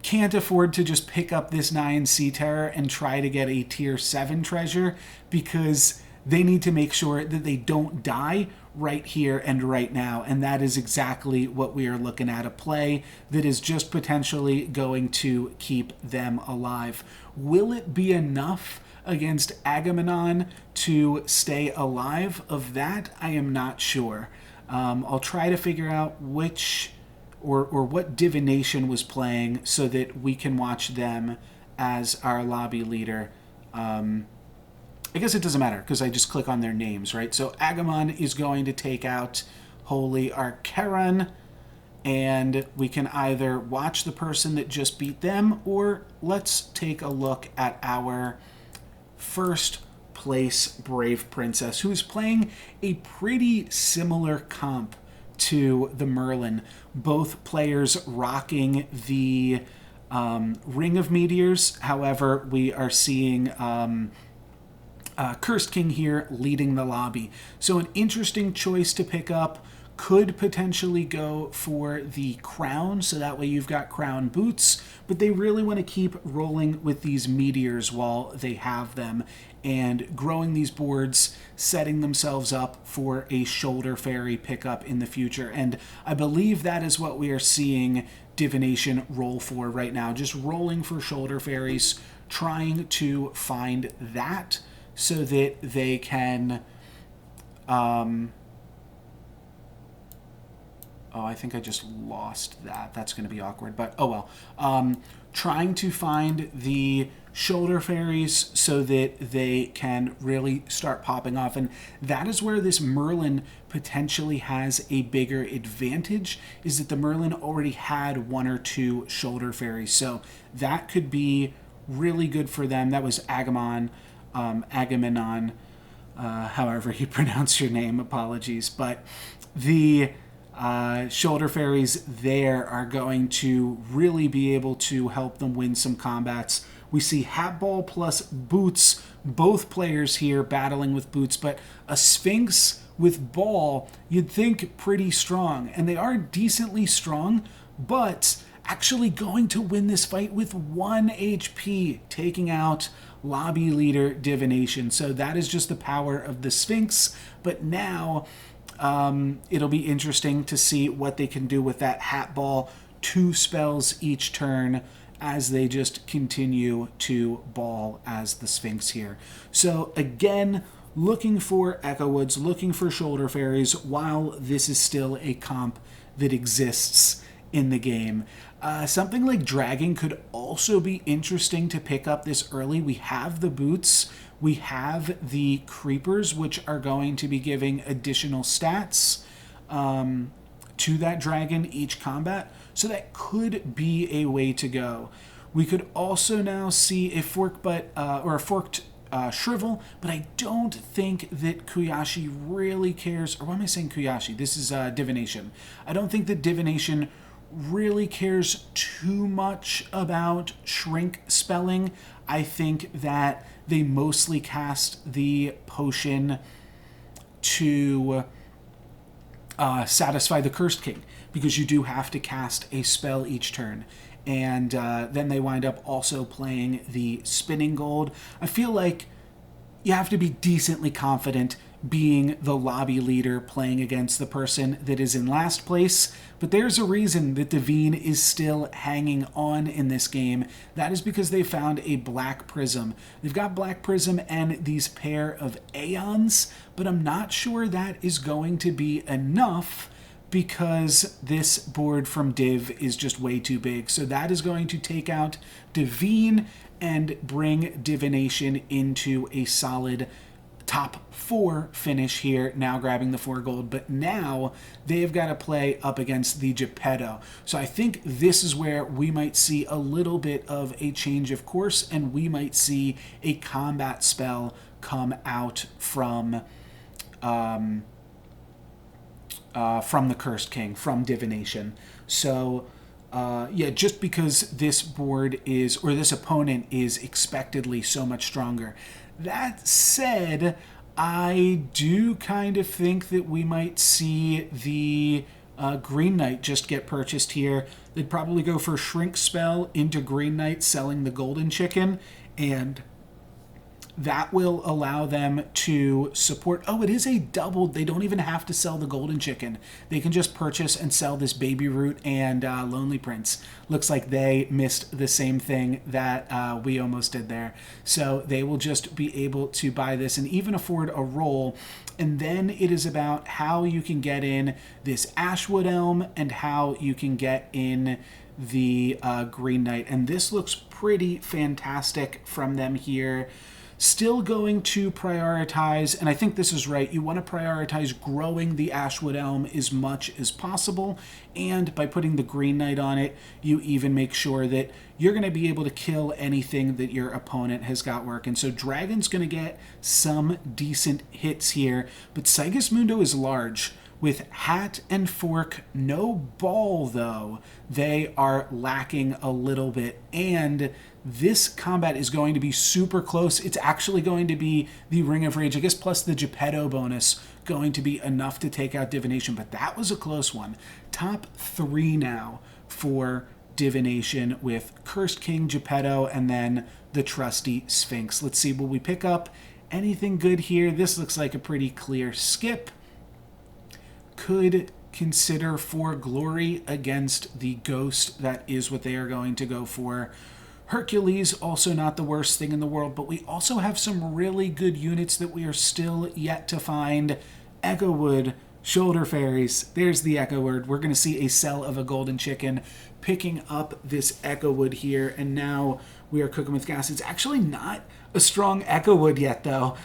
B: can't afford to just pick up this Nyan Sea Terror and try to get a tier 7 treasure, because they need to make sure that they don't die right here and right now, and that is exactly what we are looking at, a play that is just potentially going to keep them alive. Will it be enough against Agamemnon to stay alive? Of that, I am not sure. I'll try to figure out which or what divination was playing so that we can watch them as our lobby leader. I guess it doesn't matter because I just click on their names, right? So Agamemnon is going to take out Holy Archeron, and we can either watch the person that just beat them, or let's take a look at our first place Brave Princess, who's playing a pretty similar comp to the Merlin. Both players rocking the Ring of Meteors. However, we are seeing Cursed King here leading the lobby. So an interesting choice to pick up. Could potentially go for the crown, so that way you've got crown boots, but they really want to keep rolling with these meteors while they have them and growing these boards, setting themselves up for a shoulder fairy pickup in the future. And I believe that is what we are seeing divination roll for right now, just rolling for shoulder fairies, trying to find that so that they can oh, I think I just lost that. That's going to be awkward, but oh well. Trying to find the shoulder fairies so that they can really start popping off. And that is where this Merlin potentially has a bigger advantage, is that the Merlin already had 1 or 2 shoulder fairies. So that could be really good for them. That was Agamemnon, however you pronounce your name, apologies. But the shoulder fairies there are going to really be able to help them win some combats. We see Hatball plus Boots, both players here battling with Boots, but a Sphinx with Ball, you'd think pretty strong, and they are decently strong, but actually going to win this fight with 1 HP, taking out lobby leader Divination. So that is just the power of the Sphinx, but now it'll be interesting to see what they can do with that Hat Ball. 2 spells each turn as they just continue to ball as the Sphinx here. So again, looking for Echo Woods, looking for shoulder fairies while this is still a comp that exists in the game. Something like Dragon could also be interesting to pick up this early. We have the boots. We have the creepers, which are going to be giving additional stats to that dragon each combat. So that could be a way to go. We could also now see a forked Shrivel, but I don't think that Kuyashi really cares. Or why am I saying Kuyashi? This is Divination. I don't think that Divination really cares too much about Shrink spelling. I think that they mostly cast the potion to satisfy the Cursed King, because you do have to cast a spell each turn. And then they wind up also playing the Spinning Gold. I feel like you have to be decently confident being the lobby leader playing against the person that is in last place. But there's a reason that Divine is still hanging on in this game. That is because they found a Black Prism. They've got Black Prism and these pair of Aeons, but I'm not sure that is going to be enough, because this board from Div is just way too big. So that is going to take out Divine and bring Divination into a solid top 4 finish here, now grabbing the 4 gold. But now they've got to play up against the Geppetto. So I think this is where we might see a little bit of a change of course, and we might see a combat spell come out from the Cursed King, from Divination. So, yeah, just because this board is, or this opponent is expectedly so much stronger. That said, I do kind of think that we might see the Green Knight just get purchased here. They'd probably go for Shrink spell into Green Knight, selling the Golden Chicken, and that will allow them to support. Oh, it is a double. They don't even have to sell the Golden Chicken. They can just purchase and sell this Baby Root and Lonely Prince. Looks like they missed the same thing that we almost did there. So they will just be able to buy this and even afford a roll. And then it is about how you can get in this Ashwood Elm and how you can get in the Green Knight. And this looks pretty fantastic from them here. Still going to prioritize, and I think this is right, you want to prioritize growing the Ashwood Elm as much as possible, and by putting the Green Knight on it, you even make sure that you're going to be able to kill anything that your opponent has got working. So Dragon's going to get some decent hits here, but Sigismundo is large. With Hat and Fork, no ball though, they are lacking a little bit, and this combat is going to be super close. It's actually going to be the Ring of Rage, I guess, plus the Geppetto bonus, going to be enough to take out Divination, but that was a close one. Top 3 now for Divination with Cursed King, Geppetto, and then the trusty Sphinx. Let's see, will we pick up anything good here? This looks like a pretty clear skip. Could consider for glory against the ghost. That is what they are going to go for. Hercules, also not the worst thing in the world, but we also have some really good units that we are still yet to find. Echowood, Shoulder Fairies, there's the Echo Word. We're going to see a sell of a Golden Chicken, picking up this Echowood here, and now we are cooking with gas. It's actually not a strong Echowood yet, though,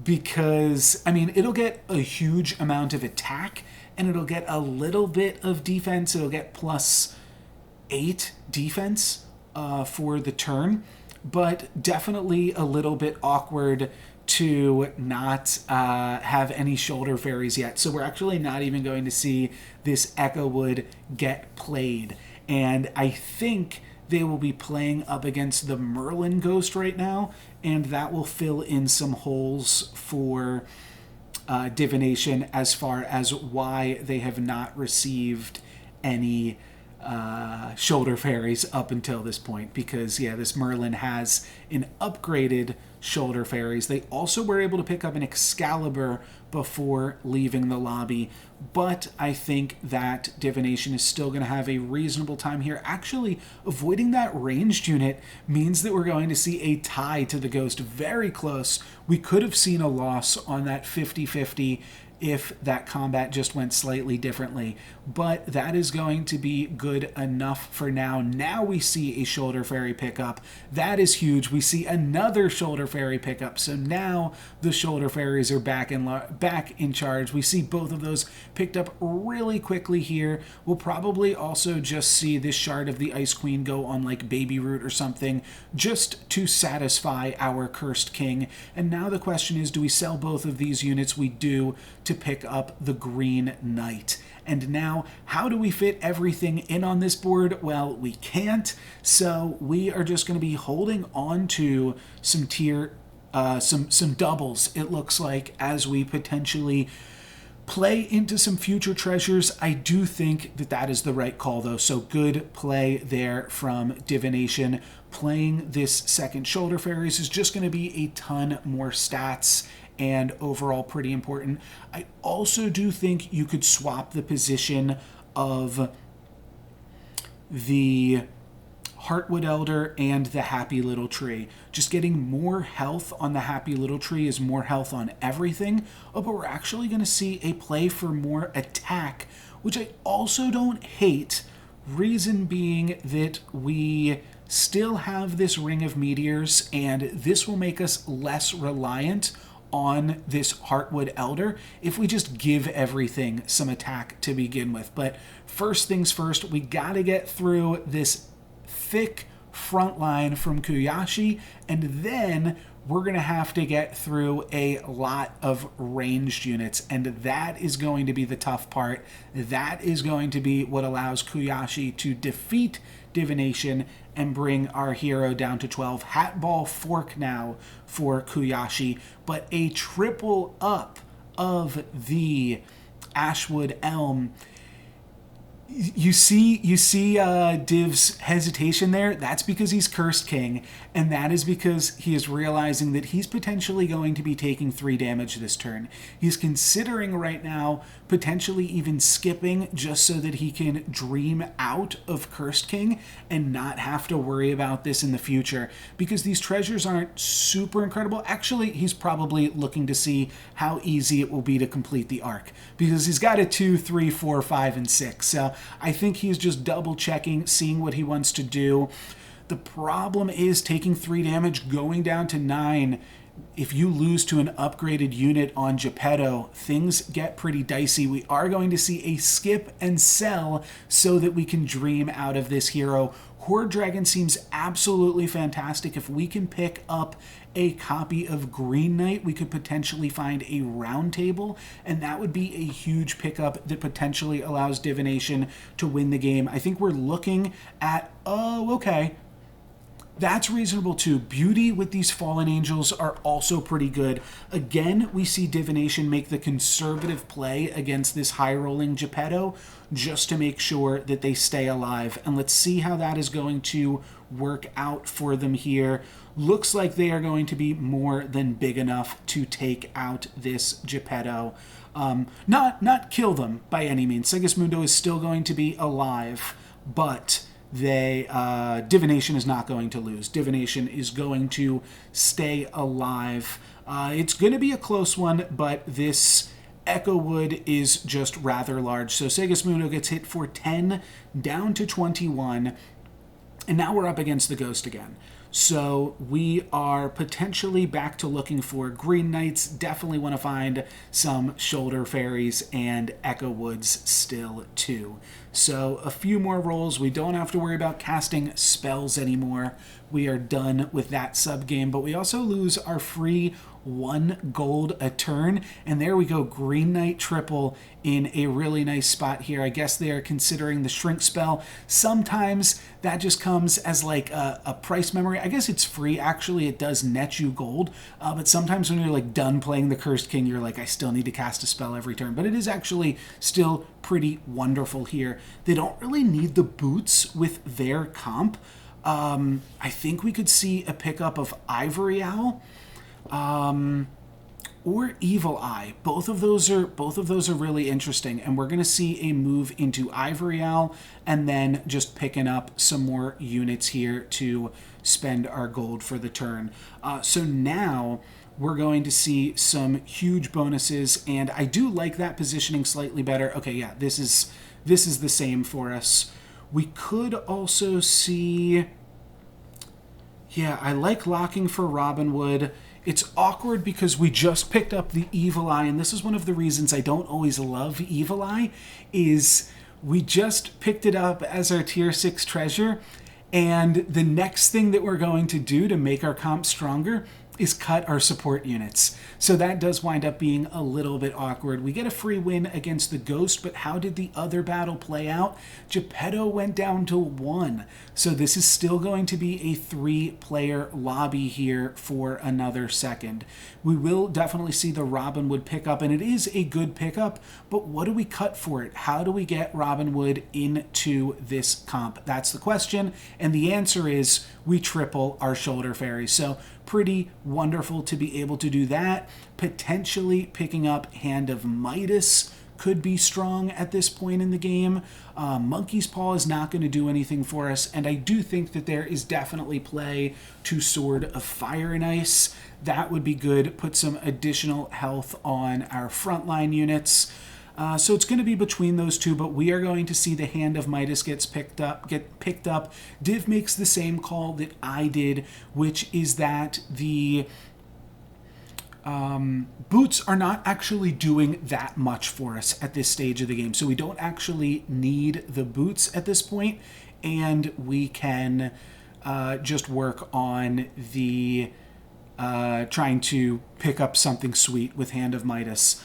B: because, I mean, it'll get a huge amount of attack, and it'll get a little bit of defense. It'll get +8 defense for the turn, but definitely a little bit awkward to not have any Shoulder Fairies yet. So we're actually not even going to see this Echowood get played. And I think they will be playing up against the Merlin Ghost right now, and that will fill in some holes for Divination as far as why they have not received any Shoulder Fairies up until this point, because yeah, this Merlin has an upgraded Shoulder Fairies. They also were able to pick up an Excalibur before leaving the lobby, but I think that Divination is still going to have a reasonable time here. Actually, avoiding that ranged unit means that we're going to see a tie to the Ghost. Very close. We could have seen a loss on that 50-50 if that combat just went slightly differently. But that is going to be good enough for now. Now we see a Shoulder Fairy pickup. That is huge. We see another Shoulder Fairy pickup. So now the Shoulder Fairies are back in charge. We see both of those picked up really quickly here. We'll probably also just see this Shard of the Ice Queen go on like Baby Root or something just to satisfy our Cursed King. And now the question is, do we sell both of these units? We do, to pick up the Green Knight. And now, how do we fit everything in on this board? Well, we can't, so we are just going to be holding on to some some doubles, it looks like, as we potentially play into some future treasures. I do think that that is the right call, though, so good play there from Divination. Playing this second Shoulder Fairies is just going to be a ton more stats and overall pretty important. I also do think you could swap the position of the Heartwood Elder and the Happy Little Tree. Just getting more health on the Happy Little Tree is more health on everything. Oh, but we're actually going to see a play for more attack, which I also don't hate. Reason being that we still have this Ring of Meteors, and this will make us less reliant on this Heartwood Elder if we just give everything some attack to begin with. But first things first, we got to get through this thick front line from Kuyashi, and then we're going to have to get through a lot of ranged units, and that is going to be the tough part. That is going to be what allows Kuyashi to defeat Divination and bring our hero down to 12. Hatball Fork now for Kuyashi, but a triple up of the Ashwood Elm. You see Div's hesitation there? That's because he's Cursed King, and that is because he is realizing that he's potentially going to be taking 3 damage this turn. He's considering right now potentially even skipping just so that he can dream out of Cursed King and not have to worry about this in the future, because these treasures aren't super incredible. Actually, he's probably looking to see how easy it will be to complete the arc, because he's got a 2, 3, 4, 5, and 6. So I think he's just double checking, seeing what he wants to do. The problem is taking 3 damage, going down to 9. If you lose to an upgraded unit on Geppetto, things get pretty dicey. We are going to see a skip and sell so that we can dream out of this hero. Horde Dragon seems absolutely fantastic. If we can pick up a copy of Green Knight, we could potentially find a round table, and that would be a huge pickup that potentially allows Divination to win the game. I think we're looking at, okay, that's reasonable too. Beauty with these Fallen Angels are also pretty good. Again, we see Divination make the conservative play against this high-rolling Geppetto just to make sure that they stay alive. And let's see how that is going to work out for them here. Looks like they are going to be more than big enough to take out this Geppetto. Not kill them by any means. Sigismundo is still going to be alive, but Divination is not going to lose. Divination is going to stay alive. It's going to be a close one, but this Echo Wood is just rather large. So Sigismundo gets hit for 10, down to 21, and now we're up against the Ghost again. So we are potentially back to looking for Green Knights. Definitely want to find some Shoulder Fairies and Echo Woods still too. So a few more rolls. We don't have to worry about casting spells anymore. We are done with that sub-game, but we also lose our free 1 gold a turn, and there we go, Green Knight triple in a really nice spot here. I guess they are considering the shrink spell. Sometimes that just comes as like a price memory. I guess it's free, actually. It does net you gold, but sometimes when you're like done playing the Cursed King, you're like, I still need to cast a spell every turn, but it is actually still pretty wonderful here. They don't really need the boots with their comp. I think we could see a pickup of Ivory Owl, or Evil Eye. Both of those are really interesting, and we're going to see a move into Ivory Owl and then just picking up some more units here to spend our gold for the turn. So now we're going to see some huge bonuses, and I do like that positioning slightly better. Okay, yeah, this is the same for us. We could also see... Yeah, I like locking for Robinwood. It's awkward because we just picked up the Evil Eye, and this is one of the reasons I don't always love Evil Eye, is we just picked it up as our tier 6 treasure, and the next thing that we're going to do to make our comp stronger is cut our support units. So that does wind up being a little bit awkward. We get a free win against the Ghost, but how did the other battle play out? Geppetto went down to 1. So this is still going to be a 3-player lobby here for another second. We will definitely see the Robinwood pickup, and it is a good pickup, but what do we cut for it? How do we get Robinwood into this comp? That's the question, and the answer is we triple our shoulder fairies. So pretty wonderful to be able to do that. Potentially picking up Hand of Midas could be strong at this point in the game. Monkey's Paw is not going to do anything for us, and I do think that there is definitely play to Sword of Fire and Ice. That would be good. Put some additional health on our frontline units. So it's going to be between those two, but we are going to see the Hand of Midas get picked up. Div makes the same call that I did, which is that the boots are not actually doing that much for us at this stage of the game. So we don't actually need the boots at this point, and we can just work on the trying to pick up something sweet with Hand of Midas.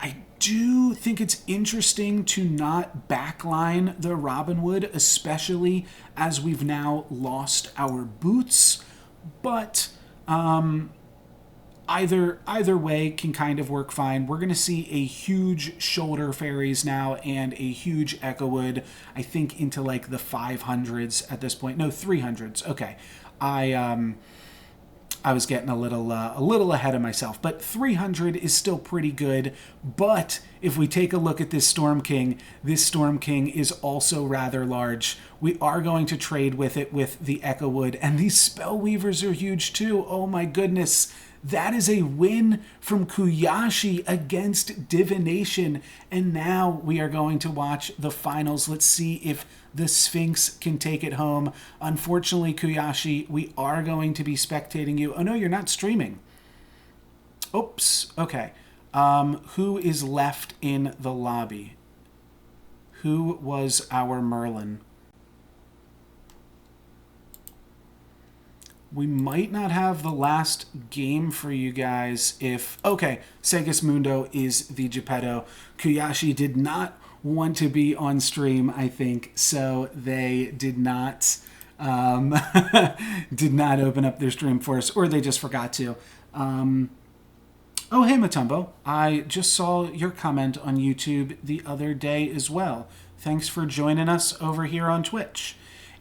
B: I do think it's interesting to not backline the Robinwood, especially as we've now lost our boots, but either way can kind of work fine. We're going to see a huge shoulder fairies now and a huge Echo Wood, I think into like the 500s at this point. No, 300s. Okay. I was getting a little ahead of myself, but 300 is still pretty good. But if we take a look at this Storm King is also rather large. We are going to trade with it with the Echo Wood, and these Spell Weavers are huge too. Oh my goodness. That is a win from Kuyashi against Divination, and now we are going to watch the finals. Let's see if the Sphinx can take it home. Unfortunately, Kuyashi, we are going to be spectating you. Oh no, you're not streaming. Oops, okay. Who is left in the lobby? Who was our Merlin? We might not have the last game for you guys if... Okay, Segismundo is the Geppetto. Kuyashi did not want to be on stream, I think, so they did not did not open up their stream for us, or they just forgot to. Oh, hey, Matumbo. I just saw your comment on YouTube the other day as well. Thanks for joining us over here on Twitch.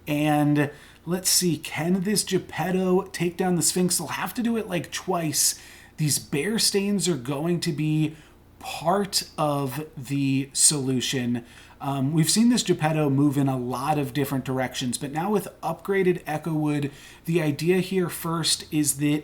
B: And... let's see, can this Geppetto take down the Sphinx? They'll have to do it like twice. These bear stains are going to be part of the solution. We've seen this Geppetto move in a lot of different directions, but now with upgraded Echo Wood, the idea here first is that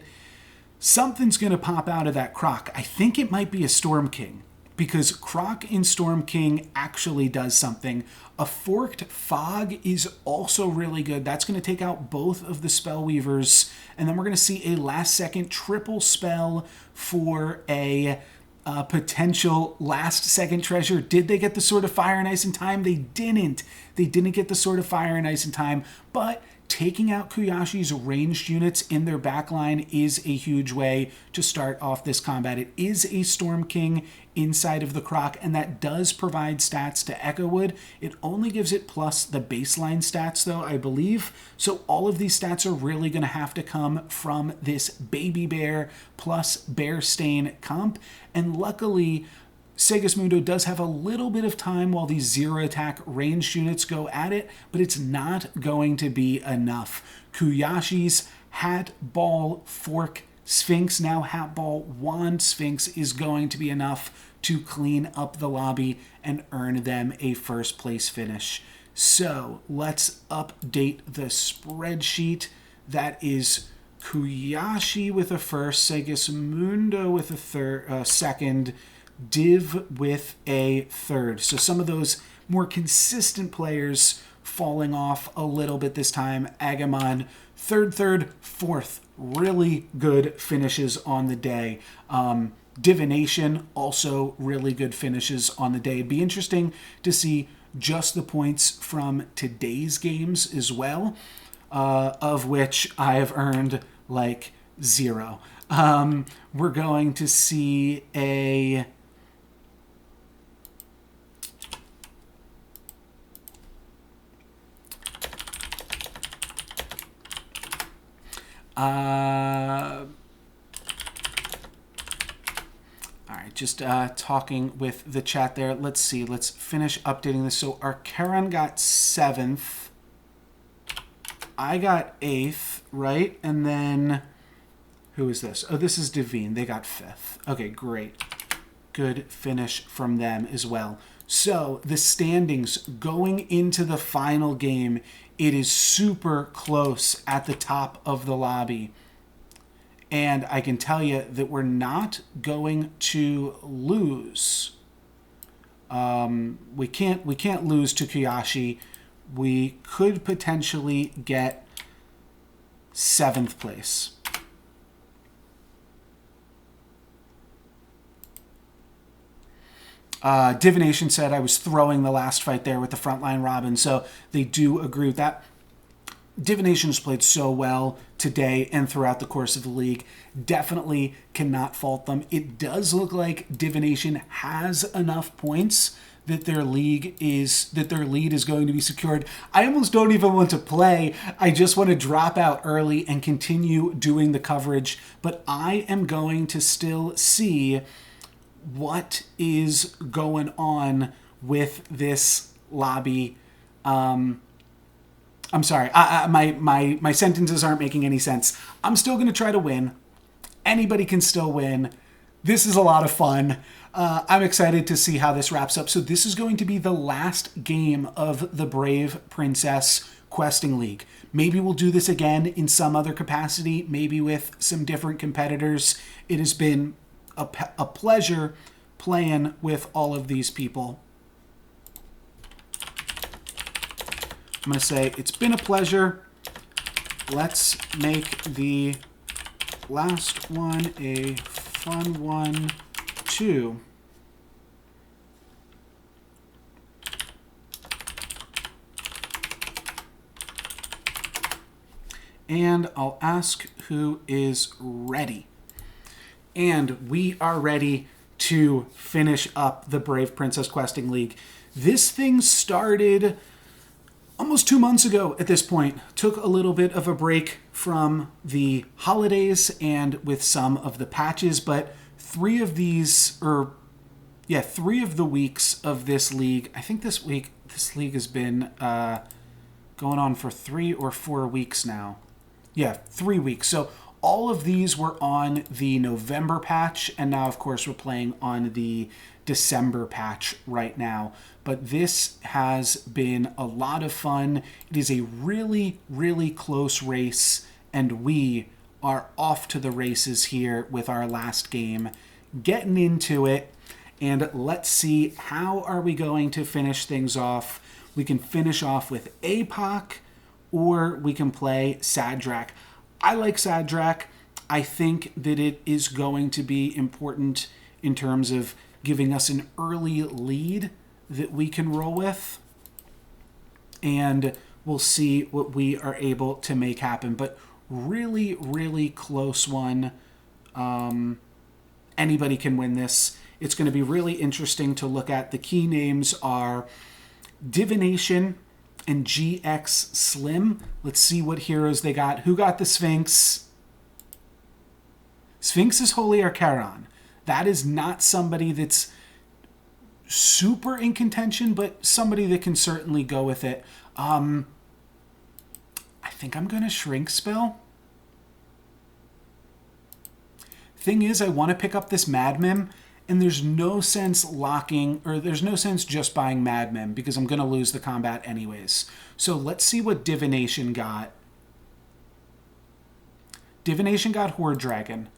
B: something's going to pop out of that Croc. I think it might be a Storm King, because Croc in Storm King actually does something. A Forked Fog is also really good. That's going to take out both of the Spell Weavers. And then we're going to see a last-second triple spell for a potential last-second treasure. Did they get the Sword of Fire and Ice in time? They didn't. They didn't get the Sword of Fire and Ice in time. But taking out Kuyashi's ranged units in their backline is a huge way to start off this combat. It is a Storm King inside of the Croc, and that does provide stats to Echo Wood. It only gives it plus the baseline stats, though, I believe. So all of these stats are really going to have to come from this Baby Bear plus Bear Stain comp. And luckily, Segismundo does have a little bit of time while these zero attack ranged units go at it, but it's not going to be enough. Kuyashi's Hat, Ball, Fork, Sphinx, now Hat, Ball, Wand, Sphinx is going to be enough to clean up the lobby and earn them a first place finish. So let's update the spreadsheet. That is Kuyashi with a first, Segismundo with a second, Div with a third. So some of those more consistent players falling off a little bit this time. Agamon, third, fourth. Really good finishes on the day. Divination, also really good finishes on the day. It'd be interesting to see just the points from today's games as well, of which I have earned like 0. We're going to see a... all right, just talking with the chat there. Let's see. Let's finish updating this. So our Karan got 7th. I got 8th, right? And then who is this? Oh, this is Devine. They got 5th. Okay, great. Good finish from them as well. So the standings going into the final game, it is super close at the top of the lobby. And I can tell you that we're not going to lose. We can't lose to Kuyashi. We could potentially get 7th place. Divination said I was throwing the last fight there with the frontline Robin, so they do agree with that. Divination has played so well today and throughout the course of the league. Definitely cannot fault them. It does look like Divination has enough points that their lead is going to be secured. I almost don't even want to play. I just want to drop out early and continue doing the coverage. But I am going to still see what is going on with this lobby. I'm sorry, my sentences aren't making any sense. I'm still going to try to win. Anybody can still win. This is a lot of fun. I'm excited to see how this wraps up. So this is going to be the last game of the Brave Princess Questing League. Maybe we'll do this again in some other capacity, maybe with some different competitors. It has been a pleasure playing with all of these people. I'm going to say it's been a pleasure. Let's make the last one a fun one too. And I'll ask who is ready. And we are ready to finish up the Brave Princess Questing League. This thing started almost 2 months ago at this point. Took a little bit of a break from the holidays and with some of the patches, but 3 of the weeks of this league, I think this league has been going on for 3 or 4 weeks now. Yeah, 3 weeks. So all of these were on the November patch, and now, of course, we're playing on the December patch right now. But this has been a lot of fun. It is a really, really close race, and we are off to the races here with our last game. Getting into it, and let's see, how are we going to finish things off? We can finish off with APOC, or we can play Sad Drac. I like Sad Drac. I think that it is going to be important in terms of giving us an early lead that we can roll with. And we'll see what we are able to make happen. But really, really close one. Anybody can win this. It's going to be really interesting to look at. The key names are Divination and GX Slim. Let's see what heroes they got. Who got the Sphinx? Sphinx is Holy Archaron. That is not somebody that's super in contention, but somebody that can certainly go with it. I think I'm going to Shrink Spell. Thing is, I want to pick up this Mad Mim, and there's no sense there's no sense just buying Mad Mim because I'm going to lose the combat anyways. So let's see what Divination got. Divination got Horde Dragon.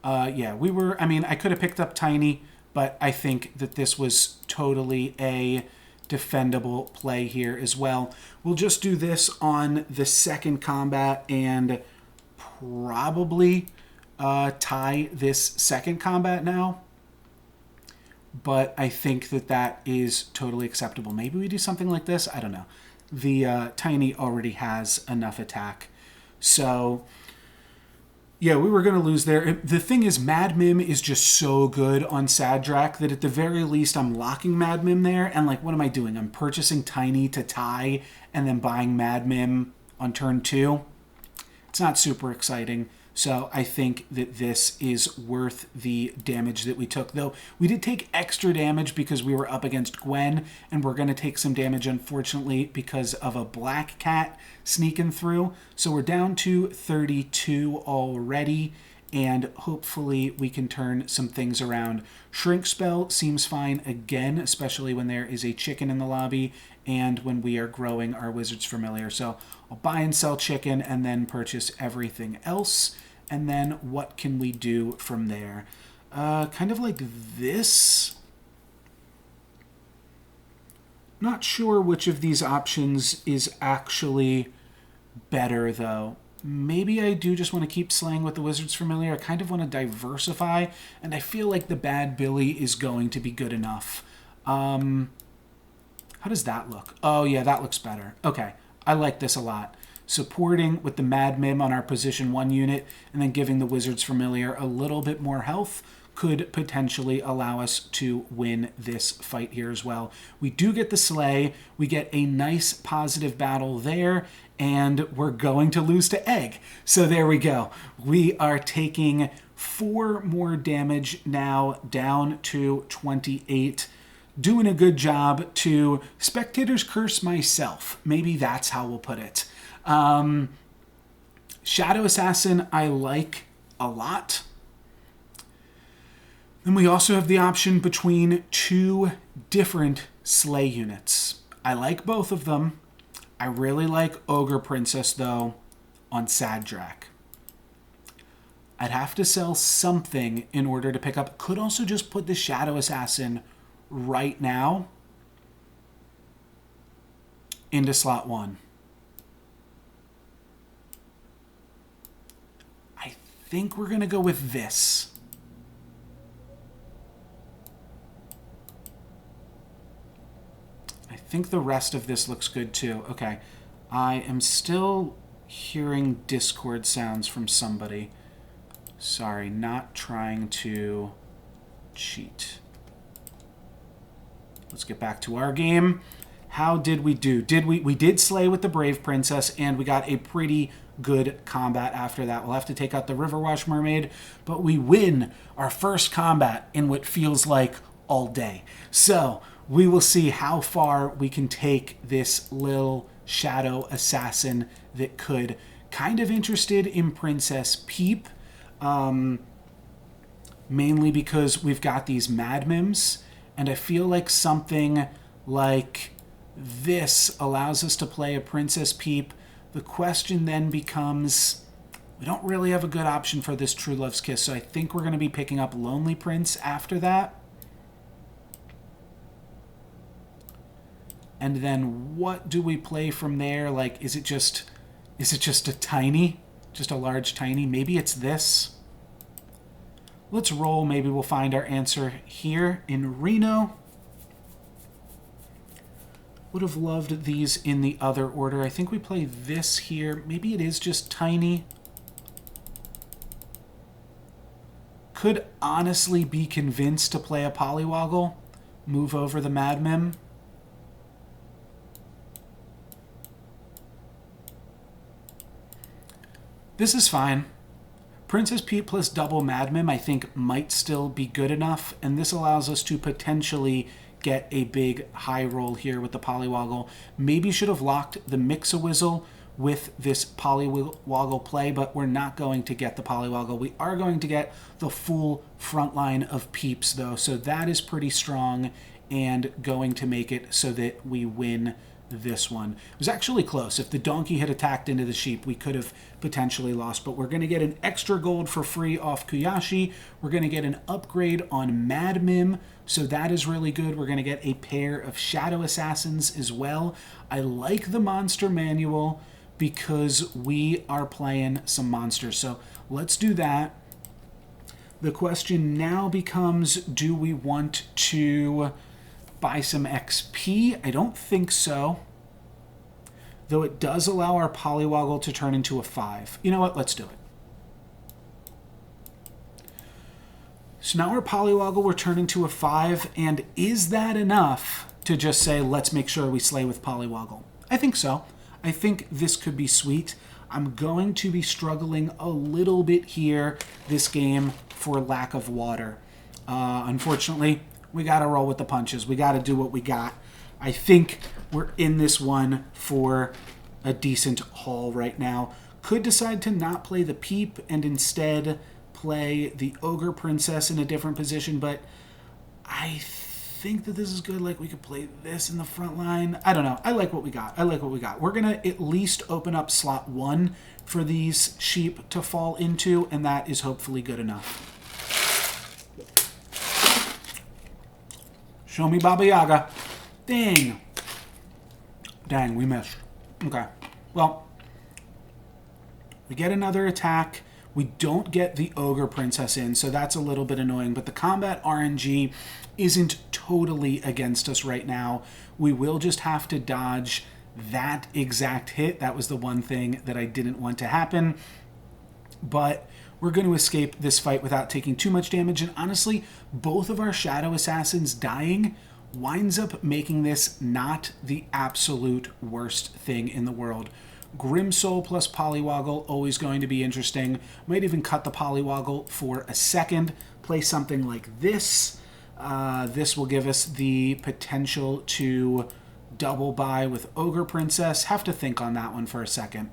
B: Yeah, we were... I mean, I could have picked up Tiny, but I think that this was totally a defendable play here as well. We'll just do this on the second combat and probably tie this second combat now. But I think that that is totally acceptable. Maybe we do something like this. I don't know. The Tiny already has enough attack. So, yeah, we were going to lose there. The thing is, Mad Mim is just so good on Sad Drac that at the very least I'm locking Mad Mim there. And, like, what am I doing? I'm purchasing Tiny to tie and then buying Mad Mim on turn 2. It's not super exciting. So I think that this is worth the damage that we took. Though we did take extra damage because we were up against Gwen, and we're going to take some damage, unfortunately, because of a black cat sneaking through. So we're down to 32 already, and hopefully we can turn some things around. Shrink Spell seems fine again, especially when there is a chicken in the lobby and when we are growing our Wizard's Familiar. So I'll buy and sell chicken and then purchase everything else. And then what can we do from there? Kind of like this. Not sure which of these options is actually better, though. Maybe I do just want to keep slaying with the Wizard's Familiar. I kind of want to diversify, and I feel like the Bad Billy is going to be good enough. How does that look? Oh, yeah, that looks better. Okay, I like this a lot. Supporting with the Mad Mim on our position 1 unit and then giving the Wizard's Familiar a little bit more health could potentially allow us to win this fight here as well. We do get the Slay. We get a nice positive battle there, and we're going to lose to Egg. So there we go. We are taking 4 more damage now, down to 28. Doing a good job to Spectator's Curse myself. Maybe that's how we'll put it. Shadow Assassin I like a lot. Then we also have the option between 2 different Slay units. I like both of them. I really like Ogre Princess, though, on Sad Drac. I'd have to sell something in order to pick up. Could also just put the Shadow Assassin right now into slot 1. I think we're going to go with this. I think the rest of this looks good too. Okay. I am still hearing Discord sounds from somebody. Sorry, not trying to cheat. Let's get back to our game. How did we do? We did slay with the Brave Princess, and we got a pretty good combat after that. We'll have to take out the Riverwash Mermaid, but we win our first combat in what feels like all day. So we will see how far we can take this little Shadow Assassin that could kind of interested in Princess Peep, mainly because we've got these Mad Mims, and I feel like something like this allows us to play a Princess Peep. The question then becomes, we don't really have a good option for this True Love's Kiss, so I think we're going to be picking up Lonely Prince after that. And then what do we play from there? Like, is it just a tiny? Just a large tiny? Maybe it's this. Let's roll. Maybe we'll find our answer here in Reno. Would have loved these in the other order. I think we play this here. Maybe it is just tiny. Could honestly be convinced to play a Polywoggle. Move over the Mad Mim. This is fine. Princess Peep plus double Mad Mim I think might still be good enough, and this allows us to potentially get a big high roll here with the Polywoggle. Maybe should have locked the Mix-a-Wizzle with this Polywoggle play, but we're not going to get the Polywoggle. We are going to get the full front line of Peeps, though, so that is pretty strong and going to make it so that we win this one. It was actually close. If the donkey had attacked into the sheep, we could have potentially lost, but we're going to get an extra gold for free off Kuyashi. We're going to get an upgrade on Mad Mim, so that is really good. We're going to get a pair of Shadow Assassins as well. I like the monster manual because we are playing some monsters, so let's do that. The question now becomes, do we want to buy some XP? I don't think so. Though it does allow our Polywoggle to turn into a 5. You know what? Let's do it. So now our Polywoggle will turn into a 5, and is that enough to just say, let's make sure we slay with Polywoggle? I think so. I think this could be sweet. I'm going to be struggling a little bit here this game for lack of water. Unfortunately, we got to roll with the punches. We got to do what we got. I think we're in this one for a decent haul right now. Could decide to not play the Peep and instead play the Ogre Princess in a different position, but I think that this is good. Like, we could play this in the front line. I don't know. I like what we got. I like what we got. We're going to at least open up slot 1 for these sheep to fall into, and that is hopefully good enough. Show me Baba Yaga. Dang. Dang, we missed. Okay. Well, we get another attack. We don't get the Ogre Princess in, so that's a little bit annoying. But the combat RNG isn't totally against us right now. We will just have to dodge that exact hit. That was the one thing that I didn't want to happen. But we're going to escape this fight without taking too much damage. And honestly, both of our Shadow Assassins dying winds up making this not the absolute worst thing in the world. Grimsoul plus Polywoggle, always going to be interesting. Might even cut the Polywoggle for a second. Play something like this. This will give us the potential to double buy with Ogre Princess. Have to think on that one for a second.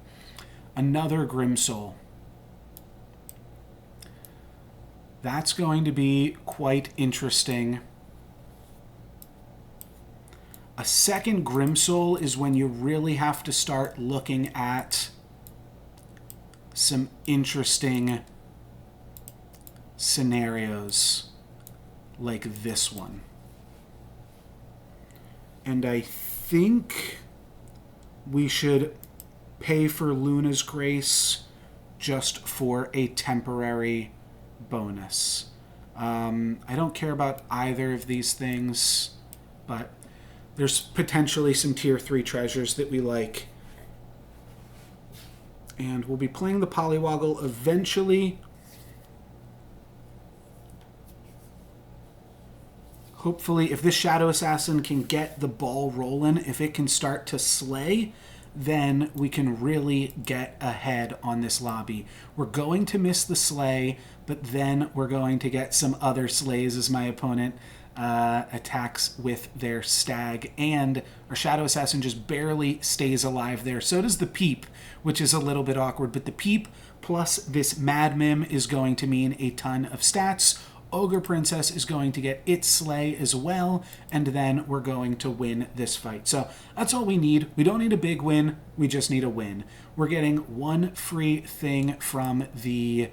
B: Another Grimsoul. That's going to be quite interesting. A second Grimsoul is when you really have to start looking at some interesting scenarios like this one. And I think we should pay for Luna's Grace just for a temporary bonus. I don't care about either of these things, but there's potentially some tier 3 treasures that we like. And we'll be playing the Polywoggle eventually. Hopefully, if this Shadow Assassin can get the ball rolling, if it can start to slay, then we can really get ahead on this lobby. We're going to miss the slay, but then we're going to get some other slays as my opponent attacks with their stag, and our Shadow Assassin just barely stays alive there. So does the Peep, which is a little bit awkward, but the Peep plus this Mad Mim is going to mean a ton of stats. Ogre Princess is going to get its slay as well, and then we're going to win this fight. So that's all we need. We don't need a big win, we just need a win. We're getting one free thing from the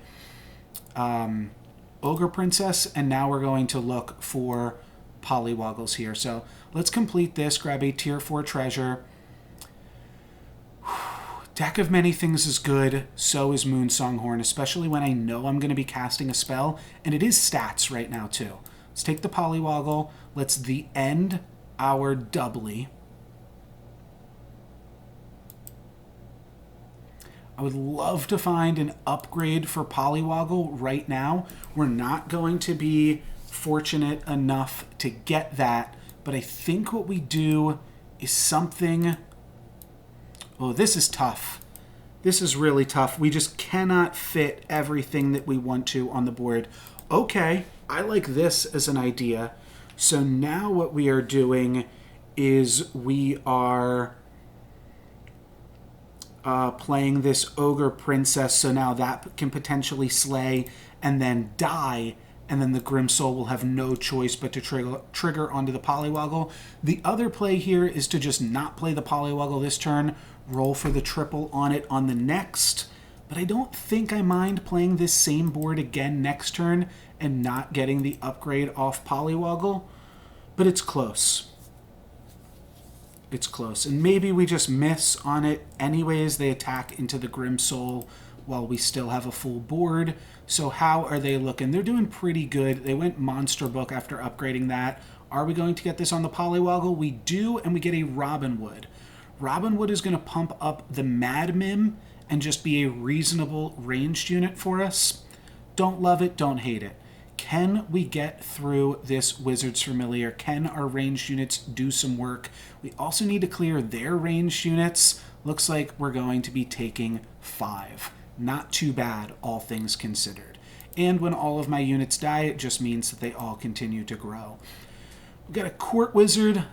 B: Ogre Princess, and now we're going to look for Polywoggles here. So let's complete this, grab a tier 4 treasure. Deck of Many Things is good, so is Moonsonghorn, especially when I know I'm going to be casting a spell, and it is stats right now too. Let's take the Polywoggle, let's the end our doubly. I would love to find an upgrade for Polywoggle right now. We're not going to be fortunate enough to get that, but I think what we do is something... Oh, this is tough. This is really tough. We just cannot fit everything that we want to on the board. Okay, I like this as an idea. So now what we are doing is we are playing this Ogre Princess, so now that can potentially slay and then die, and then the Grim Soul will have no choice but to trigger onto the Polywoggle. The other play here is to just not play the Polywoggle this turn, roll for the triple on it on the next, but I don't think I mind playing this same board again next turn and not getting the upgrade off Polywoggle, but it's close. It's close, and maybe we just miss on it anyways. They attack into the Grim Soul while we still have a full board. So how are they looking? They're doing pretty good. They went Monster Book after upgrading that. Are we going to get this on the Polywoggle? We do, and we get a Robin Wood. Robin Wood is going to pump up the Mad Mim and just be a reasonable ranged unit for us. Don't love it, don't hate it. Can we get through this Wizard's Familiar? Can our ranged units do some work? We also need to clear their ranged units. Looks like we're going to be taking 5. Not too bad, all things considered. And when all of my units die, it just means that they all continue to grow. We've got a Court Wizard.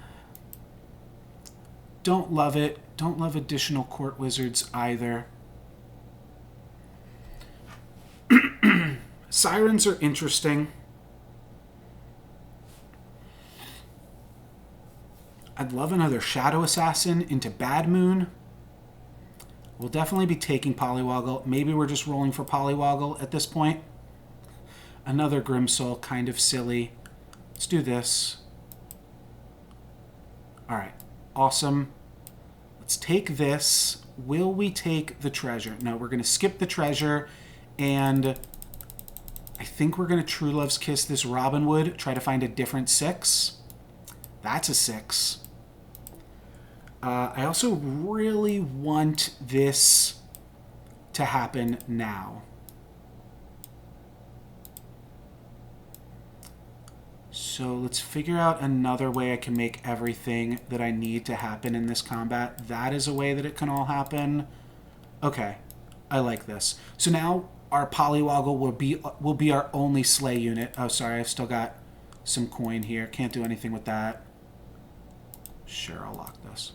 B: Don't love it. Don't love additional Court Wizards either. Sirens are interesting. I'd love another Shadow Assassin into Bad Moon. We'll definitely be taking Polywoggle. Maybe we're just rolling for Polywoggle at this point. Another Grim Soul, kind of silly. Let's do this. Alright, awesome. Let's take this. Will we take the treasure? No, we're going to skip the treasure, and I think we're going to True Love's Kiss this Robin Wood, try to find a different 6. That's a 6. I also really want this to happen now. So let's figure out another way I can make everything that I need to happen in this combat. That is a way that it can all happen. Okay, I like this. So now our Polywoggle will be our only Slay unit. Oh, sorry, I've still got some coin here. Can't do anything with that. Sure, I'll lock this.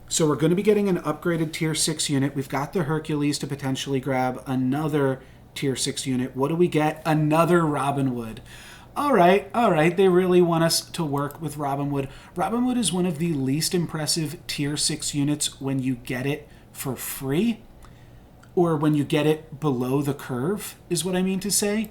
B: So we're going to be getting an upgraded Tier 6 unit. We've got the Hercules to potentially grab another Tier 6 unit. What do we get? Another Robin Wood. All right. They really want us to work with Robin Wood. Robin Wood is one of the least impressive Tier 6 units when you get it for free, or when you get it below the curve, is what I mean to say,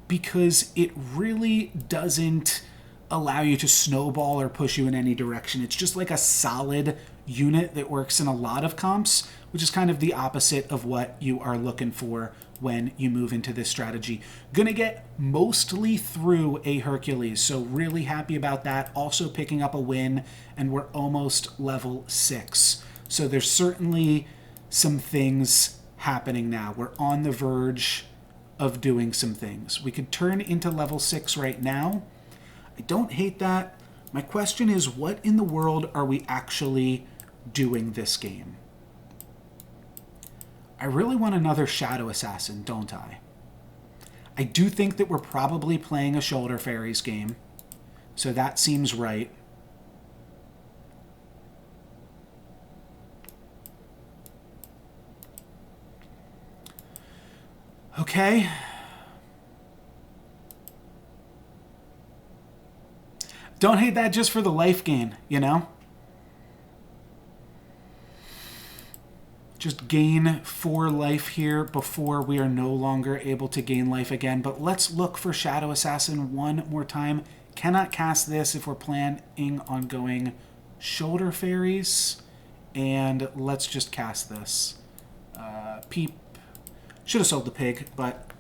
B: because it really doesn't allow you to snowball or push you in any direction. It's just like a solid unit that works in a lot of comps, which is kind of the opposite of what you are looking for when you move into this strategy. Gonna get mostly through a Hercules, so really happy about that. Also picking up a win, and we're almost level 6. So there's certainly some things happening now. We're on the verge of doing some things. We could turn into level 6 right now. I don't hate that. My question is, what in the world are we actually doing this game? I really want another Shadow Assassin, don't I? I do think that we're probably playing a Shoulder Fairies game, so that seems right. Okay. Don't hate that just for the life gain, you know? Just gain 4 life here before we are no longer able to gain life again. But let's look for Shadow Assassin one more time. Cannot cast this if we're planning on going Shoulder Fairies. And let's just cast this. Peep. Should have sold the pig, but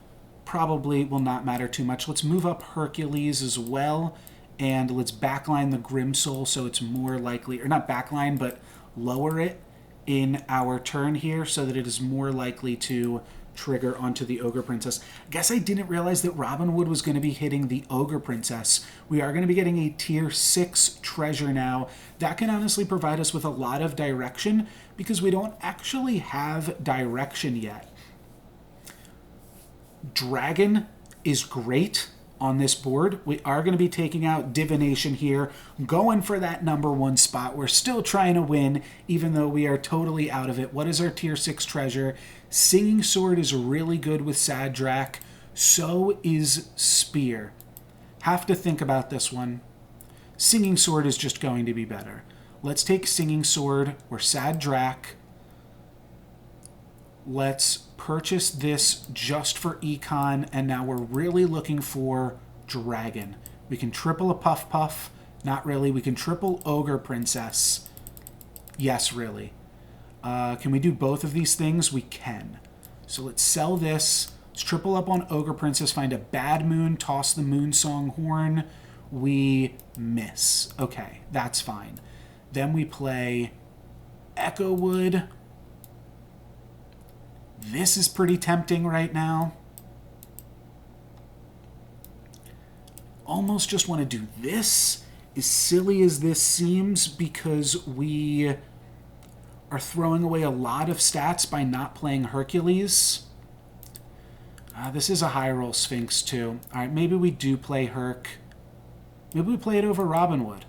B: probably will not matter too much. Let's move up Hercules as well. And let's backline the Grim Soul so it's more likely, or not backline, but lower it in our turn here so that it is more likely to trigger onto the Ogre Princess. I guess I didn't realize that Robin Wood was going to be hitting the Ogre Princess. We are going to be getting a Tier 6 treasure now. That can honestly provide us with a lot of direction because we don't actually have direction yet. Dragon is great on this board. We are going to be taking out Divination here, going for that number 1 spot. We're still trying to win, even though we are totally out of it. What is our Tier 6 treasure? Singing Sword is really good with Sad Drac. So is Spear. Have to think about this one. Singing Sword is just going to be better. Let's take Singing Sword or Sad Drac. Let's purchase this just for Econ, and now we're really looking for Dragon. We can triple a Puff Puff. Not really. We can triple Ogre Princess. Yes, really. Can we do both of these things? We can. So let's sell this. Let's triple up on Ogre Princess, find a Bad Moon, toss the Moon Song Horn. We miss. Okay, that's fine. Then we play Echo Wood. This is pretty tempting right now. Almost just want to do this, as silly as this seems, because we are throwing away a lot of stats by not playing Hercules. This is a high roll Sphinx too. All right, maybe we do play Herc. Maybe we play it over Robin Wood.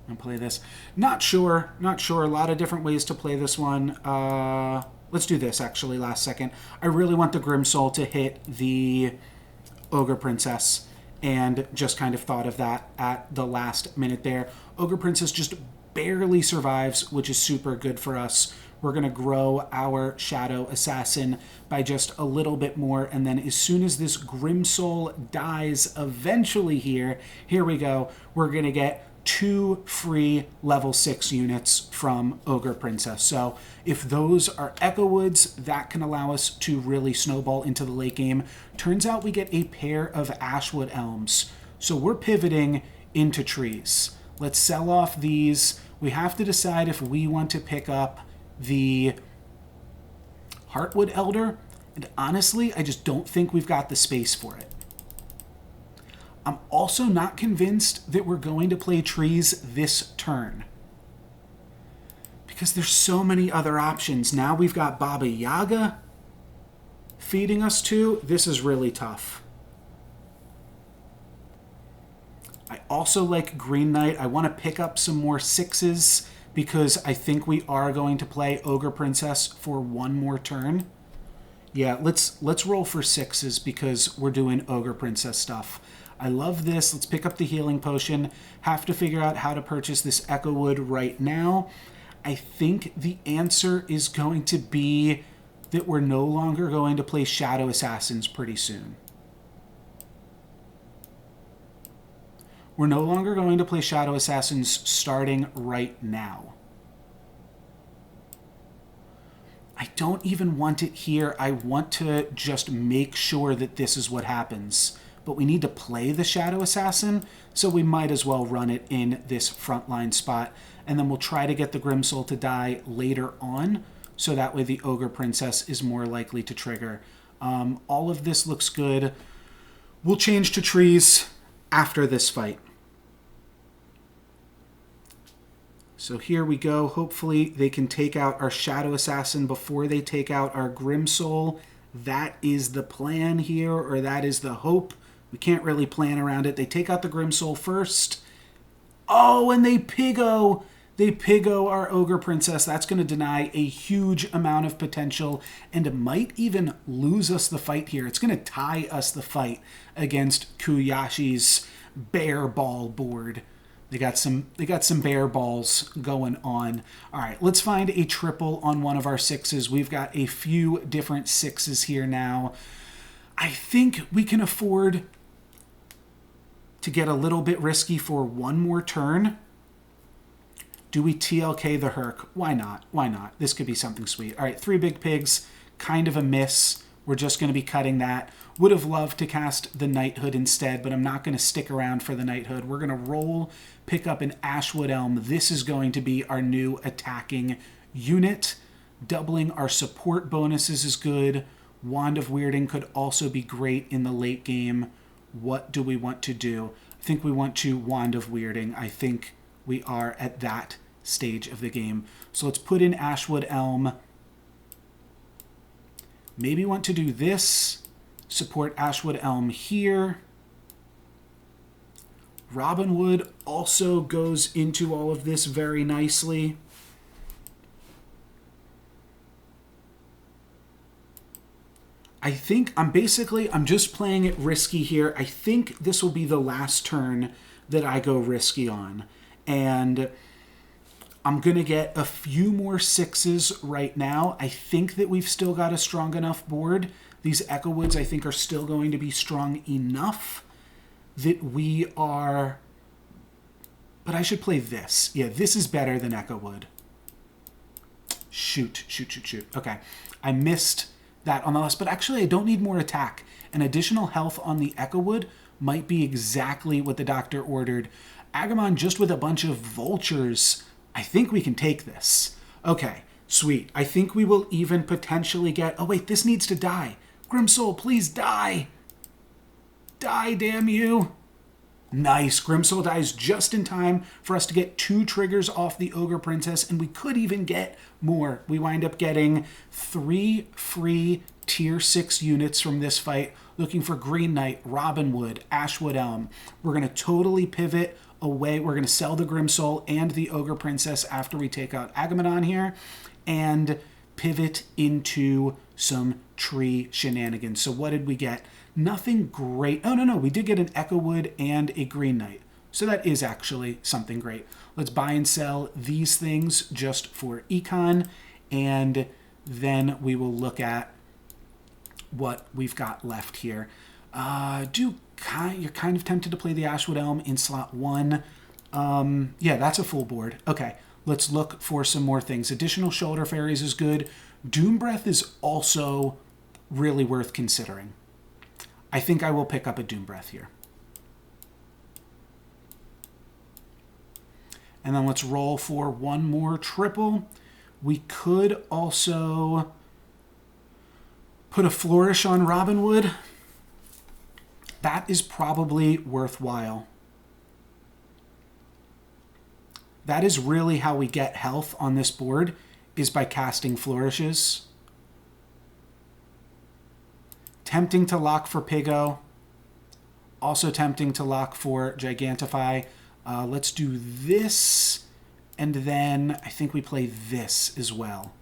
B: And play this. Not sure. A lot of different ways to play this one. Let's do this, actually, last second. I really want the Grimsoul to hit the Ogre Princess, and just kind of thought of that at the last minute there. Ogre Princess just barely survives, which is super good for us. We're going to grow our Shadow Assassin by just a little bit more, and then as soon as this Grimsoul dies eventually here we go, we're going to get 2 free level 6 units from Ogre Princess. So if those are Echo Woods, that can allow us to really snowball into the late game. Turns out we get a pair of Ashwood Elms. So we're pivoting into trees. Let's sell off these. We have to decide if we want to pick up the Heartwood Elder. And honestly, I just don't think we've got the space for it. I'm also not convinced that we're going to play trees this turn, because there's so many other options. Now we've got Baba Yaga feeding us too. This is really tough. I also like Green Knight. I want to pick up some more 6s because I think we are going to play Ogre Princess for one more turn. Yeah, let's roll for 6s because we're doing Ogre Princess stuff. I love this. Let's pick up the healing potion. Have to figure out how to purchase this Echo Wood right now. I think the answer is going to be that we're no longer going to play Shadow Assassins pretty soon. We're no longer going to play Shadow Assassins starting right now. I don't even want it here. I want to just make sure that this is what happens. But we need to play the Shadow Assassin, so we might as well run it in this frontline spot. And then we'll try to get the Grimsoul to die later on, so that way the Ogre Princess is more likely to trigger. All of this looks good. We'll change to trees after this fight. So here we go. Hopefully they can take out our Shadow Assassin before they take out our Grimsoul. That is the plan here, or that is the hope. We can't really plan around it. They take out the Grimsoul first. Oh, and they Piggo. They Piggo our Ogre Princess. That's going to deny a huge amount of potential, and it might even lose us the fight here. It's going to tie us the fight against Kuyashi's Bear Ball board. They got some bear balls going on. All right, let's find a triple on one of our 6s. We've got a few different 6s here now. I think we can afford to get a little bit risky for one more turn. Do we TLK the Herc? Why not? Why not? This could be something sweet. All right, 3 big pigs, kind of a miss. We're just going to be cutting that. Would have loved to cast the Knighthood instead, but I'm not going to stick around for the Knighthood. We're going to roll, pick up an Ashwood Elm. This is going to be our new attacking unit. Doubling our support bonuses is good. Wand of Weirding could also be great in the late game. What do we want to do? I think we want to Wand of Weirding. I think we are at that stage of the game. So let's put in Ashwood Elm. Maybe want to do this. Support Ashwood Elm here. Robinwood also goes into all of this very nicely. I think I'm just playing it risky here. I think this will be the last turn that I go risky on. And I'm going to get a few more 6s right now. I think that we've still got a strong enough board. These Echo Woods, I think, are still going to be strong enough that we are... But I should play this. Yeah, this is better than Echo Wood. Shoot. Okay, I missed that on the list, but actually I don't need more attack. An additional health on the Echo Wood might be exactly what the doctor ordered. Agamemnon just with a bunch of vultures. I think we can take this. Okay, sweet. I think we will even potentially get... Oh wait, this needs to die. Grimsoul, please die. Die, damn you. Nice. Grimsoul dies just in time for us to get 2 triggers off the Ogre Princess, and we could even get more. We wind up getting 3 free tier 6 units from this fight, looking for Green Knight, Robinwood, Ashwood Elm. We're going to totally pivot away. We're going to sell the Grimsoul and the Ogre Princess after we take out Agamemnon here, and pivot into some tree shenanigans. So what did we get? Nothing great. Oh, no, we did get an Echo Wood and a Green Knight. So that is actually something great. Let's buy and sell these things just for econ, and then we will look at what we've got left here. You're kind of tempted to play the Ashwood Elm in slot 1. Yeah, that's a full board. Okay, let's look for some more things. Additional Shoulder Fairies is good. Doom Breath is also really worth considering. I think I will pick up a Doom Breath here. And then let's roll for one more triple. We could also put a Flourish on Robinwood. That is probably worthwhile. That is really how we get health on this board, is by casting Flourishes. Tempting to lock for Pigo. Also tempting to lock for Gigantify. Let's do this, and then I think we play this as well.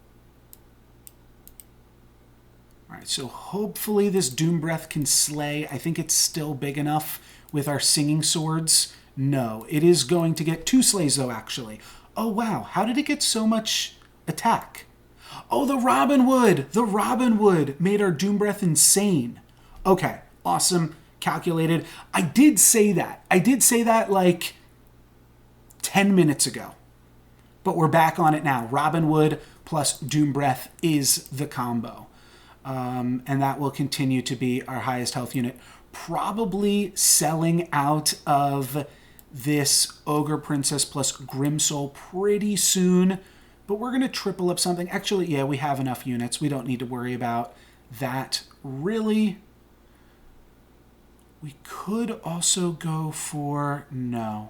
B: All right, so hopefully this Doom Breath can slay. I think it's still big enough with our Singing Swords. No, it is going to get 2 slays, though, actually. Oh, wow. How did it get so much attack? Oh, the Robinwood! The Robinwood made our Doom Breath insane. Okay, awesome. Calculated. I did say that like 10 minutes ago. But we're back on it now. Robinwood plus Doom Breath is the combo. And that will continue to be our highest health unit. Probably selling out of this Ogre Princess plus Grimsoul pretty soon. But we're going to triple up something. Actually, yeah, we have enough units. We don't need to worry about that, really. We could also go for... No.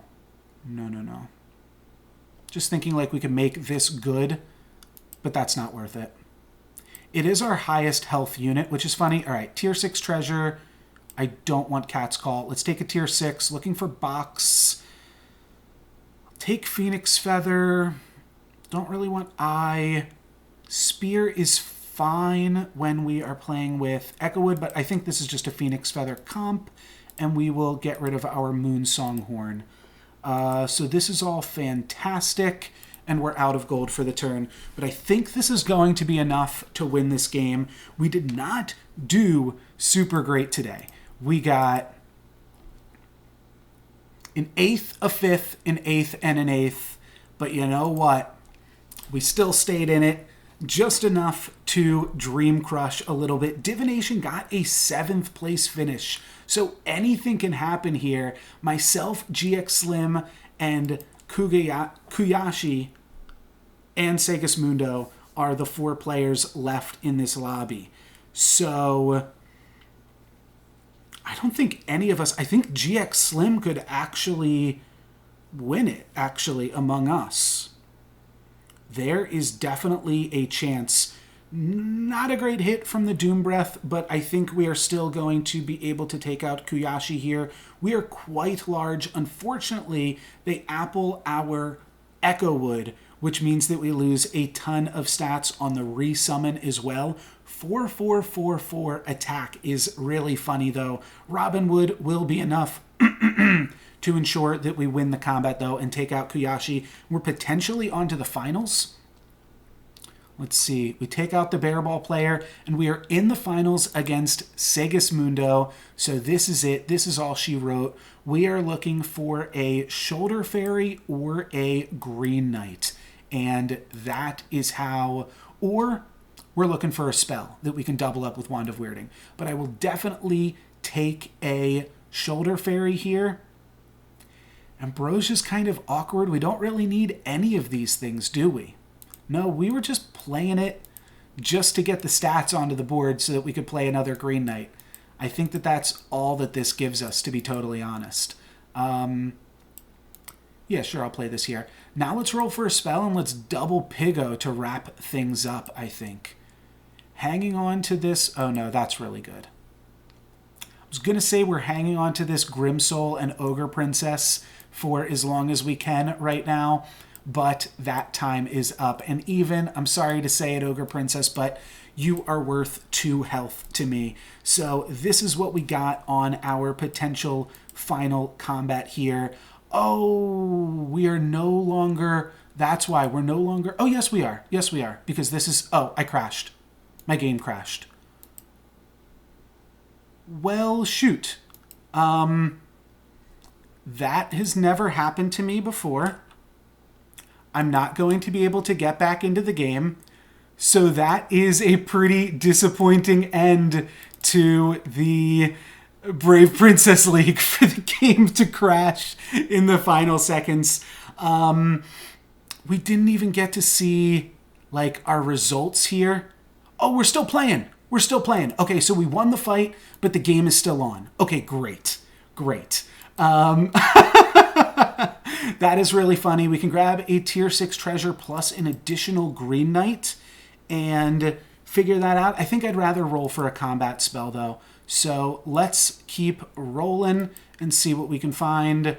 B: Just thinking like we could make this good, but that's not worth it. It is our highest health unit, which is funny. All right, tier 6 treasure. I don't want Cat's Call. Let's take a tier 6. Looking for box. Take Phoenix Feather. Don't really want Eye. Spear is fine when we are playing with Echowood, but I think this is just a Phoenix Feather comp, and we will get rid of our Moon Songhorn. So this is all fantastic, and we're out of gold for the turn. But I think this is going to be enough to win this game. We did not do super great today. We got an 8th, a 5th, an 8th, and an 8th. But you know what? We still stayed in it just enough to dream crush a little bit. Divination got a 7th place finish. So anything can happen here. Myself, GX Slim, and Kuyashi and Segismundo are the 4 players left in this lobby. So I don't think any of us... I think GX Slim could actually win it, among us. There is definitely a chance. Not a great hit from the Doom Breath, but I think we are still going to be able to take out Kuyashi here. We are quite large. Unfortunately, they apple our Echowood, which means that we lose a ton of stats on the resummon as well. 4-4-4-4 attack is really funny, though. Robin Wood will be enough to ensure that we win the combat, though, and take out Kuyashi. We're potentially on to the finals. Let's see. We take out the bear ball player, and we are in the finals against Segismundo. So this is it. This is all she wrote. We are looking for a shoulder fairy or a green knight. And that is how... Or we're looking for a spell that we can double up with Wand of Weirding. But I will definitely take a shoulder fairy here. Ambrosia's kind of awkward. We don't really need any of these things, do we? No, we were just playing it just to get the stats onto the board so that we could play another Green Knight. I think that that's all that this gives us, to be totally honest. Yeah, sure, I'll play this here. Now let's roll for a spell and let's double Pigo to wrap things up, I think. Hanging on to this... Oh, no, that's really good. I was going to say we're hanging on to this Grimsoul and Ogre Princess for as long as we can right now, but that time is up. And even, I'm sorry to say it, Ogre Princess, but you are worth 2 health to me. So this is what we got on our potential final combat here. Oh, we are no longer... That's why we're no longer... Oh, yes, we are. Yes, we are. Because this is... Oh, I crashed. My game crashed. Well, shoot. That has never happened to me before. I'm not going to be able to get back into the game. So that is a pretty disappointing end to the Brave Princess League for the game to crash in the final seconds. We didn't even get to see like our results here. Oh, we're still playing. We're still playing. Okay, so we won the fight, but the game is still on. Okay, great. Great. That is really funny. We can grab a tier 6 treasure plus an additional Green Knight and figure that out. I think I'd rather roll for a combat spell, though. So let's keep rolling and see what we can find.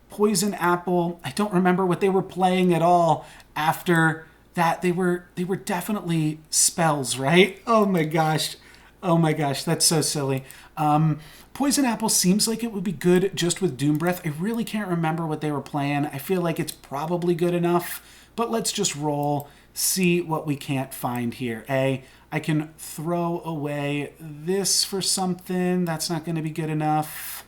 B: Poison Apple. I don't remember what they were playing at all after that. They were definitely spells, right? Oh my gosh. Oh my gosh, that's so silly. Poison Apple seems like it would be good just with Doom Breath. I really can't remember what they were playing. I feel like it's probably good enough, but let's just roll, see what we can't find here. I can throw away this for something. That's not going to be good enough.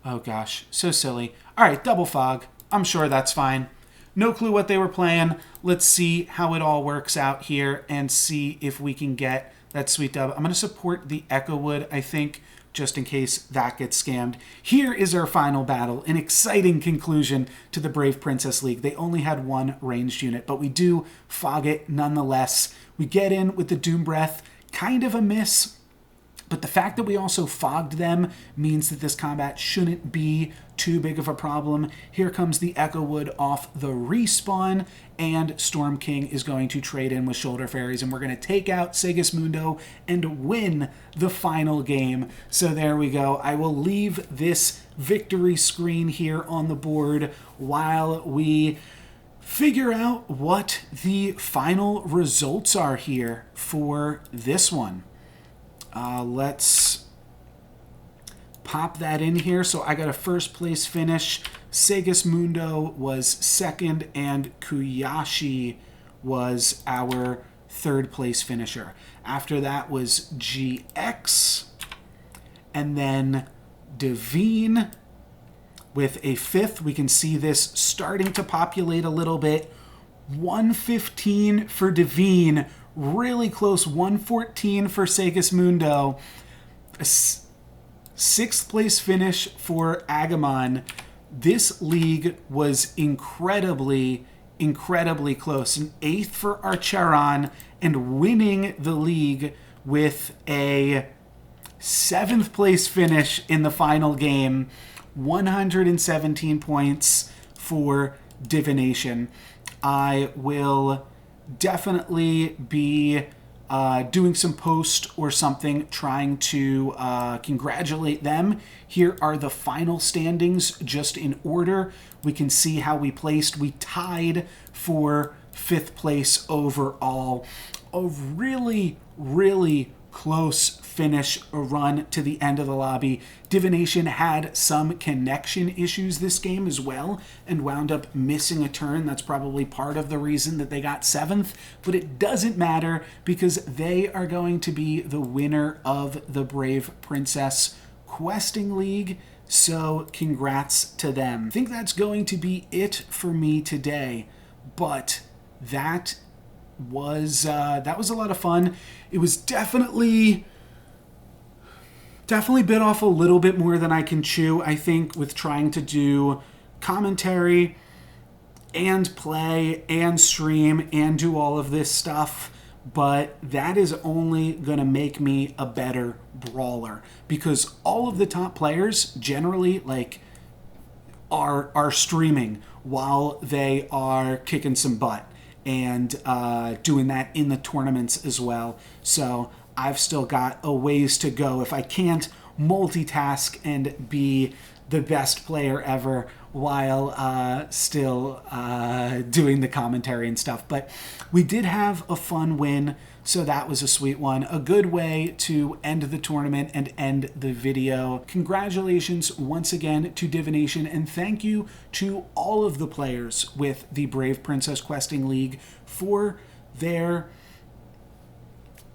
B: Oh gosh, so silly. All right, Double Fog. I'm sure that's fine. No clue what they were playing. Let's see how it all works out here and see if we can get that sweet dub. I'm going to support the Echo Wood, I think, just in case that gets scammed. Here is our final battle, an exciting conclusion to the Brave Princess League. They only had 1 ranged unit, but we do fog it nonetheless. We get in with the Doom Breath, kind of a miss, but the fact that we also fogged them means that this combat shouldn't be too big of a problem. Here comes the Echo Wood off the respawn, and Storm King is going to trade in with Shoulder Fairies, and we're going to take out Segismundo and win the final game. So there we go. I will leave this victory screen here on the board while we figure out what the final results are here for this one. Let's pop that in here. So I got a first place finish. Segismundo was second, and Kuyashi was our third place finisher. After that was GX, and then Devine with a 5th. We can see this starting to populate a little bit. 115 for Devine. Really close, 114 for Segismundo. A 6th place finish for Agamon. This league was incredibly, incredibly close. An 8th for Archeron, and winning the league with a 7th place finish in the final game. 117 points for Divination. I will definitely be doing some post or something, trying to congratulate them. Here are the final standings, just in order. We can see how we placed. We tied for 5th place overall. A really, really close finish, a run to the end of the lobby. Divination had some connection issues this game as well and wound up missing a turn. That's probably part of the reason that they got 7th, but it doesn't matter because they are going to be the winner of the Brave Princess Questing League. So congrats to them. I think that's going to be it for me today, but that was a lot of fun. It was definitely bit off a little bit more than I can chew, I think, with trying to do commentary and play and stream and do all of this stuff. But that is only going to make me a better brawler because all of the top players generally are streaming while they are kicking some butt and doing that in the tournaments as well. So I've still got a ways to go. If I can't multitask and be the best player ever while still doing the commentary and stuff. But we did have a fun win, so that was a sweet one. A good way to end the tournament and end the video. Congratulations once again to Divination, and thank you to all of the players with the Brave Princess Questing League for their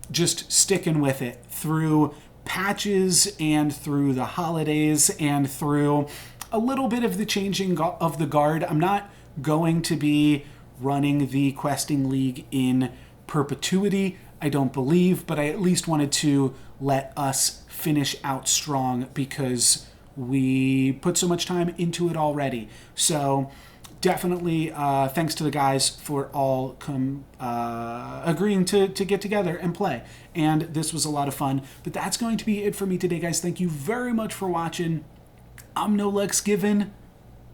B: just sticking with it through patches and through the holidays and through a little bit of the changing of the guard. I'm not going to be running the Questing League in perpetuity, I don't believe, but I at least wanted to let us finish out strong because we put so much time into it already. So definitely thanks to the guys for all agreeing to get together and play. And this was a lot of fun. But that's going to be it for me today, guys. Thank you very much for watching. I'm NoLucksGiven.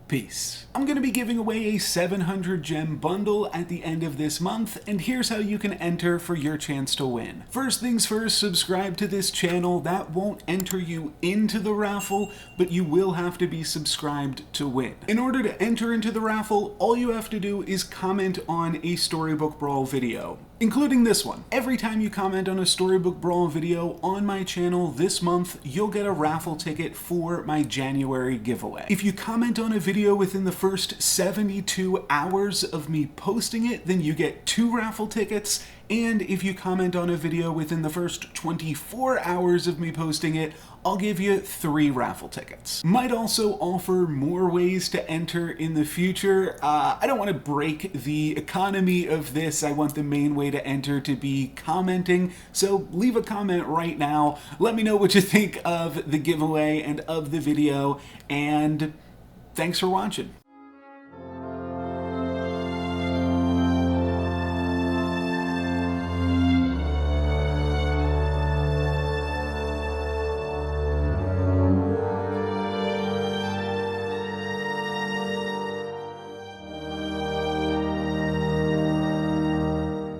B: Peace. I'm going to be giving away a 700 gem bundle at the end of this month, and here's how you can enter for your chance to win. First things first, subscribe to this channel. That won't enter you into the raffle, but you will have to be subscribed to win. In order to enter into the raffle, all you have to do is comment on a Storybook Brawl video, including this one. Every time you comment on a Storybook Brawl video on my channel this month, you'll get a raffle ticket for my January giveaway. If you comment on a video within the first 72 hours of me posting it, then you get 2 raffle tickets. And if you comment on a video within the first 24 hours of me posting it, I'll give you 3 raffle tickets. Might also offer more ways to enter in the future. I don't want to break the economy of this. I want the main way to enter to be commenting. So leave a comment right now. Let me know what you think of the giveaway and of the video. And thanks for watching.